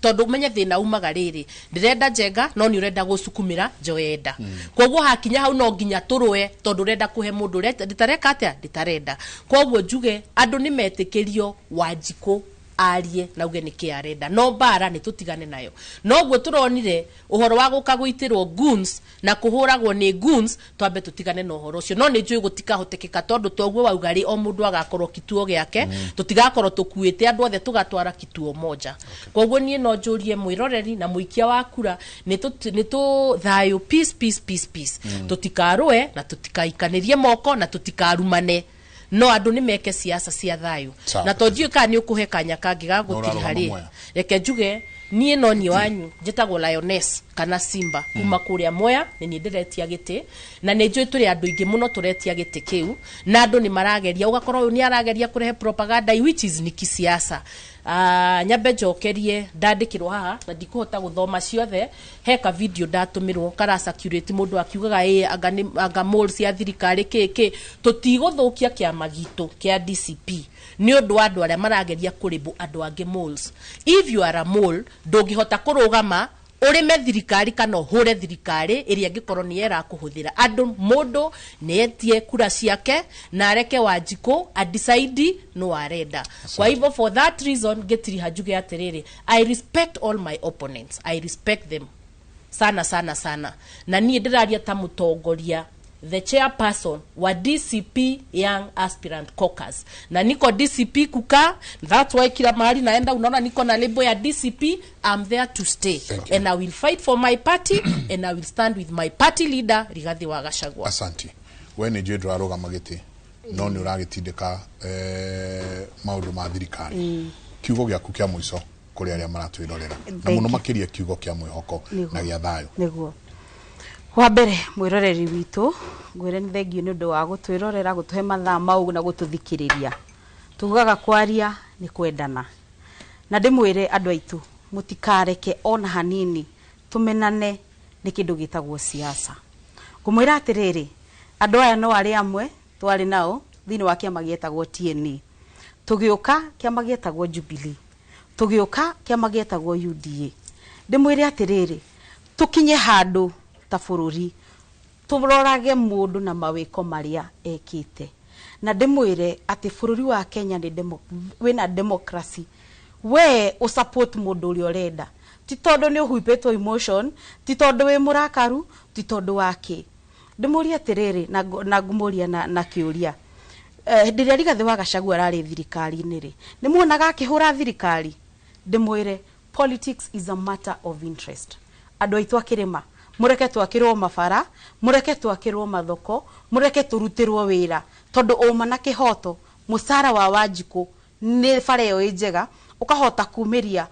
tondu menye thina umaga riri ndirenda jenga no ni urenda gusukumira njoenda koguo hakinya hau no nginya turwe tondu urenda kuhe mundu nditareka atia nditarenda koguo njuge andu ni metikirio Wanjiku arie na uge niki arenda no bara ni tutigane nayo noguo turonire uhoro wa gukagwitirwo goons na kuhuragwo ni goons twambe tutigane na uhoro ucio no ni njui gutikahotekeka tondu toguo waugari o mundu agakorwo kituo giake tutigakorwo tukuite andu othe tugatwara kituo moja koguo nie no njurie mwiroreri na muikia wa kura ni tu thayo peace tutikarwe na tutikaikanirie moko na tutikarumane no andu ni meke siasa cia thayo na tonjio ka ni ukuhe kanya kangi ga gutiri hari reke njuge nie no ni wanyu njitagwo Lioness kana Simba kuma kuria Moya ni ndiretia giti na ni njui turi andu ingi muno turetia giti kiu na andu ni marageria ugakorwo ni arageria kurehe propaganda which is niki siasa nyambe njokerie ndandikirwo haha na ndikuhota guthoma ciothe heka video ndatumirwo karasa curate mundu akiugaga anga moles ya thirikari kiki tutiguthukia kiama gitu kia DCP ni undu andu aria marageria kuribu andu angi moles if you are a mole ndungihota kurugama urime thirikari kana hure thirikari iria ngikorwo ni era kuhuthira andu mundu netie kura ciake na areke Wanjiku a decide no arenda kwa hivyo for that reason getiri hajuge atiriri I respect all my opponents I respect them sana na nie ndiraria ta mutongoria the chairperson wa DCP Young Aspirant Caucus na niko DCP kuka that's why kila mahali naenda unaona niko na label ya DCP I'm there to stay and I will fight for my party and I will stand with my party leader Rigathi wa Gachagua. Asante we ni jwe ndwaroga magiti no ni uragitindika maundu ma thirikari kiugo gyaku kia muico kuri aria maratwirorera na muno makiria kiugo kia mwihoko na gia thayo niguo wa mbere mwiroreri witu ngwire ni thengio ni undu wa gutwirorera gutuhe mathaa mau na gututhikiriria tugaga kwaria ni kwendana na ndimwire andu aitu mutikareke ona hanini tumenane ni kindu gitagwo siasa ngumwira atiriri andu aya no ari amwe twari nao thini wa kiama gietagwo TNA tugiuka kiama gietagwo Jubilee tugiuka kiama gietagwo UDA ndimwire atiriri tukinye handu ta bururi turorage mundu na mawiko maria ekite na ndimwire ati bururi wa Kenya ni wina democracy we o support mundu uri orenda ti tondu ni uhuipetwo emotion ti tondu we murakaru ti tondu wake ndimuria atiriri na ngumuria na kiuria ndiria Rigathi wa Gachagua arari thirikari-ini ri nimuonaga akihura thirikari ndimwire politics is a matter of interest andu aitu akirima mureke twakirwo mabara mureke twakirwo mathoko mureke turutirwo wira tondu uma na kihoto musara wa Wanjiku ni bara yo njega ukahota kumiria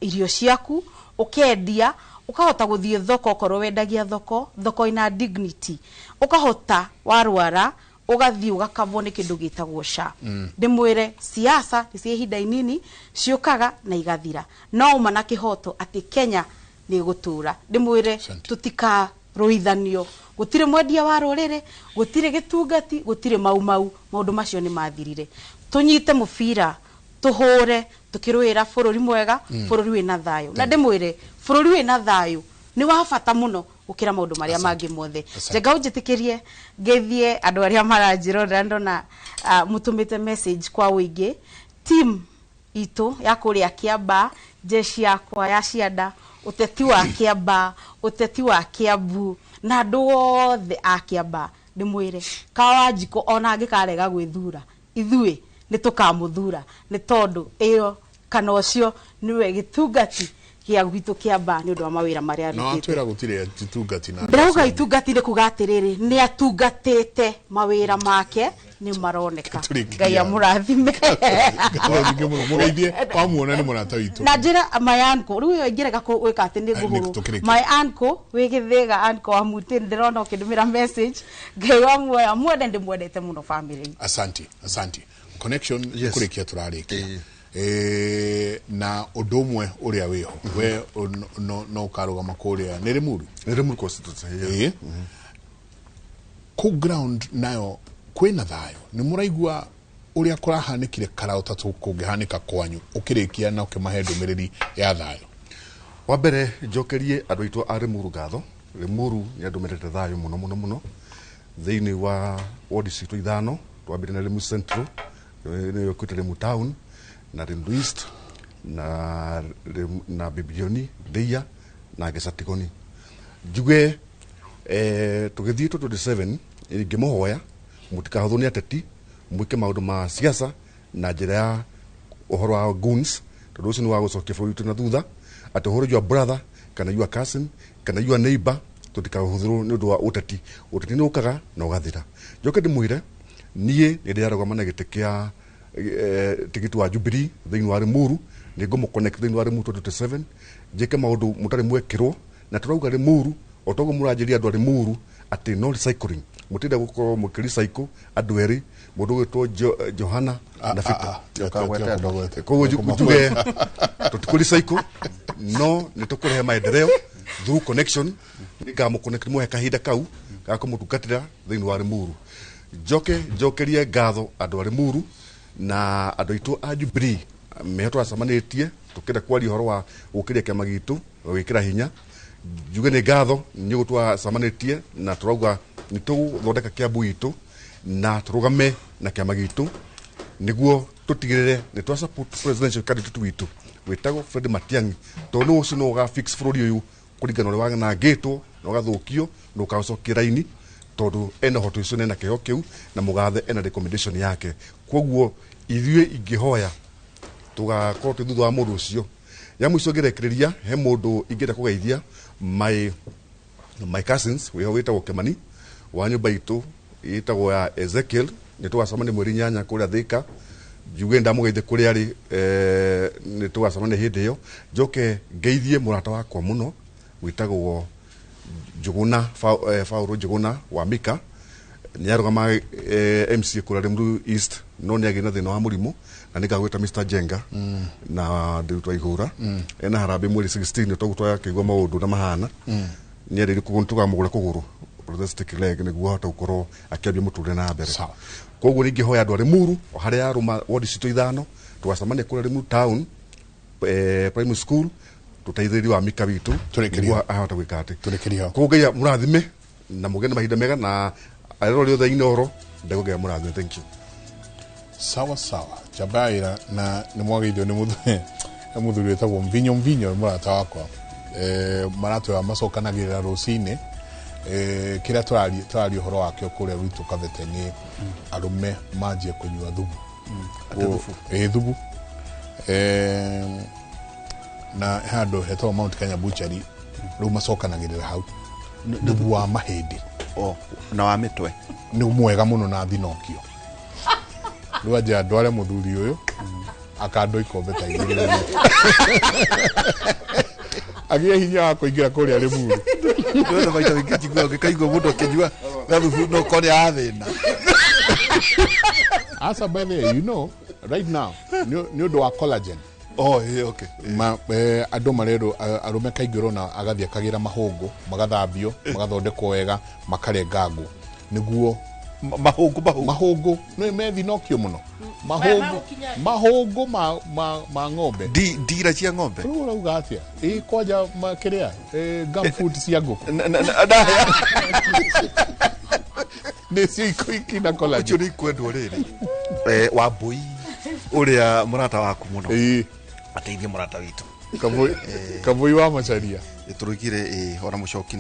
irio ciaku ukendia ukahota guthie thoko korwo wendagia thoko ina dignity ukahota warwara ugathie ugakavwo ni kindu gitagwo SHA ndimwire siasa cie hinda inini ciukaga na igathira no uma na kihoto ati Kenya ni gutura ndimwire tutika ruithanio gutire mwendia wa rurire gutire gitungati gutire maundu macio ni mathirire tunyite mubira tuhure tukirwira bururi mwega bururi wina thayo na ndimwire bururi wina thayo ni wa bata muno ukira maundu maria mangi mothe jenga unjitikirie ngethie andu aria maranjirora ndona mutumite message kwa wingi team itu ya kuria Kiamba jeshi yakwa ya cianda uteti wa Kiamba uteti wa Kiambu na andu othe a Kiamba ndimwire ka Wanjiku ona angikarega gwithura ithui ni tukamuthura ni tondu iyo kana ucio niwe gitungati kia gwitu Kiamba ni undu wa mawira maria arutite no atwira gutire gitungati na ndauga itungati ni kugatiriri ni atungatite mawira make ni maroneka ngai amurathime mugeithie kwamuona ni murata witu na njira my uncle riu ingirega gwika ati ni nguhuru my uncle wi githiga uncle wa muti ndirona ukindumira message ngai wa muoya mwende ndimwendete muno family asante connection kurikia turarikia na udomwe uria wiho we no karugama kuria ni Limuru constituency ku ground nayo kwina thayo ni muraigua uria kurahanikire karao tatu kungihanika kwanyu ukirikia na ukimahe ndumiriri ya thayo wa mbere njokerie andu aitu a Limuru ngatho Limuru ni andumirite thayo muno thiini wa ward citu ithano twambire na Limuru Central ni yokwite Limuru Town na Rindu East na Bibioni Deia na Gesatigoni juge tugithii 27 ingimuhoya mutikahuthuni ateti mwike maundu ma siasa na njira ya uhoro wa goons tondu ucio ni wa gucokia bũrũri witu na thutha ati uhoro your brother kana your cousin kana your neighbor tutikahuthirwo ni undu wa uteti ni ukaga na ugathira njoke ndimwire nie ndirarũgama gĩtĩ kĩa tigiti wa Jubilee thĩinĩ wa Limuru nĩ ngũmũconnect thĩinĩ wa Limuru 27 njĩke maũndũ mũtarĩ mwekĩrwo na tũrauga Limuru o toguo mũranjĩria andũ a Limuru atĩ no recycling mũtinde gũkorwo mũkĩrecycle andũ erĩ mũndũ ũgĩtwo Johana na Peter koguo njuge tũtikũrecycle no nĩ tũkũrehe maendeleo through connection nĩngamũconnect mũhe kahinda kau ga kũmũtungatĩra thĩinĩ wa Limuru njokerie ngatho andũ a Limuru na andũ aitũ a Jubilee meho twacemanĩtie tũkĩenda kwaria ũhoro wa gũkĩria kĩama gitũ gwĩkĩra hinya njuge nĩ ngatho nĩ ũguo twacemanĩtie na tũrauga nĩ tũgũthondeka kĩambu gitũ na tũrũgame na kĩama gitũ nĩguo tũtigĩrĩre nĩ twa support presidential candidate witũ wĩtagwo Fred Matiang'i tondũ ũcio no ũga fix bũrũri ũyũ kũringana ũrĩa wanangĩtwo na ũgathũkio na ũkaũcokia raini tondu ena hoto icio nena kĩo kĩu na mũgathe ena recommendation yake koguo ithuĩ ingĩhoya tugakorwo twĩ thutha wa mũndũ ũcio ya mũico ngĩrekereria he mũndũ ingĩenda kũgeithia my cousins wĩho wĩtagwo Kĩmani wa nyũmba itũ ĩtagwo ya Ezekiel nĩ tũgacemania mweri 8 kũrĩa Thĩka njuge ndamũgeithie kũrĩa arĩ nĩ tũgacemania hĩndĩ ĩyo njoke ngeithie mũrata wakwa mũno wĩtagwo Njuguna Fauro Njuguna wa Mika nĩ arũgama MC kũrĩa Limuru East no nĩ agĩna thĩna wa mũrimũ na nĩ ngagwĩta Mr Jenga na ndĩrutwa ihũra ena harambĩ mweri 16 tũgũtwara kĩigua maũndũ na mahana nĩ arĩrĩ tũkamũgũra kũgũrũ prosthetic leg nĩguo ahota gũkorwo akĩambia mũtũrĩre na mbere koguo ningĩhoya andũ a Limuru o harĩa arũma ward citũ ithano tũgacemania kũrĩa Limuru town primary school tutaithĩrĩria wa Mika witũ nĩguo ahota gwĩka atĩ koguo Ngai mũrathime na mũgĩe na mahinda mega na arĩro rĩothe inoro ndagũgĩa mũrathime thank you sawa chabaira na nĩ mwageithio nĩ mũthuri wĩtagwo Mvinyo mũrata wakwa maratũ ya macokanagĩrĩra rũcinĩ kĩrĩa tũraria ũhoro wakĩo kũrĩa gwitũ Kabete nĩ arũme manjie kũnyua thubu thubu na handũ hetagwo Mount Kenya Butchery rĩu macokanagĩrĩra hau thubu wa mahĩndĩ na wa mĩtwe nĩ mwega mũno na thinokio rĩu anja ndware mũthuri ũyũ akandũ ikombe ta igĩrĩ agĩe hinya wa kũingĩra kũrĩa Limuru ndio maita ngĩjigua ngĩkaigua mũndũ akĩnyua thubu no kũrĩa athĩna asa by the way, you know right now nĩ ũndũ wa collagen okay andũ marero arũme kaingĩrwo na agathia kagira mahũngũ magathambio magathondekwo wega makarengangwo nĩguo mahũngũ nĩ methinokio mũno mahũngũ ma ng'ombe ndira cia ng'ombe rĩu urauga atĩa kwanja makĩrĩa gumfood cia ngũkũ nĩcio ikũikina collagen ũcio nĩ ikwendwo rĩrĩ Wambui ũrĩa mũrata waku mũno ateithie mũrata witũ Kavui wa Macharia tũrugire ona mũcoki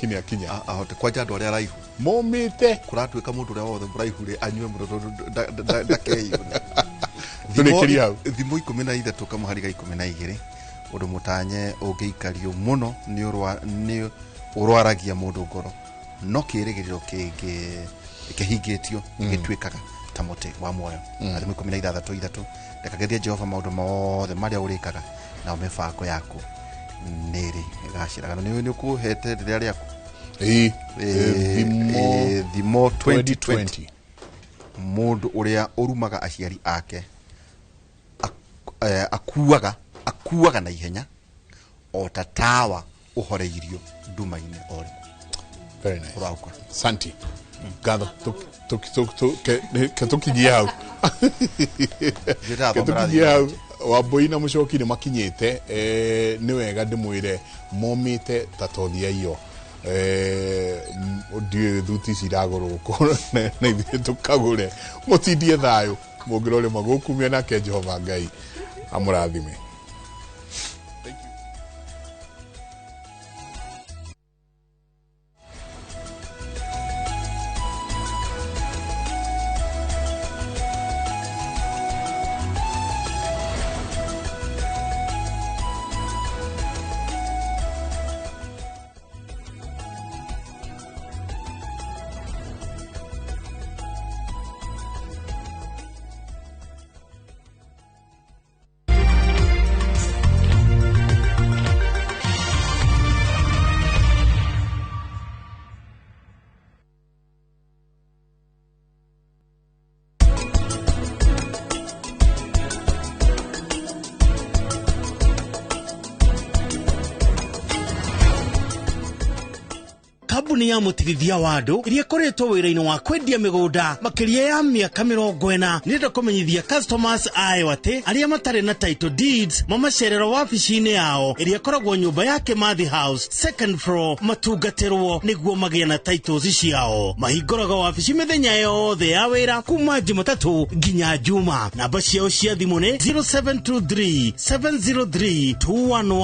nĩ akinya ahote kwanja andũ arĩa araihu momite kũratuĩka mũndũ ũrĩa wothe mũraihu rĩ anyue mũndũ ndakei tũrĩkĩria hau thimũ 13 kamũhari 12 ũndũ mũtanye ũngĩikario mũno nĩ ũrwaragia mũndũ ngoro no kĩrĩgĩrĩro kĩhingĩtio gĩtuĩkaga ta mũtĩ wa muoyo thimũ 13 ndakageria Jehova maũndũ mothe marĩa ũrĩkaga na mĩbango yaku nĩrĩ gaciraga nĩ ũkũhete rĩrĩa rĩaku thimo 2020 mũndũ ũrĩa ũrumaga aciari ake akuaga na ihenya o ta tawa ũhoreirio nduma-inĩ ori very nice santi gatho tukinyie hau tukinyie hau Wambui na mũcoki nĩ makinyĩte nĩ wega ndĩmwĩre momĩte ta tothia iyo ndiĩ thuti ciragũrwo na ithuĩ tũkagũre mũtindie thayũ mugirore magukumia nake Jehova Ngai amurathime. Kambuni ya mutirithia wa andu iria koretwo wira-ini wa kwendia migunda makiria ya miaka 40 nirenda kumenyithia customers ayo ati aria matare na title deeds mamacerero wabici-ini yao iria koragwo nyumba ya Kimathi House second floor matungatirwo niguo magia na titles ciao. Mahingũraga wabici mĩthenya yothe ya wira kuma Jumatatu nginya Juma. Namba ciao cia thimu ni 0723 703 211